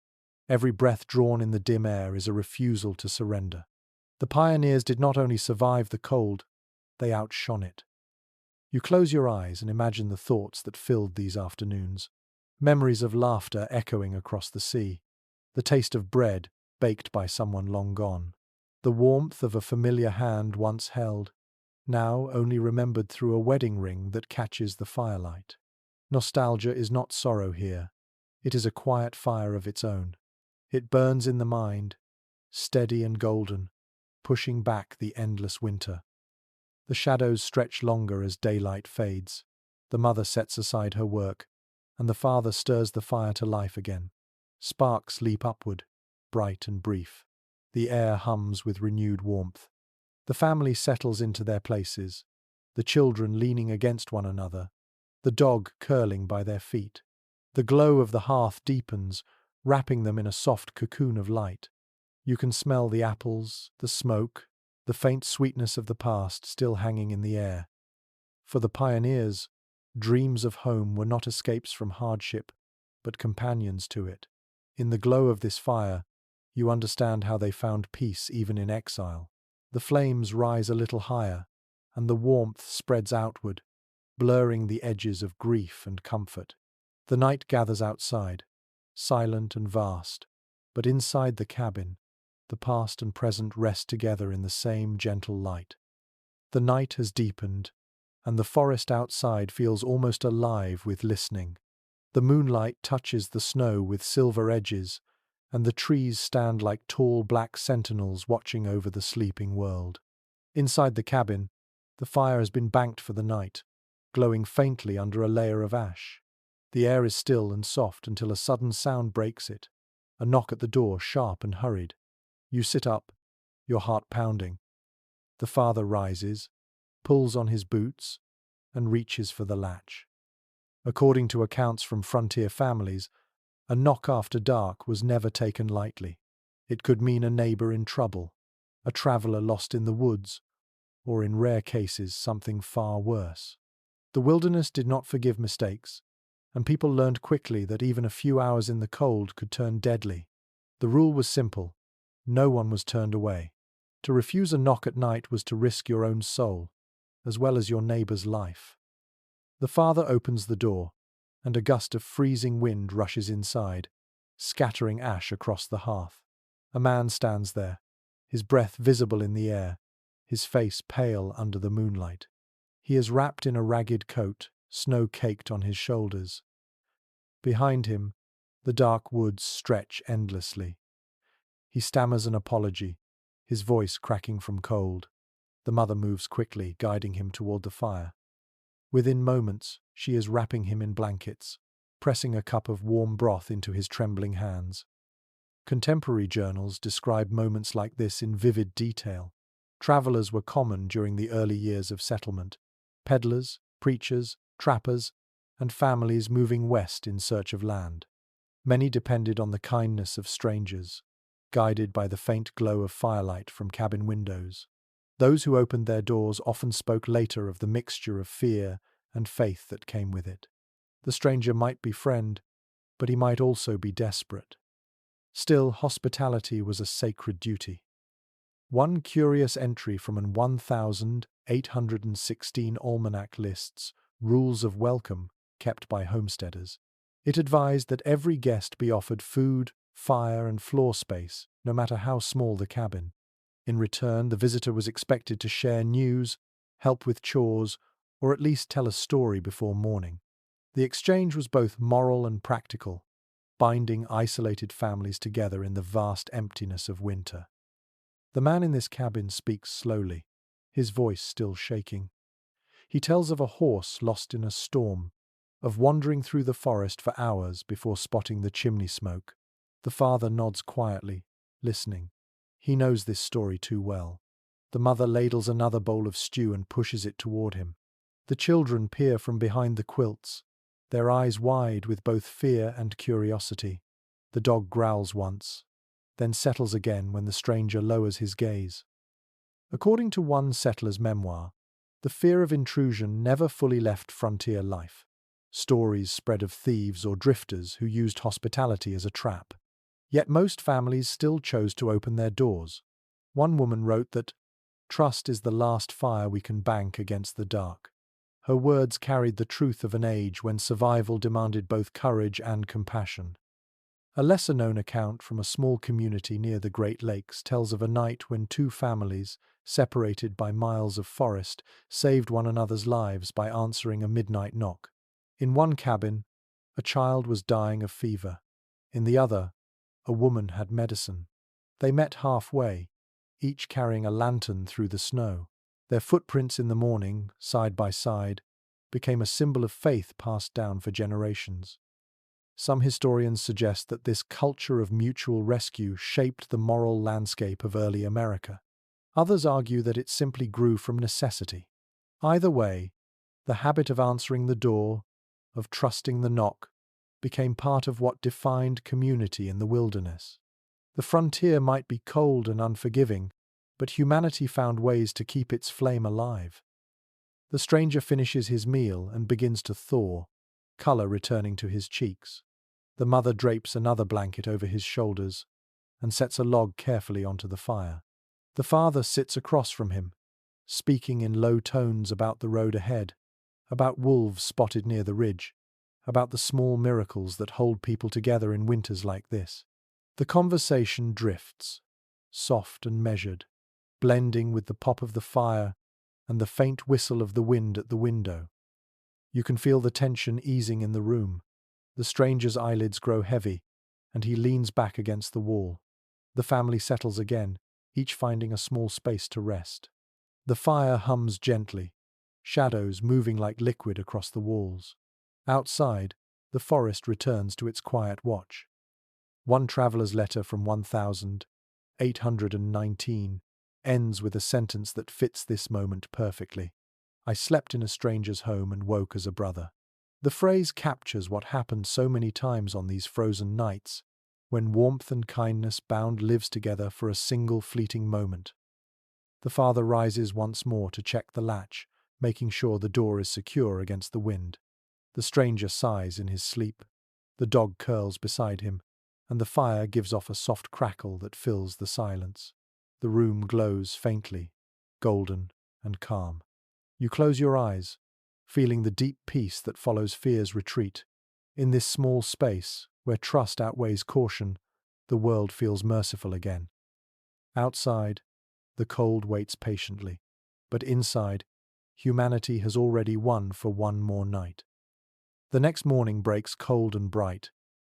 every breath drawn in the dim air is a refusal to surrender. The pioneers did not only survive the cold, they outshone it. You close your eyes and imagine the thoughts that filled these afternoons. Memories of laughter echoing across the sea, the taste of bread baked by someone long gone, the warmth of a familiar hand once held, now only remembered through a wedding ring that catches the firelight. Nostalgia is not sorrow here. It is a quiet fire of its own. It burns in the mind, steady and golden, pushing back the endless winter. The shadows stretch longer as daylight fades. The mother sets aside her work, and the father stirs the fire to life again. Sparks leap upward, bright and brief. The air hums with renewed warmth. The family settles into their places, the children leaning against one another, the dog curling by their feet. The glow of the hearth deepens, wrapping them in a soft cocoon of light. You can smell the apples, the smoke, the faint sweetness of the past still hanging in the air. For the pioneers, dreams of home were not escapes from hardship, but companions to it. In the glow of this fire, you understand how they found peace even in exile. The flames rise a little higher, and the warmth spreads outward, blurring the edges of grief and comfort. The night gathers outside, silent and vast, but inside the cabin, the past and present rest together in the same gentle light. The night has deepened, and the forest outside feels almost alive with listening. The moonlight touches the snow with silver edges, and the trees stand like tall black sentinels watching over the sleeping world. Inside the cabin, the fire has been banked for the night, glowing faintly under a layer of ash. The air is still and soft until a sudden sound breaks it, a knock at the door, sharp and hurried. You sit up, your heart pounding. The father rises, pulls on his boots, and reaches for the latch. According to accounts from frontier families, a knock after dark was never taken lightly. It could mean a neighbor in trouble, a traveler lost in the woods, or in rare cases something far worse. The wilderness did not forgive mistakes, and people learned quickly that even a few hours in the cold could turn deadly. The rule was simple: no one was turned away. To refuse a knock at night was to risk your own soul, as well as your neighbor's life. The father opens the door, and a gust of freezing wind rushes inside, scattering ash across the hearth. A man stands there, his breath visible in the air, his face pale under the moonlight. He is wrapped in a ragged coat, snow caked on his shoulders. Behind him, the dark woods stretch endlessly. He stammers an apology, his voice cracking from cold. The mother moves quickly, guiding him toward the fire. Within moments, she is wrapping him in blankets, pressing a cup of warm broth into his trembling hands. Contemporary journals describe moments like this in vivid detail. Travelers were common during the early years of settlement. Peddlers, preachers, trappers, and families moving west in search of land. Many depended on the kindness of strangers, guided by the faint glow of firelight from cabin windows. Those who opened their doors often spoke later of the mixture of fear and faith that came with it. The stranger might be friend, but he might also be desperate. Still, hospitality was a sacred duty. One curious entry from an 1816 almanac lists rules of welcome kept by homesteaders. It advised that every guest be offered food, fire, and floor space, no matter how small the cabin. In return, the visitor was expected to share news, help with chores, or at least tell a story before morning. The exchange was both moral and practical, binding isolated families together in the vast emptiness of winter. The man in this cabin speaks slowly, his voice still shaking. He tells of a horse lost in a storm, of wandering through the forest for hours before spotting the chimney smoke. The father nods quietly, listening. He knows this story too well. The mother ladles another bowl of stew and pushes it toward him. The children peer from behind the quilts, their eyes wide with both fear and curiosity. The dog growls once, then settles again when the stranger lowers his gaze. According to one settler's memoir, the fear of intrusion never fully left frontier life. Stories spread of thieves or drifters who used hospitality as a trap. Yet most families still chose to open their doors. One woman wrote that, "Trust is the last fire we can bank against the dark." Her words carried the truth of an age when survival demanded both courage and compassion. A lesser-known account from a small community near the Great Lakes tells of a night when two families, separated by miles of forest, saved one another's lives by answering a midnight knock. In one cabin, a child was dying of fever. In the other, a woman had medicine. They met halfway, each carrying a lantern through the snow. Their footprints in the morning, side by side, became a symbol of faith passed down for generations. Some historians suggest that this culture of mutual rescue shaped the moral landscape of early America. Others argue that it simply grew from necessity. Either way, the habit of answering the door, of trusting the knock, became part of what defined community in the wilderness. The frontier might be cold and unforgiving, but humanity found ways to keep its flame alive. The stranger finishes his meal and begins to thaw, color returning to his cheeks. The mother drapes another blanket over his shoulders and sets a log carefully onto the fire. The father sits across from him, speaking in low tones about the road ahead, about wolves spotted near the ridge, about the small miracles that hold people together in winters like this. The conversation drifts, soft and measured, blending with the pop of the fire and the faint whistle of the wind at the window. You can feel the tension easing in the room. The stranger's eyelids grow heavy, and he leans back against the wall. The family settles again, each finding a small space to rest. The fire hums gently, shadows moving like liquid across the walls. Outside, the forest returns to its quiet watch. One traveler's letter from 1819 ends with a sentence that fits this moment perfectly. "I slept in a stranger's home and woke as a brother." The phrase captures what happened so many times on these frozen nights, when warmth and kindness bound lives together for a single fleeting moment. The father rises once more to check the latch, making sure the door is secure against the wind. The stranger sighs in his sleep. The dog curls beside him, and the fire gives off a soft crackle that fills the silence. The room glows faintly, golden and calm. You close your eyes, feeling the deep peace that follows fear's retreat. In this small space, where trust outweighs caution, the world feels merciful again. Outside, the cold waits patiently, but inside, humanity has already won for one more night. The next morning breaks cold and bright,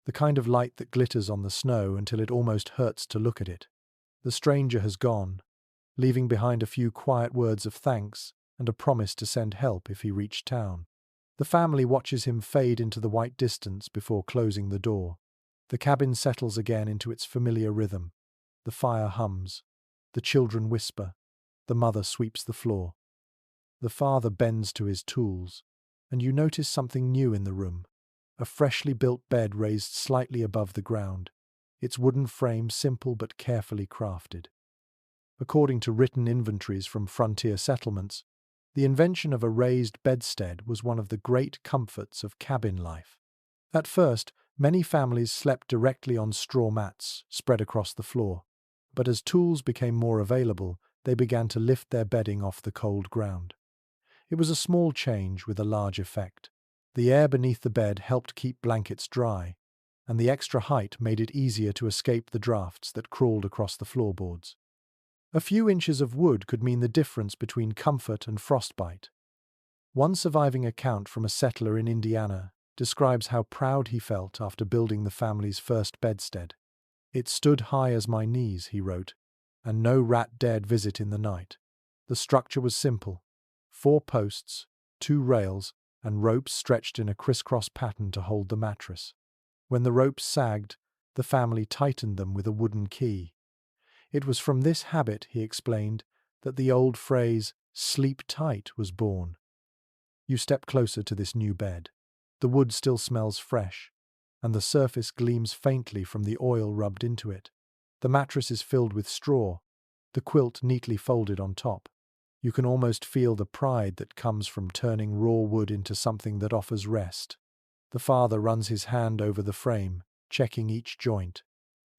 the kind of light that glitters on the snow until it almost hurts to look at it. The stranger has gone, leaving behind a few quiet words of thanks and a promise to send help if he reached town. The family watches him fade into the white distance before closing the door. The cabin settles again into its familiar rhythm. The fire hums. The children whisper. The mother sweeps the floor. The father bends to his tools, and you notice something new in the room. A freshly built bed raised slightly above the ground, its wooden frame simple but carefully crafted. According to written inventories from frontier settlements, the invention of a raised bedstead was one of the great comforts of cabin life. At first, many families slept directly on straw mats spread across the floor, but as tools became more available, they began to lift their bedding off the cold ground. It was a small change with a large effect. The air beneath the bed helped keep blankets dry, and the extra height made it easier to escape the drafts that crawled across the floorboards. A few inches of wood could mean the difference between comfort and frostbite. One surviving account from a settler in Indiana describes how proud he felt after building the family's first bedstead. "It stood high as my knees," he wrote, "and no rat dared visit in the night." The structure was simple: 4 posts, 2 rails, and ropes stretched in a crisscross pattern to hold the mattress. When the ropes sagged, the family tightened them with a wooden key. It was from this habit, he explained, that the old phrase, "sleep tight," was born. You step closer to this new bed. The wood still smells fresh, and the surface gleams faintly from the oil rubbed into it. The mattress is filled with straw, the quilt neatly folded on top. You can almost feel the pride that comes from turning raw wood into something that offers rest. The father runs his hand over the frame, checking each joint.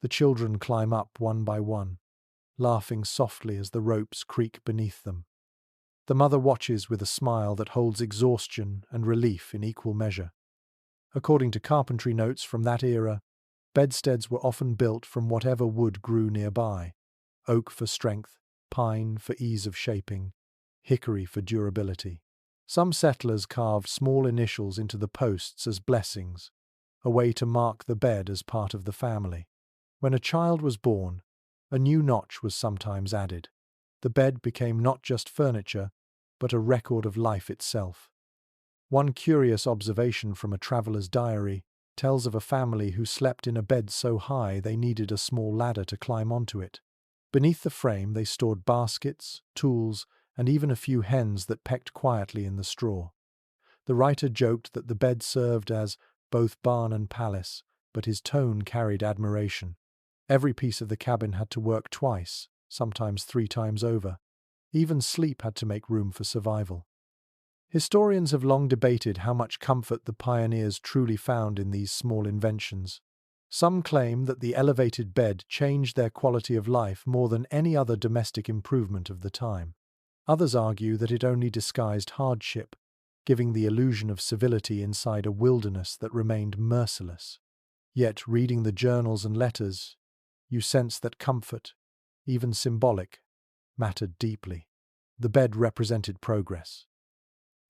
The children climb up one by one, laughing softly as the ropes creak beneath them. The mother watches with a smile that holds exhaustion and relief in equal measure. According to carpentry notes from that era, bedsteads were often built from whatever wood grew nearby: oak for strength, pine for ease of shaping, hickory for durability. Some settlers carved small initials into the posts as blessings, a way to mark the bed as part of the family. When a child was born, a new notch was sometimes added. The bed became not just furniture, but a record of life itself. One curious observation from a traveler's diary tells of a family who slept in a bed so high they needed a small ladder to climb onto it. Beneath the frame they stored baskets, tools, and even a few hens that pecked quietly in the straw. The writer joked that the bed served as both barn and palace, but his tone carried admiration. Every piece of the cabin had to work twice, sometimes 3 times over. Even sleep had to make room for survival. Historians have long debated how much comfort the pioneers truly found in these small inventions. Some claim that the elevated bed changed their quality of life more than any other domestic improvement of the time. Others argue that it only disguised hardship, giving the illusion of civility inside a wilderness that remained merciless. Yet, reading the journals and letters, you sense that comfort, even symbolic, mattered deeply. The bed represented progress.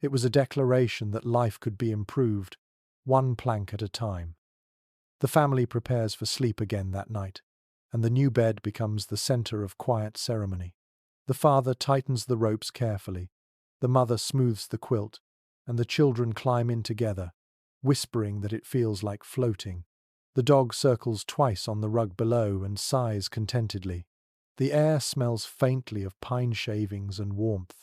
It was a declaration that life could be improved, one plank at a time. The family prepares for sleep again that night, and the new bed becomes the center of quiet ceremony. The father tightens the ropes carefully, the mother smooths the quilt, and the children climb in together, whispering that it feels like floating. The dog circles twice on the rug below and sighs contentedly. The air smells faintly of pine shavings and warmth.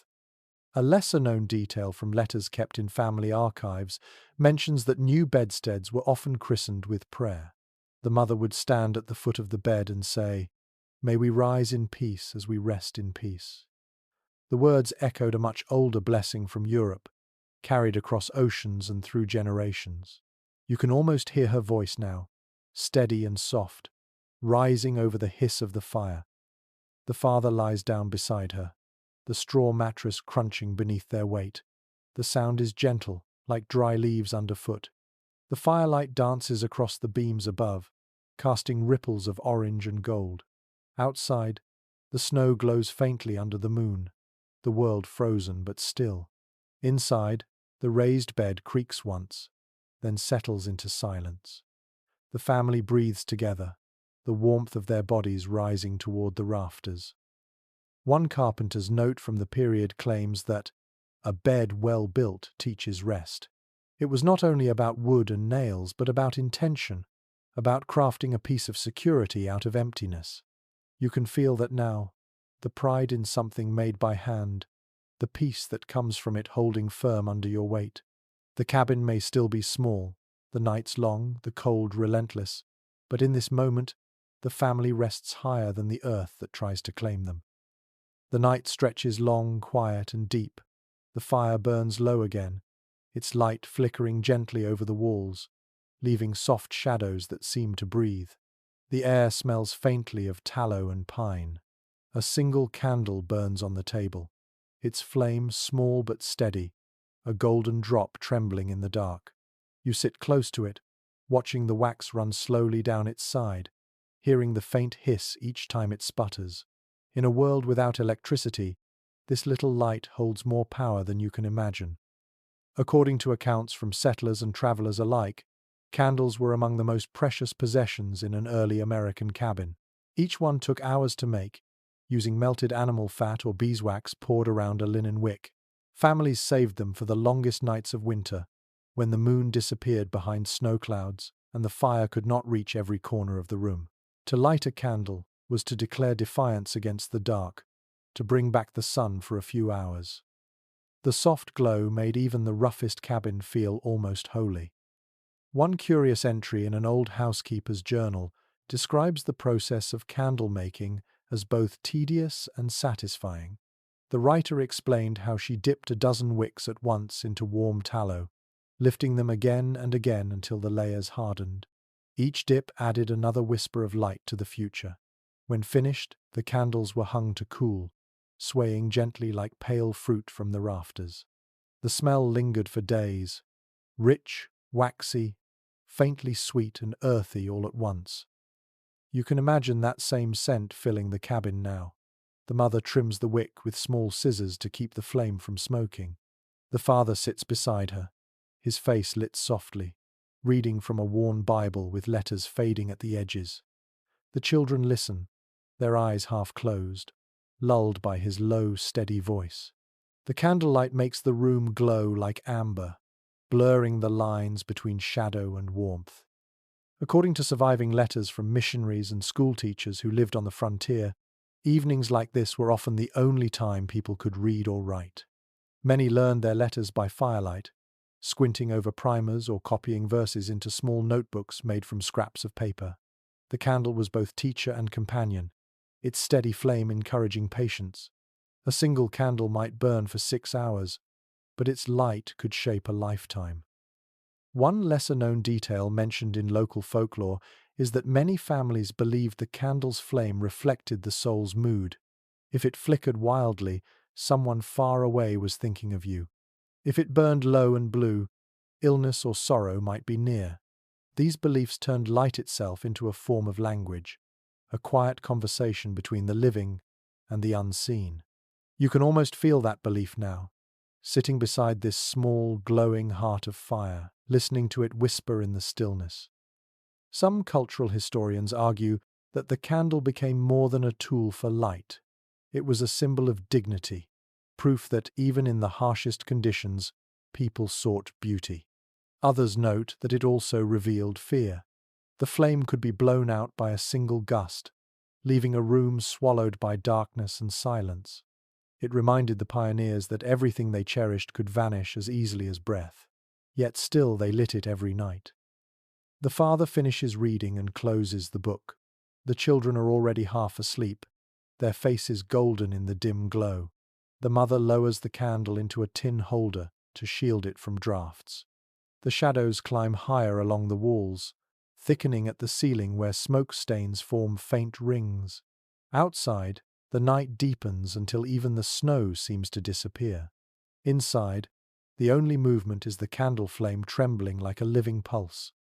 A lesser-known detail from letters kept in family archives mentions that new bedsteads were often christened with prayer. The mother would stand at the foot of the bed and say, "May we rise in peace as we rest in peace." The words echoed a much older blessing from Europe, carried across oceans and through generations. You can almost hear her voice now, steady and soft, rising over the hiss of the fire. The father lies down beside her, the straw mattress crunching beneath their weight. The sound is gentle, like dry leaves underfoot. The firelight dances across the beams above, casting ripples of orange and gold. Outside, the snow glows faintly under the moon, the world frozen but still. Inside, the raised bed creaks once, then settles into silence. The family breathes together, the warmth of their bodies rising toward the rafters. One carpenter's note from the period claims that a bed well built teaches rest. It was not only about wood and nails, but about intention, about crafting a piece of security out of emptiness. You can feel that now, the pride in something made by hand, the peace that comes from it holding firm under your weight. The cabin may still be small, the nights long, the cold relentless, but in this moment, the family rests higher than the earth that tries to claim them. The night stretches long, quiet, and deep. The fire burns low again, its light flickering gently over the walls, leaving soft shadows that seem to breathe. The air smells faintly of tallow and pine. A single candle burns on the table, its flame small but steady, a golden drop trembling in the dark. You sit close to it, watching the wax run slowly down its side, hearing the faint hiss each time it sputters. In a world without electricity, this little light holds more power than you can imagine. According to accounts from settlers and travelers alike, candles were among the most precious possessions in an early American cabin. Each one took hours to make, using melted animal fat or beeswax poured around a linen wick. Families saved them for the longest nights of winter, when the moon disappeared behind snow clouds and the fire could not reach every corner of the room. To light a candle was to declare defiance against the dark, to bring back the sun for a few hours. The soft glow made even the roughest cabin feel almost holy. One curious entry in an old housekeeper's journal describes the process of candle making as both tedious and satisfying. The writer explained how she dipped a dozen wicks at once into warm tallow, lifting them again and again until the layers hardened. Each dip added another whisper of light to the future. When finished, the candles were hung to cool, swaying gently like pale fruit from the rafters. The smell lingered for days, rich, waxy, faintly sweet and earthy all at once. You can imagine that same scent filling the cabin now. The mother trims the wick with small scissors to keep the flame from smoking. The father sits beside her, his face lit softly, reading from a worn Bible with letters fading at the edges. The children listen, their eyes half closed, lulled by his low, steady voice. The candlelight makes the room glow like amber, blurring the lines between shadow and warmth. According to surviving letters from missionaries and schoolteachers who lived on the frontier, evenings like this were often the only time people could read or write. Many learned their letters by firelight, squinting over primers or copying verses into small notebooks made from scraps of paper. The candle was both teacher and companion, its steady flame encouraging patience. A single candle might burn for 6 hours, but its light could shape a lifetime. One lesser-known detail mentioned in local folklore is that many families believed the candle's flame reflected the soul's mood. If it flickered wildly, someone far away was thinking of you. If it burned low and blue, illness or sorrow might be near. These beliefs turned light itself into a form of language, a quiet conversation between the living and the unseen. You can almost feel that belief now, sitting beside this small, glowing heart of fire, listening to it whisper in the stillness. Some cultural historians argue that the candle became more than a tool for light. It was a symbol of dignity, proof that even in the harshest conditions, people sought beauty. Others note that it also revealed fear. The flame could be blown out by a single gust, leaving a room swallowed by darkness and silence. It reminded the pioneers that everything they cherished could vanish as easily as breath. Yet still they lit it every night. The father finishes reading and closes the book. The children are already half asleep, their faces golden in the dim glow. The mother lowers the candle into a tin holder to shield it from drafts. The shadows climb higher along the walls, thickening at the ceiling where smoke stains form faint rings. Outside, the night deepens until even the snow seems to disappear. Inside, the only movement is the candle flame trembling like a living pulse.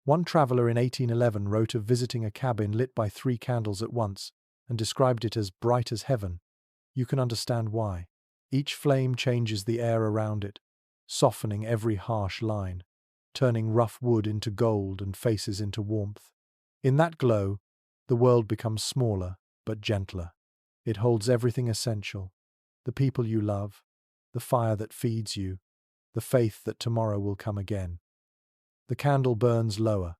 One traveller in 1811 wrote of visiting a cabin lit by 3 candles at once and described it as bright as heaven. You can understand why. Each flame changes the air around it, softening every harsh line, turning rough wood into gold and faces into warmth. In that glow, the world becomes smaller but gentler. It holds everything essential: the people you love, the fire that feeds you, the faith that tomorrow will come again. The candle burns lower.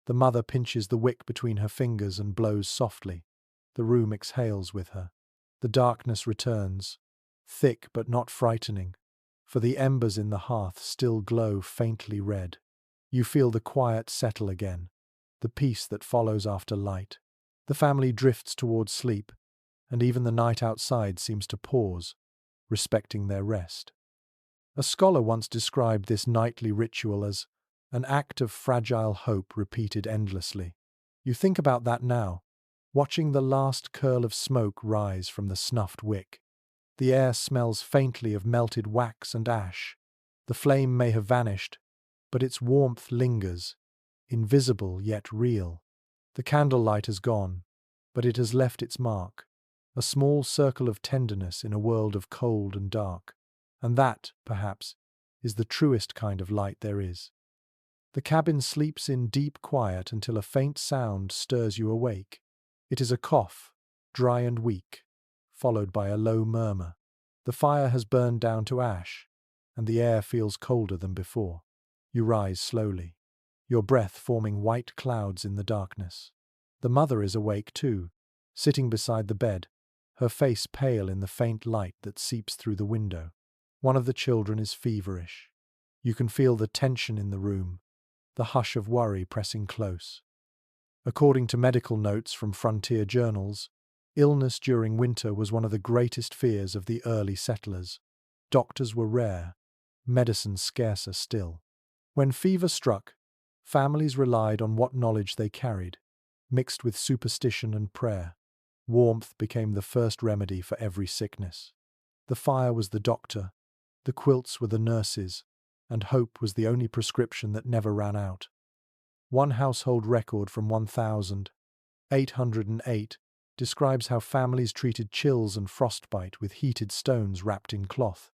The mother pinches the wick between her fingers and blows softly. The room exhales with her. The darkness returns, thick but not frightening, for the embers in the hearth still glow faintly red. You feel the quiet settle again, the peace that follows after light. The family drifts towards sleep, and even the night outside seems to pause, respecting their rest. A scholar once described this nightly ritual as an act of fragile hope repeated endlessly. You think about that now, watching the last curl of smoke rise from the snuffed wick. The air smells faintly of melted wax and ash. The flame may have vanished, but its warmth lingers, invisible yet real. The candlelight has gone, but it has left its mark, a small circle of tenderness in a world of cold and dark. And that, perhaps, is the truest kind of light there is. The cabin sleeps in deep quiet until a faint sound stirs you awake. It is a cough, dry and weak, followed by a low murmur. The fire has burned down to ash, and the air feels colder than before. You rise slowly, your breath forming white clouds in the darkness. The mother is awake too, sitting beside the bed, her face pale in the faint light that seeps through the window. One of the children is feverish. You can feel the tension in the room, the hush of worry pressing close. According to medical notes from frontier journals, illness during winter was one of the greatest fears of the early settlers. Doctors were rare, medicine scarcer still. When fever struck, families relied on what knowledge they carried, mixed with superstition and prayer. Warmth became the first remedy for every sickness. The fire was the doctor, the quilts were the nurses, and hope was the only prescription that never ran out. One household record from 1808 describes how families treated chills and frostbite with heated stones wrapped in cloth.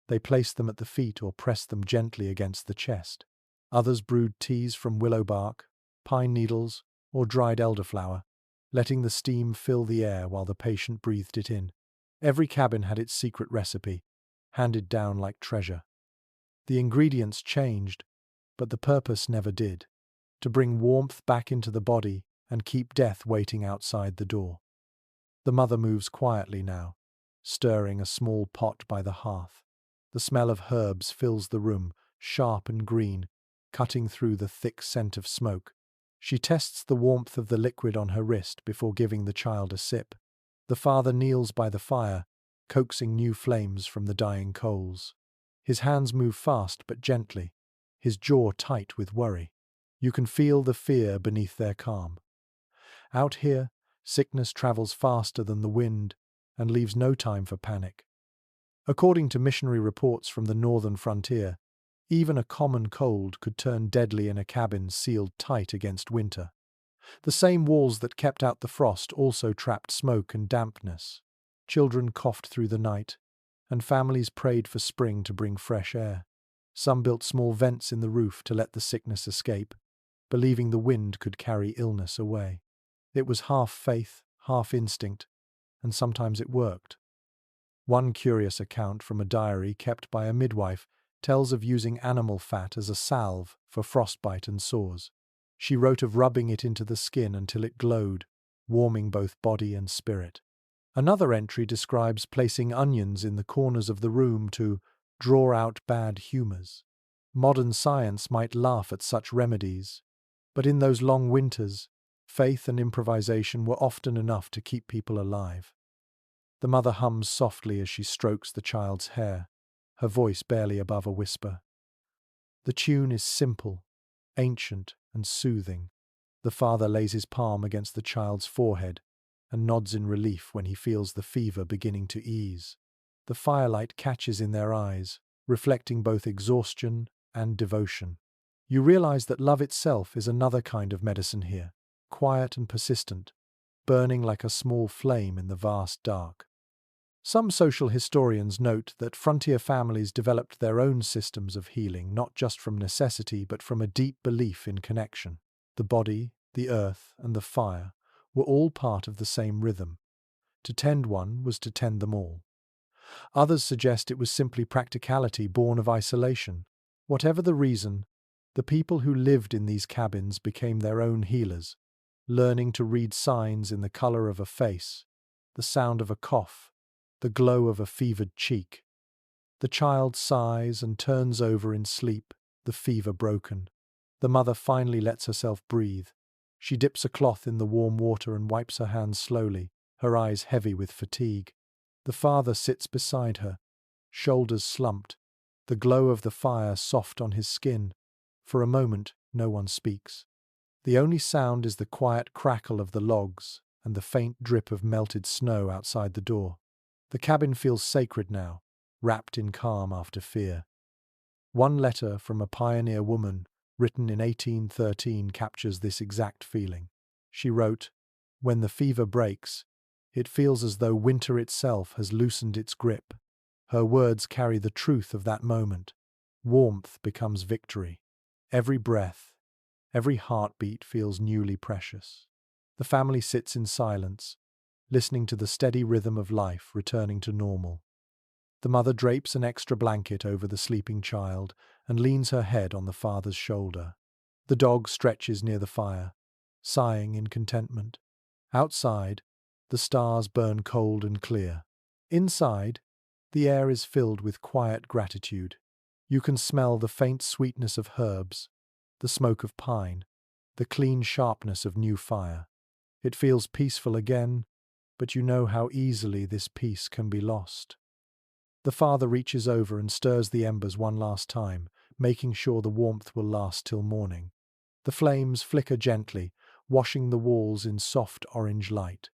They placed them at the feet or pressed them gently against the chest. Others brewed teas from willow bark, pine needles, or dried elderflower, letting the steam fill the air while the patient breathed it in. Every cabin had its secret recipe, handed down like treasure. The ingredients changed, but the purpose never did: to bring warmth back into the body and keep death waiting outside the door. The mother moves quietly now, stirring a small pot by the hearth. The smell of herbs fills the room, sharp and green, cutting through the thick scent of smoke. She tests the warmth of the liquid on her wrist before giving the child a sip. The father kneels by the fire, coaxing new flames from the dying coals. His hands move fast but gently, his jaw tight with worry. You can feel the fear beneath their calm. Out here, sickness travels faster than the wind and leaves no time for panic. According to missionary reports from the northern frontier, even a common cold could turn deadly in a cabin sealed tight against winter. The same walls that kept out the frost also trapped smoke and dampness. Children coughed through the night, and families prayed for spring to bring fresh air. Some built small vents in the roof to let the sickness escape, believing the wind could carry illness away. It was half faith, half instinct, and sometimes it worked. One curious account from a diary kept by a midwife tells of using animal fat as a salve for frostbite and sores. She wrote of rubbing it into the skin until it glowed, warming both body and spirit. Another entry describes placing onions in the corners of the room to draw out bad humors. Modern science might laugh at such remedies, but in those long winters, faith and improvisation were often enough to keep people alive. The mother hums softly as she strokes the child's hair, her voice barely above a whisper. The tune is simple, ancient, and soothing. The father lays his palm against the child's forehead and nods in relief when he feels the fever beginning to ease. The firelight catches in their eyes, reflecting both exhaustion and devotion. You realize that love itself is another kind of medicine here, quiet and persistent, burning like a small flame in the vast dark. Some social historians note that frontier families developed their own systems of healing, not just from necessity but from a deep belief in connection. The body, the earth, and the fire were all part of the same rhythm. To tend one was to tend them all. Others suggest it was simply practicality born of isolation. Whatever the reason, the people who lived in these cabins became their own healers, learning to read signs in the color of a face, the sound of a cough, the glow of a fevered cheek. The child sighs and turns over in sleep, the fever broken. The mother finally lets herself breathe. She dips a cloth in the warm water and wipes her hands slowly, her eyes heavy with fatigue. The father sits beside her, shoulders slumped, the glow of the fire soft on his skin. For a moment, no one speaks. The only sound is the quiet crackle of the logs and the faint drip of melted snow outside the door. The cabin feels sacred now, wrapped in calm after fear. One letter from a pioneer woman, written in 1813, captures this exact feeling. She wrote, "When the fever breaks, it feels as though winter itself has loosened its grip." Her words carry the truth of that moment. Warmth becomes victory. Every breath, every heartbeat feels newly precious. The family sits in silence, listening to the steady rhythm of life returning to normal. The mother drapes an extra blanket over the sleeping child and leans her head on the father's shoulder. The dog stretches near the fire, sighing in contentment. Outside, the stars burn cold and clear. Inside, the air is filled with quiet gratitude. You can smell the faint sweetness of herbs, the smoke of pine, the clean sharpness of new fire. It feels peaceful again, but you know how easily this peace can be lost. The father reaches over and stirs the embers one last time, making sure the warmth will last till morning. The flames flicker gently, washing the walls in soft orange light.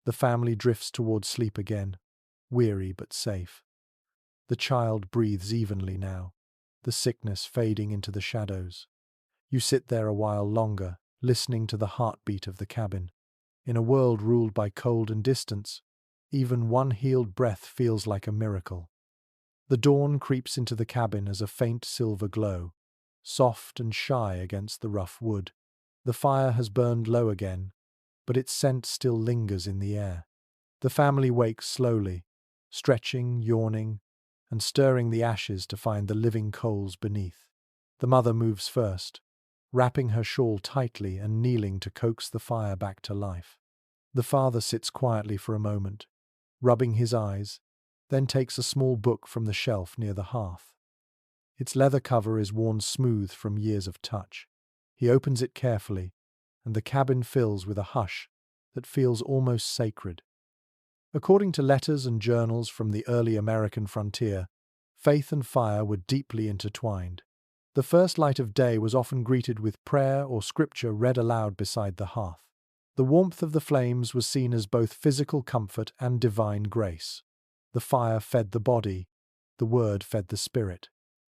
The family drifts towards sleep again, weary but safe. The child breathes evenly now, the sickness fading into the shadows. You sit there a while longer, listening to the heartbeat of the cabin. In a world ruled by cold and distance, even one healed breath feels like a miracle. The dawn creeps into the cabin as a faint silver glow, soft and shy against the rough wood. The fire has burned low again, but its scent still lingers in the air. The family wakes slowly, stretching, yawning, and stirring the ashes to find the living coals beneath. The mother moves first, wrapping her shawl tightly and kneeling to coax the fire back to life. The father sits quietly for a moment, rubbing his eyes, then takes a small book from the shelf near the hearth. Its leather cover is worn smooth from years of touch. He opens it carefully, and the cabin fills with a hush that feels almost sacred. According to letters and journals from the early American frontier, faith and fire were deeply intertwined. The first light of day was often greeted with prayer or scripture read aloud beside the hearth. The warmth of the flames was seen as both physical comfort and divine grace. The fire fed the body, the word fed the spirit.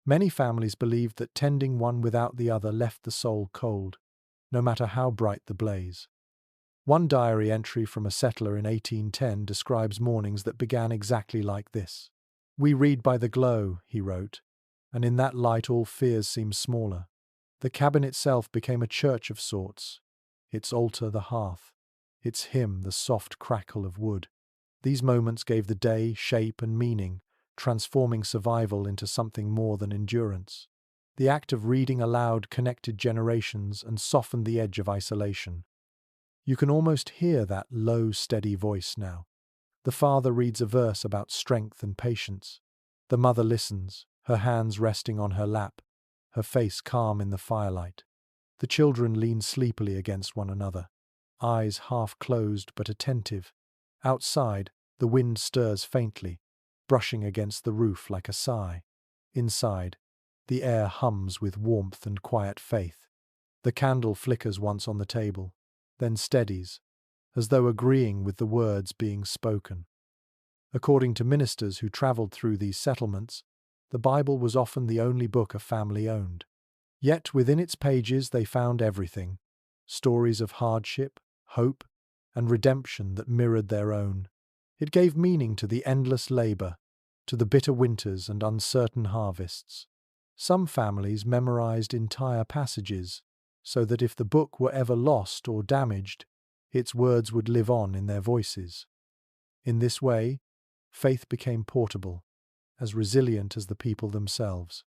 Many families believed that tending one without the other left the soul cold, no matter how bright the blaze. One diary entry from a settler in 1810 describes mornings that began exactly like this. "We read by the glow," he wrote, "and in that light all fears seem smaller." The cabin itself became a church of sorts, its altar the hearth, its hymn the soft crackle of wood. These moments gave the day shape and meaning, transforming survival into something more than endurance. The act of reading aloud connected generations and softened the edge of isolation. You can almost hear that low, steady voice now. The father reads a verse about strength and patience. The mother listens, her hands resting on her lap, her face calm in the firelight. The children lean sleepily against one another, eyes half closed but attentive. Outside, the wind stirs faintly, brushing against the roof like a sigh. Inside, the air hums with warmth and quiet faith. The candle flickers once on the table, then steadies, as though agreeing with the words being spoken. According to ministers who travelled through these settlements, the Bible was often the only book a family owned. Yet within its pages they found everything: stories of hardship, hope, and redemption that mirrored their own. It gave meaning to the endless labour, to the bitter winters and uncertain harvests. Some families memorized entire passages, so that if the book were ever lost or damaged, its words would live on in their voices. In this way, faith became portable, as resilient as the people themselves.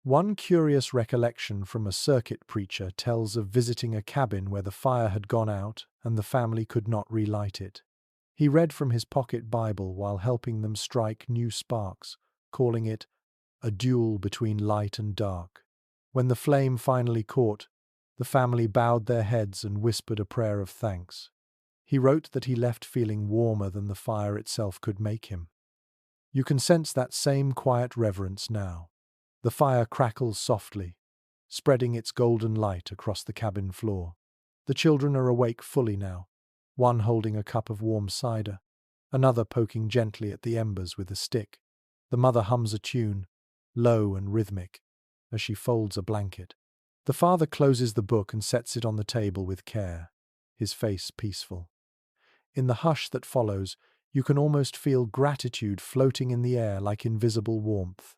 One curious recollection from a circuit preacher tells of visiting a cabin where the fire had gone out and the family could not relight it. He read from his pocket Bible while helping them strike new sparks, calling it a duel between light and dark. When the flame finally caught, the family bowed their heads and whispered a prayer of thanks. He wrote that he left feeling warmer than the fire itself could make him. You can sense that same quiet reverence now. The fire crackles softly, spreading its golden light across the cabin floor. The children are awake fully now, one holding a cup of warm cider, another poking gently at the embers with a stick. The mother hums a tune, low and rhythmic, as she folds a blanket. The father closes the book and sets it on the table with care, his face peaceful. In the hush that follows, you can almost feel gratitude floating in the air like invisible warmth.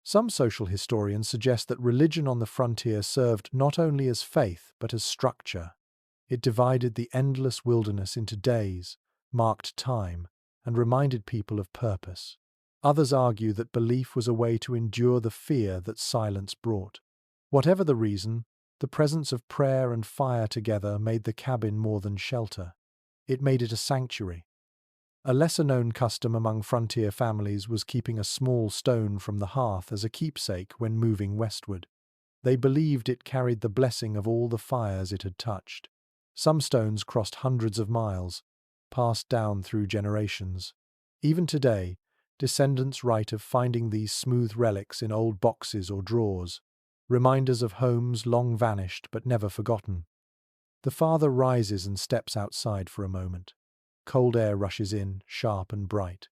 Some social historians suggest that religion on the frontier served not only as faith but as structure. It divided the endless wilderness into days, marked time, and reminded people of purpose. Others argue that belief was a way to endure the fear that silence brought. Whatever the reason, the presence of prayer and fire together made the cabin more than shelter. It made it a sanctuary. A lesser-known custom among frontier families was keeping a small stone from the hearth as a keepsake when moving westward. They believed it carried the blessing of all the fires it had touched. Some stones crossed hundreds of miles, passed down through generations. Even today, descendants write of finding these smooth relics in old boxes or drawers, reminders of homes long vanished but never forgotten. The father rises and steps outside for a moment. Cold air rushes in, sharp and bright.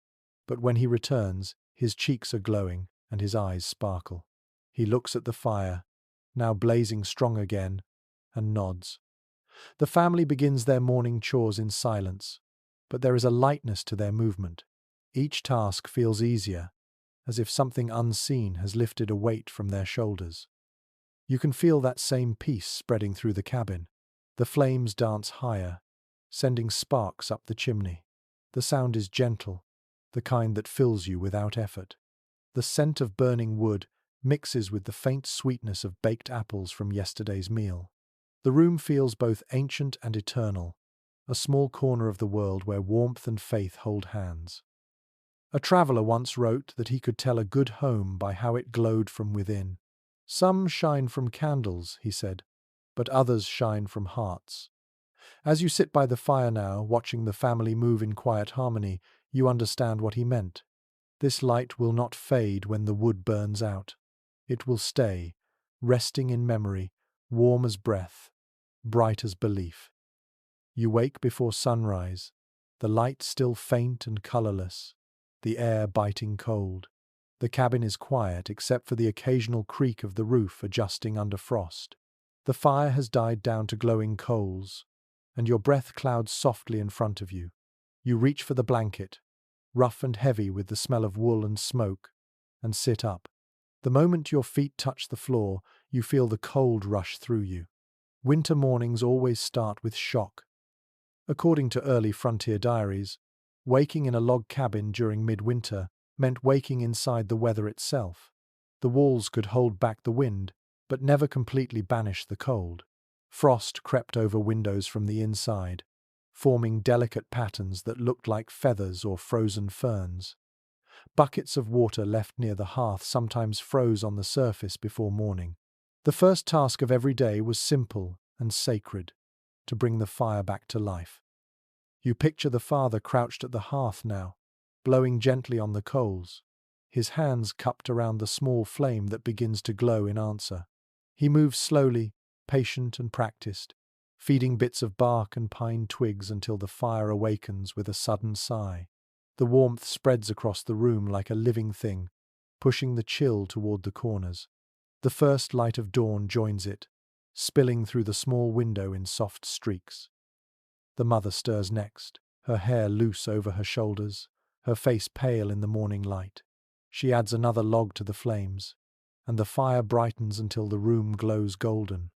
But when he returns, his cheeks are glowing and his eyes sparkle. He looks at the fire, now blazing strong again, and nods. The family begins their morning chores in silence, but there is a lightness to their movement. Each task feels easier, as if something unseen has lifted a weight from their shoulders. You can feel that same peace spreading through the cabin. The flames dance higher, sending sparks up the chimney. The sound is gentle, the kind that fills you without effort. The scent of burning wood mixes with the faint sweetness of baked apples from yesterday's meal. The room feels both ancient and eternal, a small corner of the world where warmth and faith hold hands. A traveller once wrote that he could tell a good home by how it glowed from within. Some shine from candles, he said, but others shine from hearts. As you sit by the fire now, watching the family move in quiet harmony, you understand what he meant. This light will not fade when the wood burns out. It will stay, resting in memory, warm as breath, bright as belief. You wake before sunrise, the light still faint and colourless, the air biting cold. The cabin is quiet except for the occasional creak of the roof adjusting under frost. The fire has died down to glowing coals, and your breath clouds softly in front of you. You reach for the blanket, rough and heavy with the smell of wool and smoke, and sit up. The moment your feet touch the floor, you feel the cold rush through you. Winter mornings always start with shock. According to early frontier diaries, waking in a log cabin during midwinter meant waking inside the weather itself. The walls could hold back the wind, but never completely banish the cold. Frost crept over windows from the inside, forming delicate patterns that looked like feathers or frozen ferns. Buckets of water left near the hearth sometimes froze on the surface before morning. The first task of every day was simple and sacred, to bring the fire back to life. You picture the father crouched at the hearth now, blowing gently on the coals, his hands cupped around the small flame that begins to glow in answer. He moves slowly, patient and practiced, feeding bits of bark and pine twigs until the fire awakens with a sudden sigh. The warmth spreads across the room like a living thing, pushing the chill toward the corners. The first light of dawn joins it, spilling through the small window in soft streaks. The mother stirs next, her hair loose over her shoulders, her face pale in the morning light. She adds another log to the flames, and the fire brightens until the room glows golden.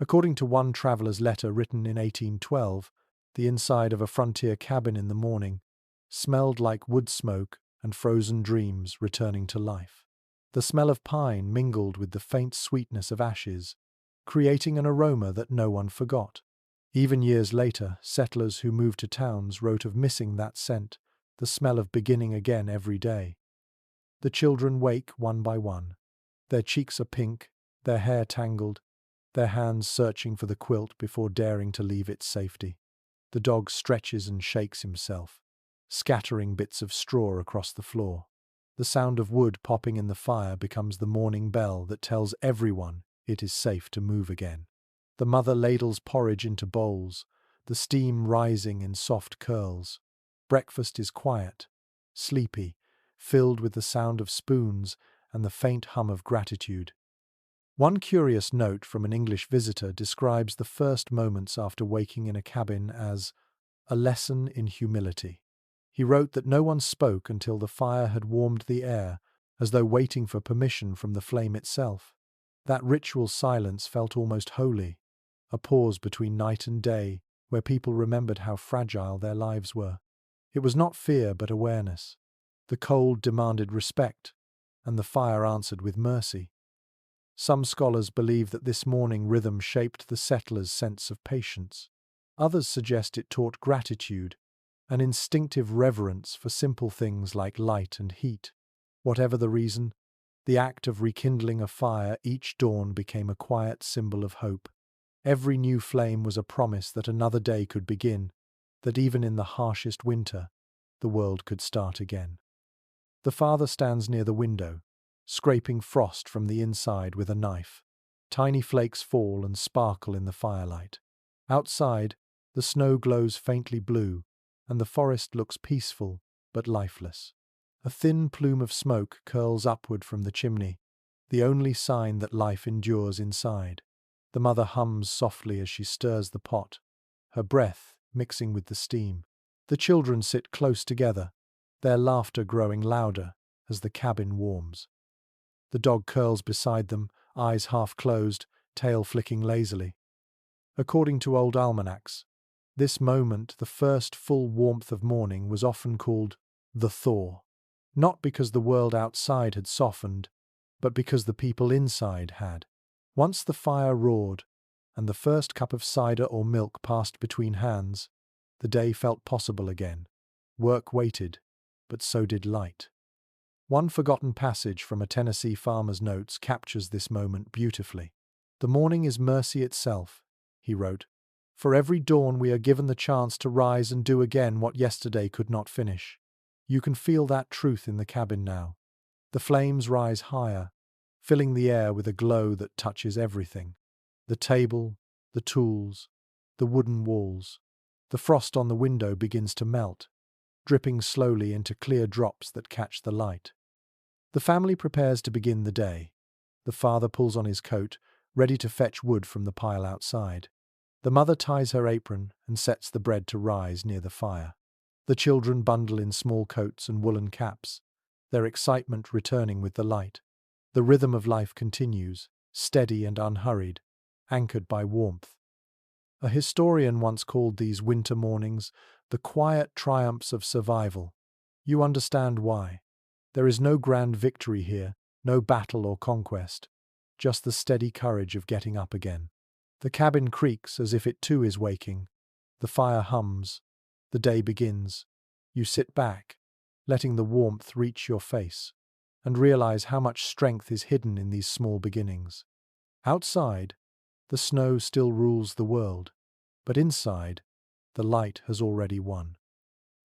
According to one traveller's letter written in 1812, the inside of a frontier cabin in the morning smelled like wood smoke and frozen dreams returning to life. The smell of pine mingled with the faint sweetness of ashes, creating an aroma that no one forgot. Even years later, settlers who moved to towns wrote of missing that scent, the smell of beginning again every day. The children wake one by one. Their cheeks are pink, their hair tangled, their hands searching for the quilt before daring to leave its safety. The dog stretches and shakes himself, scattering bits of straw across the floor. The sound of wood popping in the fire becomes the morning bell that tells everyone it is safe to move again. The mother ladles porridge into bowls, the steam rising in soft curls. Breakfast is quiet, sleepy, filled with the sound of spoons and the faint hum of gratitude. One curious note from an English visitor describes the first moments after waking in a cabin as a lesson in humility. He wrote that no one spoke until the fire had warmed the air, as though waiting for permission from the flame itself. That ritual silence felt almost holy, a pause between night and day, where people remembered how fragile their lives were. It was not fear but awareness. The cold demanded respect, and the fire answered with mercy. Some scholars believe that this morning rhythm shaped the settlers' sense of patience. Others suggest it taught gratitude, an instinctive reverence for simple things like light and heat. Whatever the reason, The act of rekindling a fire each dawn became a quiet symbol of hope. Every new flame was a promise that another day could begin, that even in the harshest winter, the world could start again. The father stands near the window, scraping frost from the inside with a knife. Tiny flakes fall and sparkle in the firelight. Outside, the snow glows faintly blue, and the forest looks peaceful but lifeless. A thin plume of smoke curls upward from the chimney, the only sign that life endures inside. The mother hums softly as she stirs the pot, her breath mixing with the steam. The children sit close together, their laughter growing louder as the cabin warms. The dog curls beside them, eyes half closed, tail flicking lazily. According to old almanacs, this moment, the first full warmth of morning, was often called the Thor, not because the world outside had softened, but because the people inside had. Once the fire roared, and the first cup of cider or milk passed between hands, the day felt possible again. Work waited, but so did light. One forgotten passage from a Tennessee farmer's notes captures this moment beautifully. "The morning is mercy itself," he wrote. "For every dawn we are given the chance to rise and do again what yesterday could not finish." You can feel that truth in the cabin now. The flames rise higher, filling the air with a glow that touches everything. The table, the tools, the wooden walls. The frost on the window begins to melt, dripping slowly into clear drops that catch the light. The family prepares to begin the day. The father pulls on his coat, ready to fetch wood from the pile outside. The mother ties her apron and sets the bread to rise near the fire. The children bundle in small coats and woolen caps, their excitement returning with the light. The rhythm of life continues, steady and unhurried, anchored by warmth. A historian once called these winter mornings the quiet triumphs of survival. You understand why. There is no grand victory here, no battle or conquest, just the steady courage of getting up again. The cabin creaks as if it too is waking. The fire hums. The day begins. You sit back, letting the warmth reach your face, and realize how much strength is hidden in these small beginnings. Outside, the snow still rules the world, but inside, the light has already won.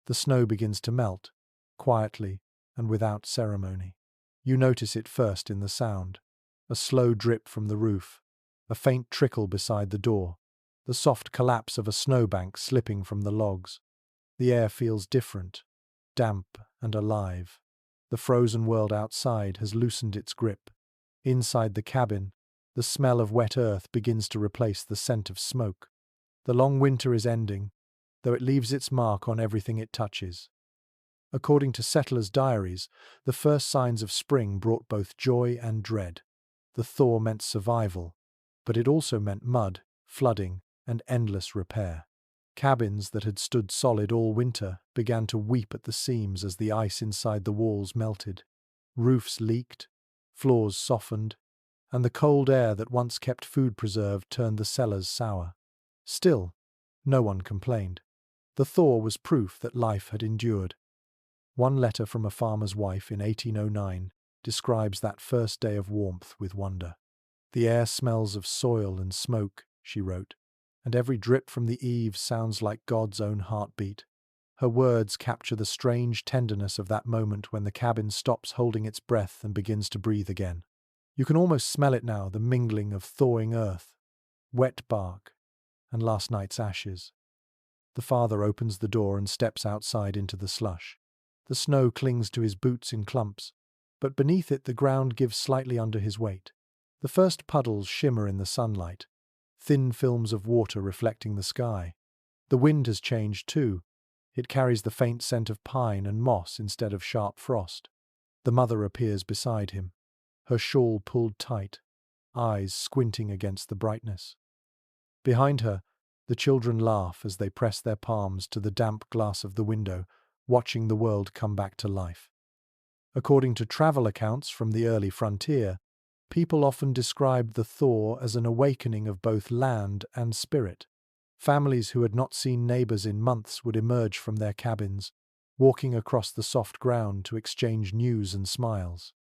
The snow begins to melt, quietly and without ceremony. You notice it first in the sound: a slow drip from the roof, a faint trickle beside the door, the soft collapse of a snowbank slipping from the logs. The air feels different, damp and alive. The frozen world outside has loosened its grip. Inside the cabin, the smell of wet earth begins to replace the scent of smoke. The long winter is ending, though it leaves its mark on everything it touches. According to settlers' diaries, the first signs of spring brought both joy and dread. The thaw meant survival, but it also meant mud, flooding, and endless repair. Cabins that had stood solid all winter began to weep at the seams as the ice inside the walls melted. Roofs leaked, floors softened, and the cold air that once kept food preserved turned the cellars sour. Still, no one complained. The thaw was proof that life had endured. One letter from a farmer's wife in 1809 describes that first day of warmth with wonder. "The air smells of soil and smoke," she wrote, "and every drip from the eaves sounds like God's own heartbeat." Her words capture the strange tenderness of that moment when the cabin stops holding its breath and begins to breathe again. You can almost smell it now, the mingling of thawing earth, wet bark, and last night's ashes. The father opens the door and steps outside into the slush. The snow clings to his boots in clumps, but beneath it the ground gives slightly under his weight. The first puddles shimmer in the sunlight, thin films of water reflecting the sky. The wind has changed too. It carries the faint scent of pine and moss instead of sharp frost. The mother appears beside him, her shawl pulled tight, eyes squinting against the brightness. Behind her, the children laugh as they press their palms to the damp glass of the window, watching the world come back to life. According to travel accounts from the early frontier, people often described the thaw as an awakening of both land and spirit. Families who had not seen neighbors in months would emerge from their cabins, walking across the soft ground to exchange news and smiles.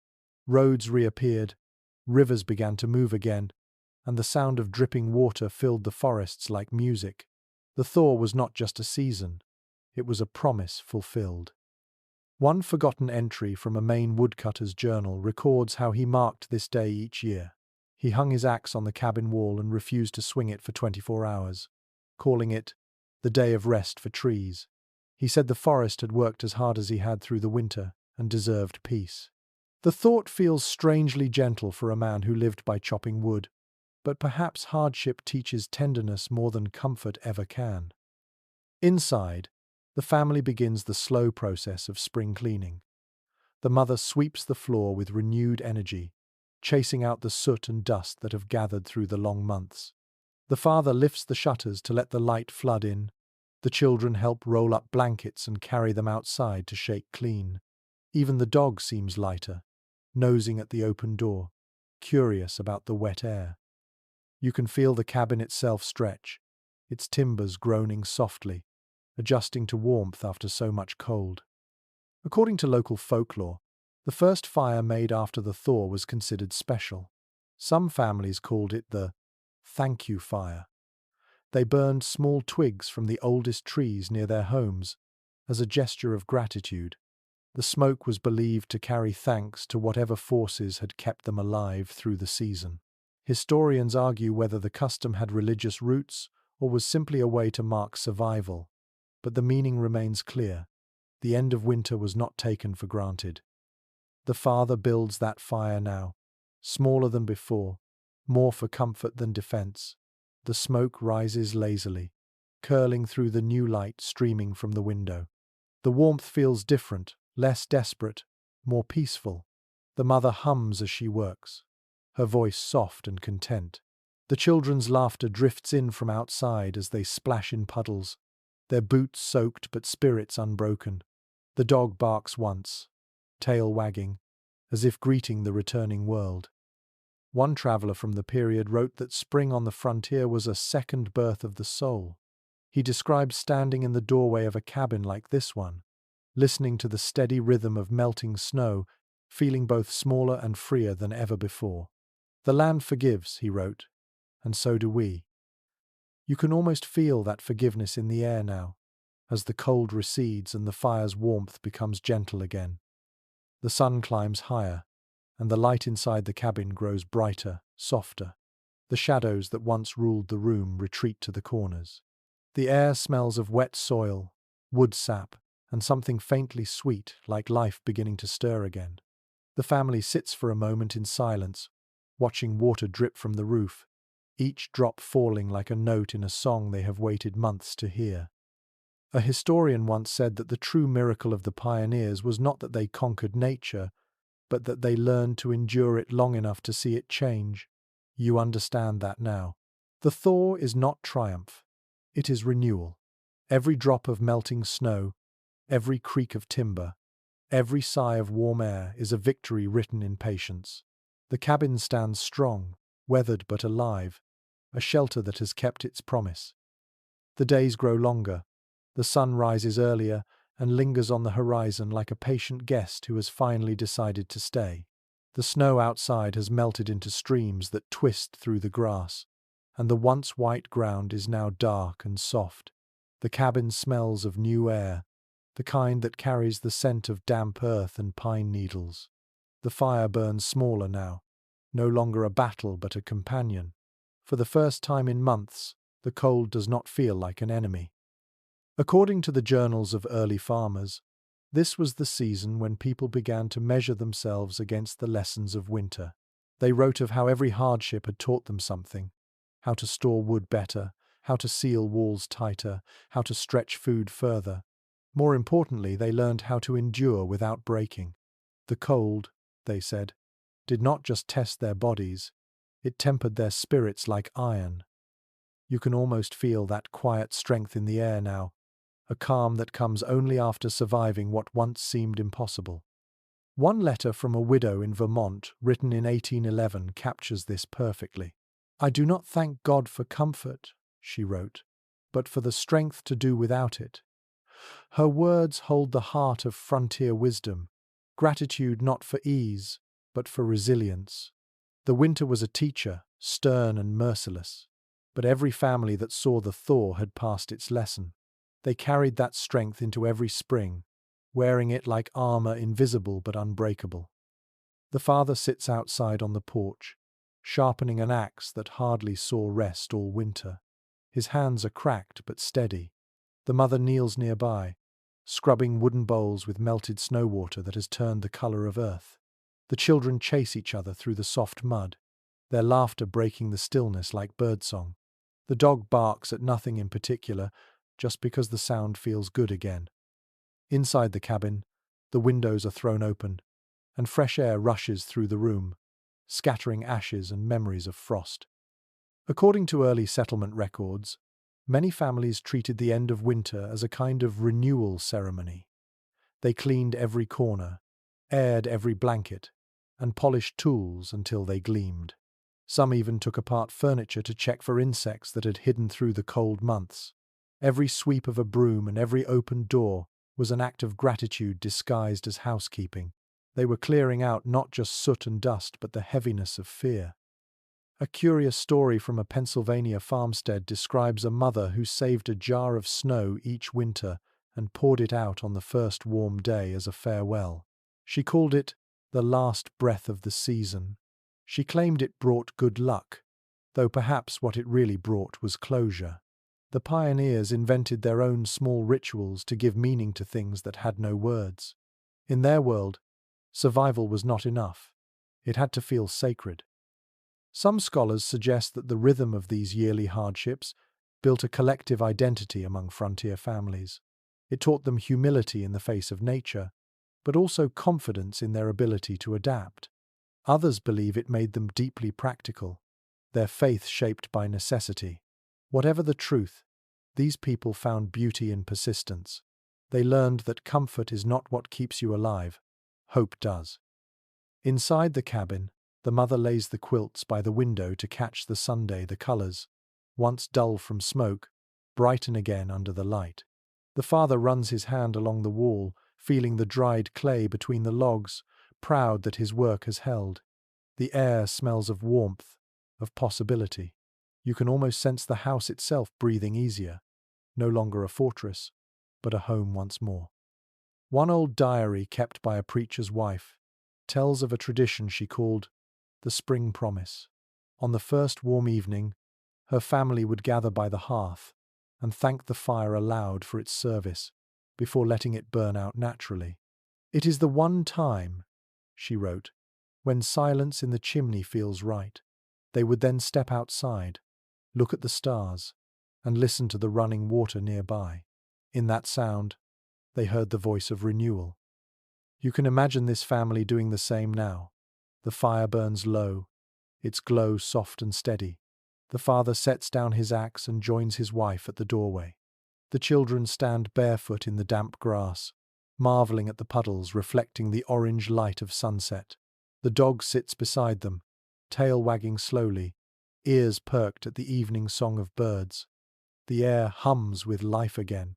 Roads reappeared, rivers began to move again, and the sound of dripping water filled the forests like music. The Thor was not just a season, it was a promise fulfilled. One forgotten entry from a Maine woodcutter's journal records how he marked this day each year. He hung his axe on the cabin wall and refused to swing it for 24 hours, calling it the day of rest for trees. He said the forest had worked as hard as he had through the winter and deserved peace. The thought feels strangely gentle for a man who lived by chopping wood, but perhaps hardship teaches tenderness more than comfort ever can. Inside, the family begins the slow process of spring cleaning. The mother sweeps the floor with renewed energy, chasing out the soot and dust that have gathered through the long months. The father lifts the shutters to let the light flood in. The children help roll up blankets and carry them outside to shake clean. Even the dog seems lighter, nosing at the open door, curious about the wet air. You can feel the cabin itself stretch, its timbers groaning softly, adjusting to warmth after so much cold. According to local folklore, the first fire made after the Thor was considered special. Some families called it the thank you fire. They burned small twigs from the oldest trees near their homes as a gesture of gratitude. The smoke was believed to carry thanks to whatever forces had kept them alive through the season. Historians argue whether the custom had religious roots or was simply a way to mark survival, but the meaning remains clear. The end of winter was not taken for granted. The father builds that fire now, smaller than before, more for comfort than defense. The smoke rises lazily, curling through the new light streaming from the window. The warmth feels different, less desperate, more peaceful. The mother hums as she works, her voice soft and content. The children's laughter drifts in from outside as they splash in puddles, their boots soaked but spirits unbroken. The dog barks once, tail wagging, as if greeting the returning world. One traveller from the period wrote that spring on the frontier was a second birth of the soul. He described standing in the doorway of a cabin like this one, listening to the steady rhythm of melting snow, feeling both smaller and freer than ever before. The land forgives, he wrote, and so do we. You can almost feel that forgiveness in the air now, as the cold recedes and the fire's warmth becomes gentle again. The sun climbs higher, and the light inside the cabin grows brighter, softer. The shadows that once ruled the room retreat to the corners. The air smells of wet soil, wood sap, and something faintly sweet, like life beginning to stir again. The family sits for a moment in silence, watching water drip from the roof, each drop falling like a note in a song they have waited months to hear. A historian once said that the true miracle of the pioneers was not that they conquered nature, but that they learned to endure it long enough to see it change. You understand that now. The Thor is not triumph. It is renewal. Every drop of melting snow, every creak of timber, every sigh of warm air is a victory written in patience. The cabin stands strong, weathered but alive, a shelter that has kept its promise. The days grow longer. The sun rises earlier and lingers on the horizon like a patient guest who has finally decided to stay. The snow outside has melted into streams that twist through the grass, and the once white ground is now dark and soft. The cabin smells of new air, the kind that carries the scent of damp earth and pine needles. The fire burns smaller now, no longer a battle but a companion. For the first time in months, the cold does not feel like an enemy. According to the journals of early farmers, this was the season when people began to measure themselves against the lessons of winter. They wrote of how every hardship had taught them something: how to store wood better, how to seal walls tighter, how to stretch food further. More importantly, they learned how to endure without breaking. The cold, they said, did not just test their bodies, it tempered their spirits like iron. You can almost feel that quiet strength in the air now, a calm that comes only after surviving what once seemed impossible. One letter from a widow in Vermont, written in 1811, captures this perfectly. "I do not thank God for comfort," she wrote, "but for the strength to do without it." Her words hold the heart of frontier wisdom, gratitude not for ease, but for resilience. The winter was a teacher, stern and merciless. But every family that saw the Thor had passed its lesson. They carried that strength into every spring, wearing it like armor, invisible but unbreakable. The father sits outside on the porch, sharpening an axe that hardly saw rest all winter. His hands are cracked but steady. The mother kneels nearby, scrubbing wooden bowls with melted snow water that has turned the color of earth. The children chase each other through the soft mud, their laughter breaking the stillness like birdsong. The dog barks at nothing in particular, just because the sound feels good again. Inside the cabin, the windows are thrown open, and fresh air rushes through the room, scattering ashes and memories of frost. According to early settlement records, many families treated the end of winter as a kind of renewal ceremony. They cleaned every corner, aired every blanket, and polished tools until they gleamed. Some even took apart furniture to check for insects that had hidden through the cold months. Every sweep of a broom and every open door was an act of gratitude disguised as housekeeping. They were clearing out not just soot and dust, but the heaviness of fear. A curious story from a Pennsylvania farmstead describes a mother who saved a jar of snow each winter and poured it out on the first warm day as a farewell. She called it the last breath of the season. She claimed it brought good luck, though perhaps what it really brought was closure. The pioneers invented their own small rituals to give meaning to things that had no words. In their world, survival was not enough. It had to feel sacred. Some scholars suggest that the rhythm of these yearly hardships built a collective identity among frontier families. It taught them humility in the face of nature, but also confidence in their ability to adapt. Others believe it made them deeply practical, their faith shaped by necessity. Whatever the truth, these people found beauty in persistence. They learned that comfort is not what keeps you alive, hope does. Inside the cabin, the mother lays the quilts by the window to catch the Sunday. The colors, once dull from smoke, brighten again under the light. The father runs his hand along the wall, feeling the dried clay between the logs, proud that his work has held. The air smells of warmth, of possibility. You can almost sense the house itself breathing easier, no longer a fortress, but a home once more. One old diary kept by a preacher's wife tells of a tradition she called the spring promise. On the first warm evening, her family would gather by the hearth and thank the fire aloud for its service before letting it burn out naturally. "It is the one time," she wrote, "when silence in the chimney feels right." They would then step outside, look at the stars, and listen to the running water nearby. In that sound, they heard the voice of renewal. You can imagine this family doing the same now. The fire burns low, its glow soft and steady. The father sets down his axe and joins his wife at the doorway. The children stand barefoot in the damp grass, marveling at the puddles reflecting the orange light of sunset. The dog sits beside them, tail wagging slowly, ears perked at the evening song of birds. The air hums with life again.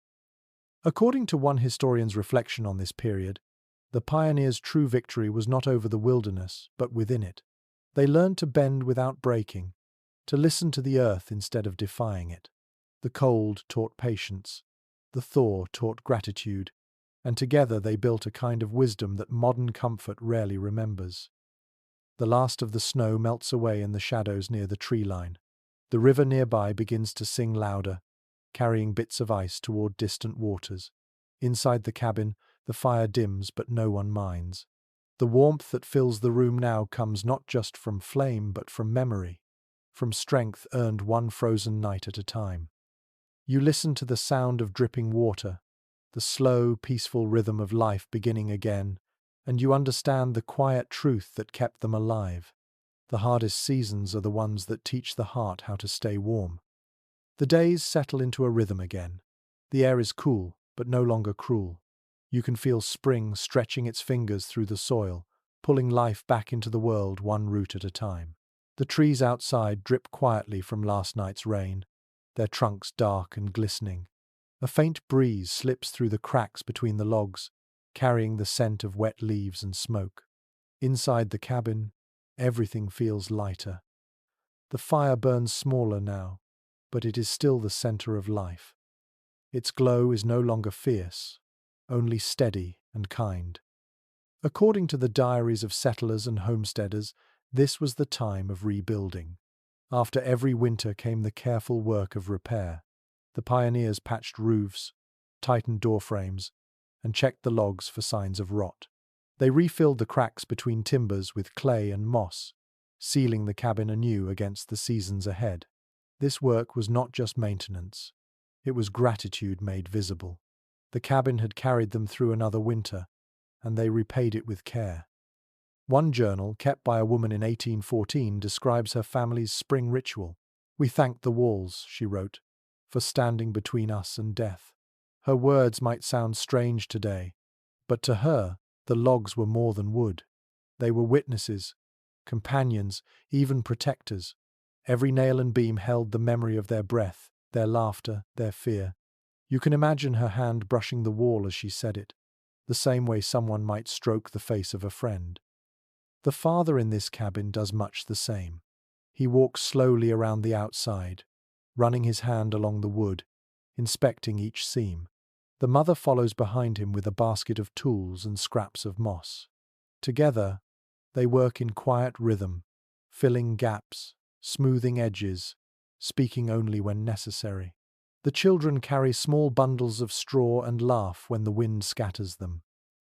According to one historian's reflection on this period, the pioneers' true victory was not over the wilderness, but within it. They learned to bend without breaking, to listen to the earth instead of defying it. The cold taught patience, the Thor taught gratitude, and together they built a kind of wisdom that modern comfort rarely remembers. The last of the snow melts away in the shadows near the tree line. The river nearby begins to sing louder, carrying bits of ice toward distant waters. Inside the cabin, the fire dims, but no one minds. The warmth that fills the room now comes not just from flame, but from memory, from strength earned one frozen night at a time. You listen to the sound of dripping water, the slow, peaceful rhythm of life beginning again, and you understand the quiet truth that kept them alive. The hardest seasons are the ones that teach the heart how to stay warm. The days settle into a rhythm again. The air is cool, but no longer cruel. You can feel spring stretching its fingers through the soil, pulling life back into the world one root at a time. The trees outside drip quietly from last night's rain, their trunks dark and glistening. A faint breeze slips through the cracks between the logs, carrying the scent of wet leaves and smoke. Inside the cabin, everything feels lighter. The fire burns smaller now, but it is still the center of life. Its glow is no longer fierce, only steady and kind. According to the diaries of settlers and homesteaders, this was the time of rebuilding. After every winter came the careful work of repair. The pioneers patched roofs, tightened door frames, and checked the logs for signs of rot. They refilled the cracks between timbers with clay and moss, sealing the cabin anew against the seasons ahead. This work was not just maintenance. It was gratitude made visible. The cabin had carried them through another winter, and they repaid it with care. One journal, kept by a woman in 1814, describes her family's spring ritual. "We thanked the walls," she wrote, "for standing between us and death." Her words might sound strange today, but to her, the logs were more than wood. They were witnesses, companions, even protectors. Every nail and beam held the memory of their breath, their laughter, their fear. You can imagine her hand brushing the wall as she said it, the same way someone might stroke the face of a friend. The father in this cabin does much the same. He walks slowly around the outside, running his hand along the wood, inspecting each seam. The mother follows behind him with a basket of tools and scraps of moss. Together, they work in quiet rhythm, filling gaps, smoothing edges, speaking only when necessary. The children carry small bundles of straw and laugh when the wind scatters them.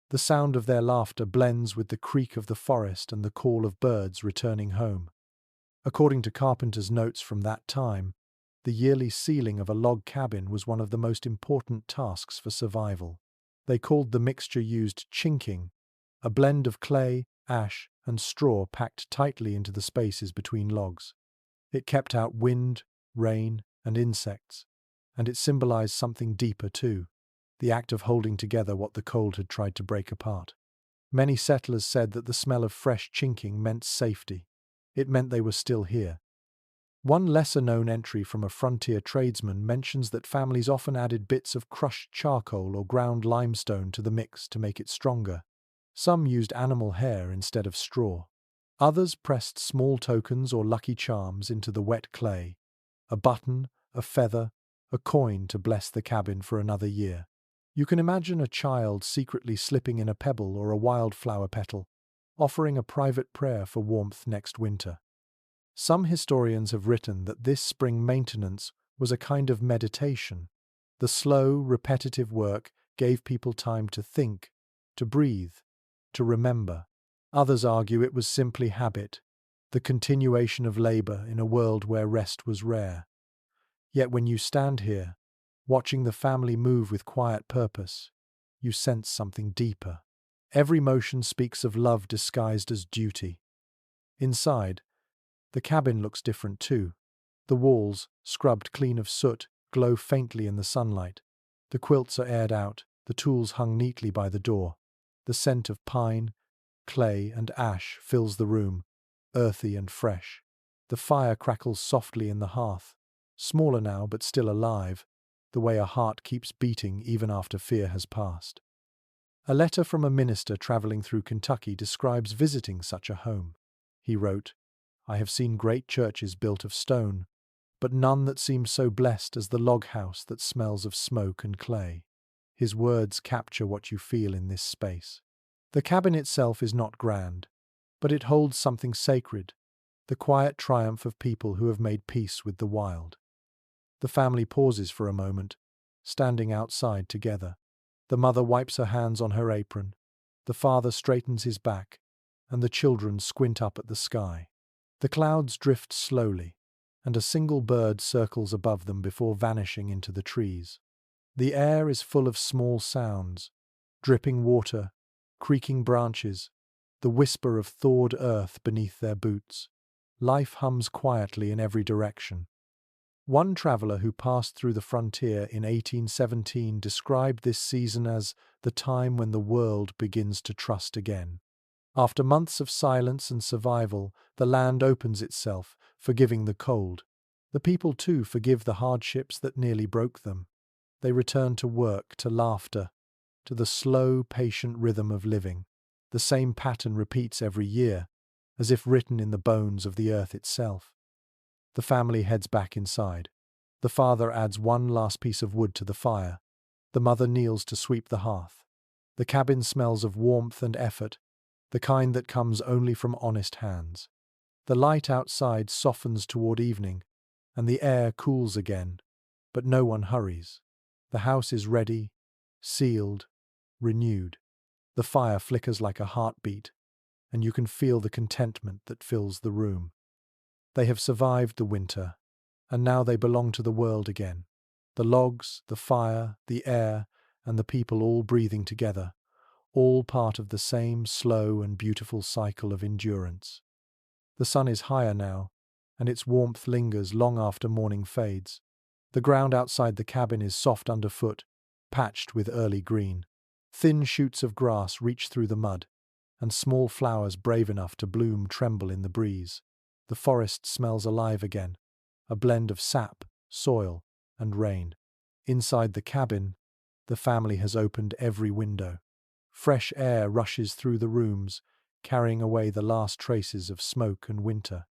The sound of their laughter blends with the creak of the forest and the call of birds returning home. According to carpenters' notes from that time, the yearly sealing of a log cabin was one of the most important tasks for survival. They called the mixture used chinking, a blend of clay, ash, and straw packed tightly into the spaces between logs. It kept out wind, rain, and insects, and it symbolized something deeper too, the act of holding together what the cold had tried to break apart. Many settlers said that the smell of fresh chinking meant safety. It meant they were still here. One lesser-known entry from a frontier tradesman mentions that families often added bits of crushed charcoal or ground limestone to the mix to make it stronger. Some used animal hair instead of straw. Others pressed small tokens or lucky charms into the wet clay, a button, a feather, a coin to bless the cabin for another year. You can imagine a child secretly slipping in a pebble or a wildflower petal, offering a private prayer for warmth next winter. Some historians have written that this spring maintenance was a kind of meditation. The slow, repetitive work gave people time to think, to breathe, to remember. Others argue it was simply habit, the continuation of labor in a world where rest was rare. Yet when you stand here, watching the family move with quiet purpose, you sense something deeper. Every motion speaks of love disguised as duty. Inside, the cabin looks different too. The walls, scrubbed clean of soot, glow faintly in the sunlight. The quilts are aired out, the tools hung neatly by the door. The scent of pine, clay, and ash fills the room, earthy and fresh. The fire crackles softly in the hearth, smaller now but still alive, the way a heart keeps beating even after fear has passed. A letter from a minister traveling through Kentucky describes visiting such a home. He wrote, "I have seen great churches built of stone, but none that seems so blessed as the log house that smells of smoke and clay." His words capture what you feel in this space. The cabin itself is not grand, but it holds something sacred, the quiet triumph of people who have made peace with the wild. The family pauses for a moment, standing outside together. The mother wipes her hands on her apron, the father straightens his back, and the children squint up at the sky. The clouds drift slowly, and a single bird circles above them before vanishing into the trees. The air is full of small sounds, dripping water, creaking branches, the whisper of thawed earth beneath their boots. Life hums quietly in every direction. One traveler who passed through the frontier in 1817 described this season as the time when the world begins to trust again. After months of silence and survival, the land opens itself, forgiving the cold. The people, too, forgive the hardships that nearly broke them. They return to work, to laughter, to the slow, patient rhythm of living. The same pattern repeats every year, as if written in the bones of the earth itself. The family heads back inside. The father adds one last piece of wood to the fire. The mother kneels to sweep the hearth. The cabin smells of warmth and effort, the kind that comes only from honest hands. The light outside softens toward evening, and the air cools again, but no one hurries. The house is ready, sealed, renewed. The fire flickers like a heartbeat, and you can feel the contentment that fills the room. They have survived the winter, and now they belong to the world again. The logs, the fire, the air, and the people all breathing together, all part of the same slow and beautiful cycle of endurance. The sun is higher now, and its warmth lingers long after morning fades. The ground outside the cabin is soft underfoot, patched with early green. Thin shoots of grass reach through the mud, and small flowers brave enough to bloom tremble in the breeze. The forest smells alive again, a blend of sap, soil, and rain. Inside the cabin, the family has opened every window. Fresh air rushes through the rooms, carrying away the last traces of smoke and winter.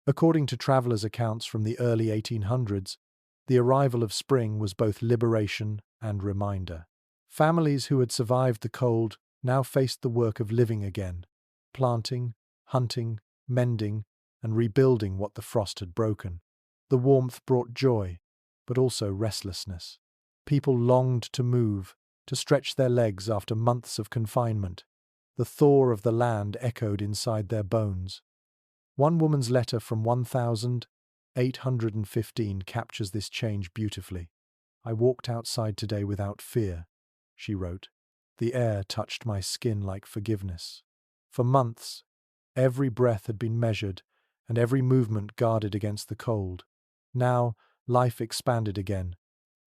According to travelers' accounts from the early 1800s, the arrival of spring was both liberation and reminder. Families who had survived the cold now faced the work of living again, planting, hunting, mending, and rebuilding what the frost had broken. The warmth brought joy, but also restlessness. People longed to move, to stretch their legs after months of confinement. The Thor of the land echoed inside their bones. One woman's letter from 1815 captures this change beautifully. "I walked outside today without fear," she wrote. "The air touched my skin like forgiveness." For months, every breath had been measured and every movement guarded against the cold. Now, life expanded again.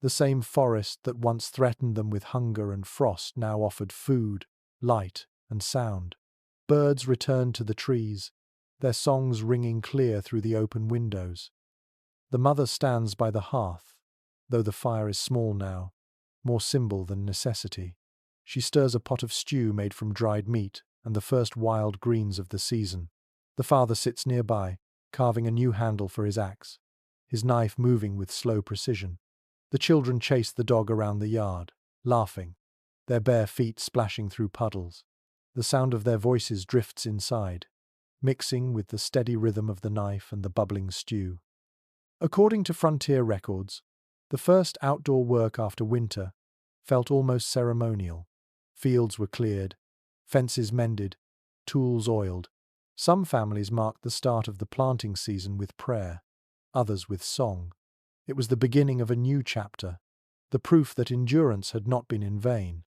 The same forest that once threatened them with hunger and frost now offered food, light, and sound. Birds returned to the trees, their songs ringing clear through the open windows. The mother stands by the hearth, though the fire is small now, more symbol than necessity. She stirs a pot of stew made from dried meat and the first wild greens of the season. The father sits nearby, carving a new handle for his axe, his knife moving with slow precision. The children chase the dog around the yard, laughing, their bare feet splashing through puddles. The sound of their voices drifts inside, mixing with the steady rhythm of the knife and the bubbling stew. According to frontier records, the first outdoor work after winter felt almost ceremonial. Fields were cleared, fences mended, tools oiled. Some families marked the start of the planting season with prayer, others with song. It was the beginning of a new chapter, the proof that endurance had not been in vain.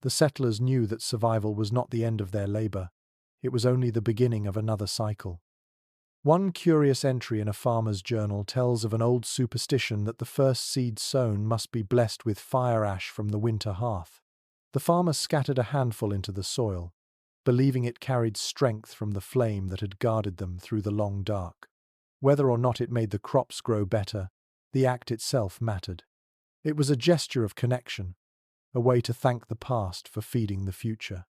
The settlers knew that survival was not the end of their labor, it was only the beginning of another cycle. One curious entry in a farmer's journal tells of an old superstition that the first seed sown must be blessed with fire ash from the winter hearth. The farmer scattered a handful into the soil, believing it carried strength from the flame that had guarded them through the long dark. Whether or not it made the crops grow better, the act itself mattered. It was a gesture of connection, a way to thank the past for feeding the future.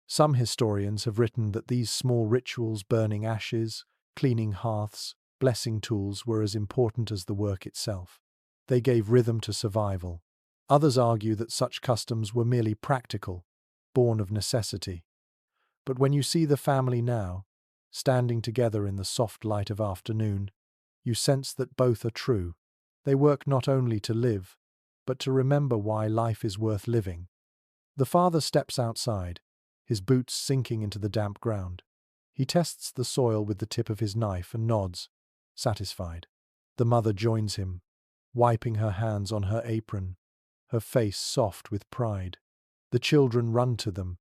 Some historians have written that these small rituals, burning ashes, cleaning hearths, blessing tools, were as important as the work itself. They gave rhythm to survival. Others argue that such customs were merely practical, born of necessity. But when you see the family now, standing together in the soft light of afternoon, you sense that both are true. They work not only to live, but to remember why life is worth living. The father steps outside, his boots sinking into the damp ground. He tests the soil with the tip of his knife and nods, satisfied. The mother joins him, wiping her hands on her apron, her face soft with pride. The children run to them,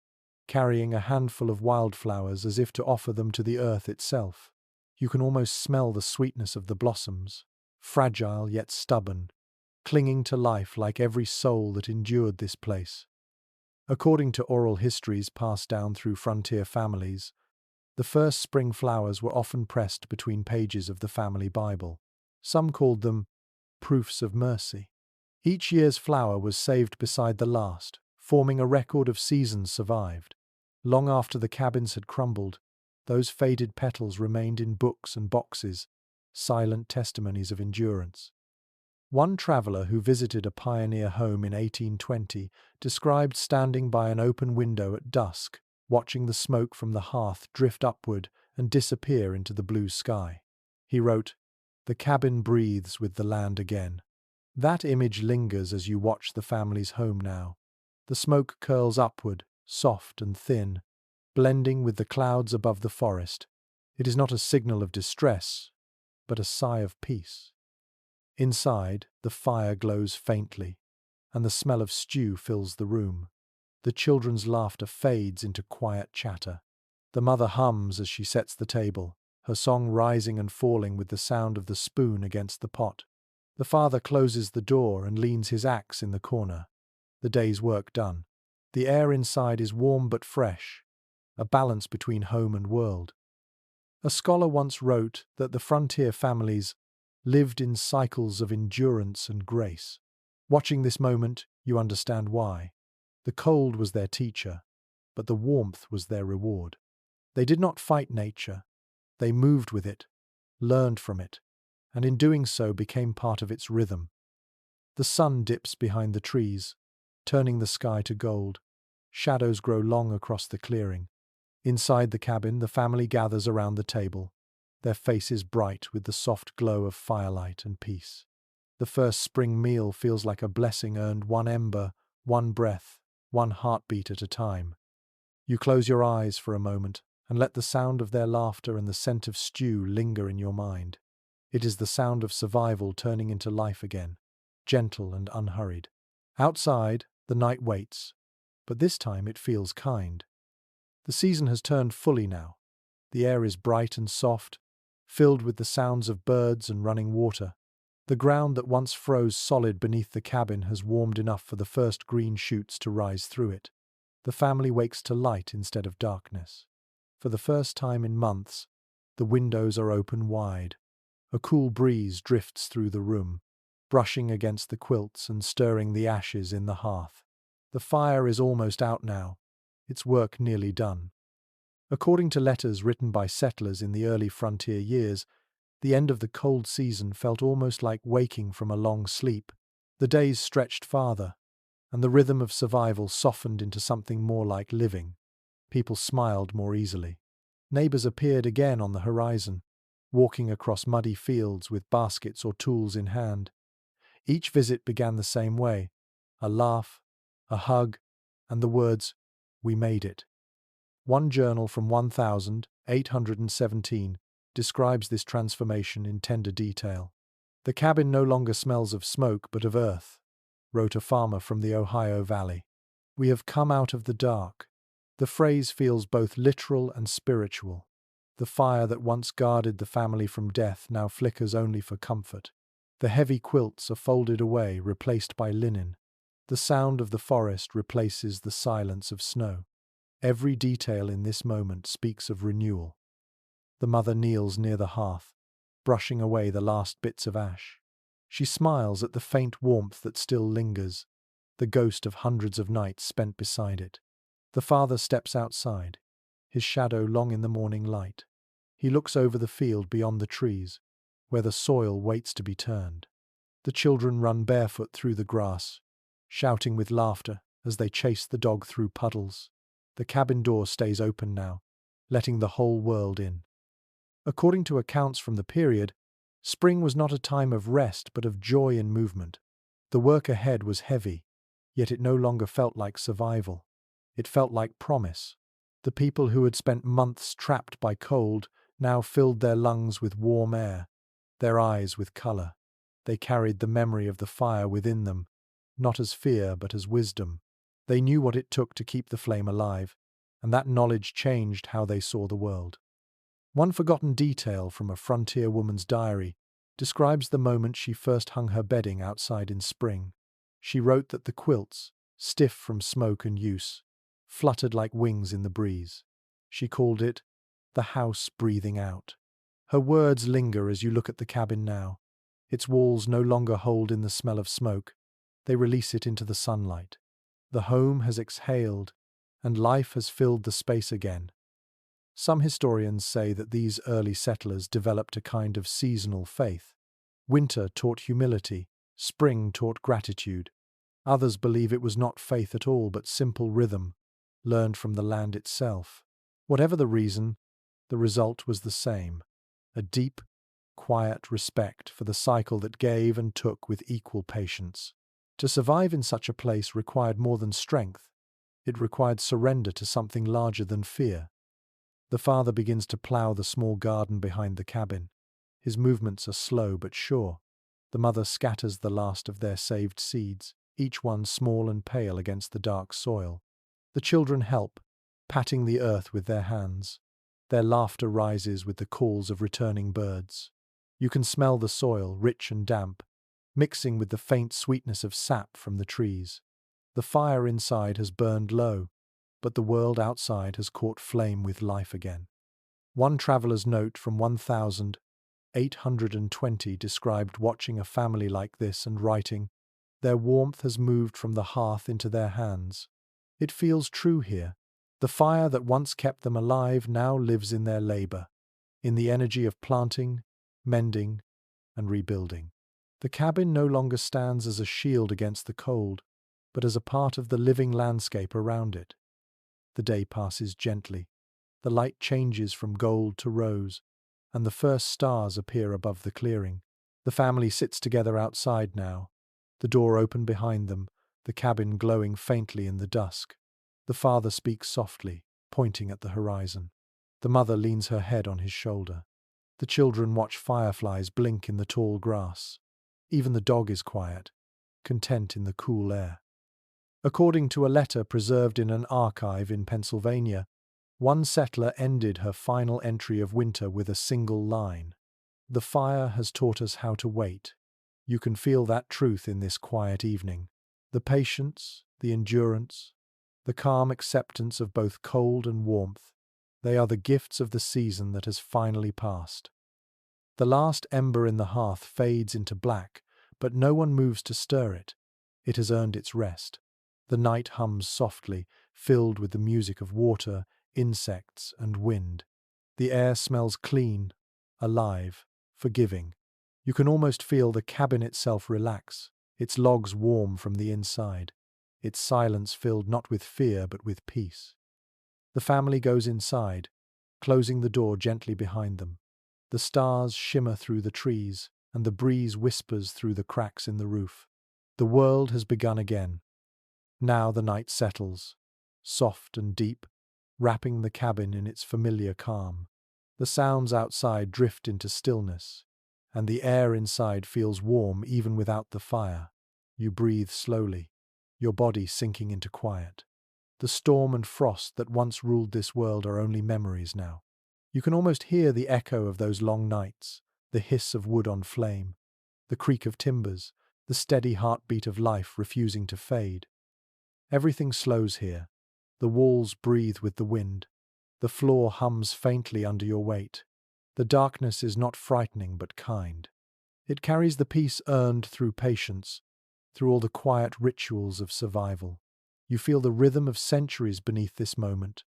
carrying a handful of wildflowers as if to offer them to the earth itself. You can almost smell the sweetness of the blossoms, fragile yet stubborn, clinging to life like every soul that endured this place. According to oral histories passed down through frontier families, the first spring flowers were often pressed between pages of the family Bible. Some called them proofs of mercy. Each year's flower was saved beside the last, forming a record of seasons survived. Long after the cabins had crumbled, those faded petals remained in books and boxes, silent testimonies of endurance. One traveller who visited a pioneer home in 1820 described standing by an open window at dusk, watching the smoke from the hearth drift upward and disappear into the blue sky. He wrote, "The cabin breathes with the land again." That image lingers as you watch the family's home now. The smoke curls upward, soft and thin, blending with the clouds above the forest. It is not a signal of distress, but a sigh of peace. Inside, the fire glows faintly, and the smell of stew fills the room. The children's laughter fades into quiet chatter. The mother hums as she sets the table, her song rising and falling with the sound of the spoon against the pot. The father closes the door and leans his axe in the corner. The day's work done. The air inside is warm but fresh, a balance between home and world. A scholar once wrote that the frontier families lived in cycles of endurance and grace. Watching this moment, you understand why. The cold was their teacher, but the warmth was their reward. They did not fight nature. They moved with it, learned from it, and in doing so became part of its rhythm. The sun dips behind the trees, turning the sky to gold. Shadows grow long across the clearing. Inside the cabin, the family gathers around the table, their faces bright with the soft glow of firelight and peace. The first spring meal feels like a blessing earned one ember, one breath, one heartbeat at a time. You close your eyes for a moment and let the sound of their laughter and the scent of stew linger in your mind. It is the sound of survival turning into life again, gentle and unhurried. Outside, the night waits, but this time it feels kind. The season has turned fully now. The air is bright and soft, filled with the sounds of birds and running water. The ground that once froze solid beneath the cabin has warmed enough for the first green shoots to rise through it. The family wakes to light instead of darkness. For the first time in months, the windows are open wide. A cool breeze drifts through the room, brushing against the quilts and stirring the ashes in the hearth. The fire is almost out now, its work nearly done. According to letters written by settlers in the early frontier years, the end of the cold season felt almost like waking from a long sleep. The days stretched farther, and the rhythm of survival softened into something more like living. People smiled more easily. Neighbors appeared again on the horizon, walking across muddy fields with baskets or tools in hand. Each visit began the same way: a laugh, a hug, and the words, "We made it." One journal from 1817 describes this transformation in tender detail. "The cabin no longer smells of smoke but of earth," wrote a farmer from the Ohio Valley. "We have come out of the dark." The phrase feels both literal and spiritual. The fire that once guarded the family from death now flickers only for comfort. The heavy quilts are folded away, replaced by linen. The sound of the forest replaces the silence of snow. Every detail in this moment speaks of renewal. The mother kneels near the hearth, brushing away the last bits of ash. She smiles at the faint warmth that still lingers, the ghost of hundreds of nights spent beside it. The father steps outside, his shadow long in the morning light. He looks over the field beyond the trees, where the soil waits to be turned. The children run barefoot through the grass, shouting with laughter as they chase the dog through puddles. The cabin door stays open now, letting the whole world in. According to accounts from the period, spring was not a time of rest but of joy and movement. The work ahead was heavy, yet it no longer felt like survival. It felt like promise. The people who had spent months trapped by cold now filled their lungs with warm air, their eyes with color. They carried the memory of the fire within them, not as fear but as wisdom. They knew what it took to keep the flame alive, and that knowledge changed how they saw the world. One forgotten detail from a frontier woman's diary describes the moment she first hung her bedding outside in spring. She wrote that the quilts, stiff from smoke and use, fluttered like wings in the breeze. She called it the house breathing out. Her words linger as you look at the cabin now. Its walls no longer hold in the smell of smoke. They release it into the sunlight. The home has exhaled, and life has filled the space again. Some historians say that these early settlers developed a kind of seasonal faith. Winter taught humility, spring taught gratitude. Others believe it was not faith at all but simple rhythm, learned from the land itself. Whatever the reason, the result was the same: a deep, quiet respect for the cycle that gave and took with equal patience. To survive in such a place required more than strength. It required surrender to something larger than fear. The father begins to plough the small garden behind the cabin. His movements are slow but sure. The mother scatters the last of their saved seeds, each one small and pale against the dark soil. The children help, patting the earth with their hands. Their laughter rises with the calls of returning birds. You can smell the soil, rich and damp, mixing with the faint sweetness of sap from the trees. The fire inside has burned low, but the world outside has caught flame with life again. One traveller's note from 1820 described watching a family like this and writing, "Their warmth has moved from the hearth into their hands." It feels true here. The fire that once kept them alive now lives in their labour, in the energy of planting, mending, and rebuilding. The cabin no longer stands as a shield against the cold, but as a part of the living landscape around it. The day passes gently. The light changes from gold to rose, and the first stars appear above the clearing. The family sits together outside now, the door open behind them, the cabin glowing faintly in the dusk. The father speaks softly, pointing at the horizon. The mother leans her head on his shoulder. The children watch fireflies blink in the tall grass. Even the dog is quiet, content in the cool air. According to a letter preserved in an archive in Pennsylvania, one settler ended her final entry of winter with a single line: "The fire has taught us how to wait." You can feel that truth in this quiet evening. The patience, the endurance, the calm acceptance of both cold and warmth, they are the gifts of the season that has finally passed. The last ember in the hearth fades into black, but no one moves to stir it. It has earned its rest. The night hums softly, filled with the music of water, insects, and wind. The air smells clean, alive, forgiving. You can almost feel the cabin itself relax, its logs warm from the inside, its silence filled not with fear but with peace. The family goes inside, closing the door gently behind them. The stars shimmer through the trees, and the breeze whispers through the cracks in the roof. The world has begun again. Now the night settles, soft and deep, wrapping the cabin in its familiar calm. The sounds outside drift into stillness, and the air inside feels warm even without the fire. You breathe slowly, your body sinking into quiet. The storm and frost that once ruled this world are only memories now. You can almost hear the echo of those long nights, the hiss of wood on flame, the creak of timbers, the steady heartbeat of life refusing to fade. Everything slows here. The walls breathe with the wind. The floor hums faintly under your weight. The darkness is not frightening but kind. It carries the peace earned through patience, through all the quiet rituals of survival. You feel the rhythm of centuries beneath this moment,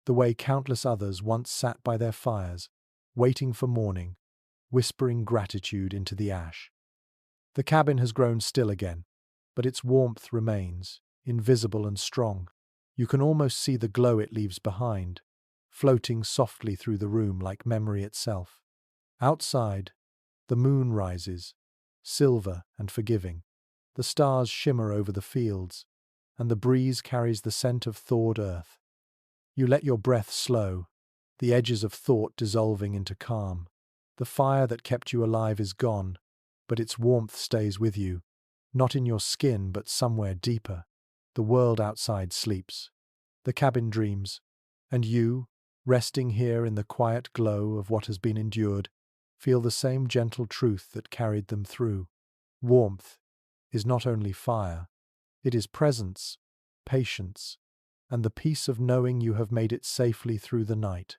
the way countless others once sat by their fires, waiting for morning, whispering gratitude into the ash. The cabin has grown still again, but its warmth remains, invisible and strong. You can almost see the glow it leaves behind, floating softly through the room like memory itself. Outside, the moon rises, silver and forgiving. The stars shimmer over the fields, and the breeze carries the scent of thawed earth. You let your breath slow, the edges of thought dissolving into calm. The fire that kept you alive is gone, but its warmth stays with you, not in your skin but somewhere deeper. The world outside sleeps. The cabin dreams. And you, resting here in the quiet glow of what has been endured, feel the same gentle truth that carried them through. Warmth is not only fire, it is presence, patience, and the peace of knowing you have made it safely through the night.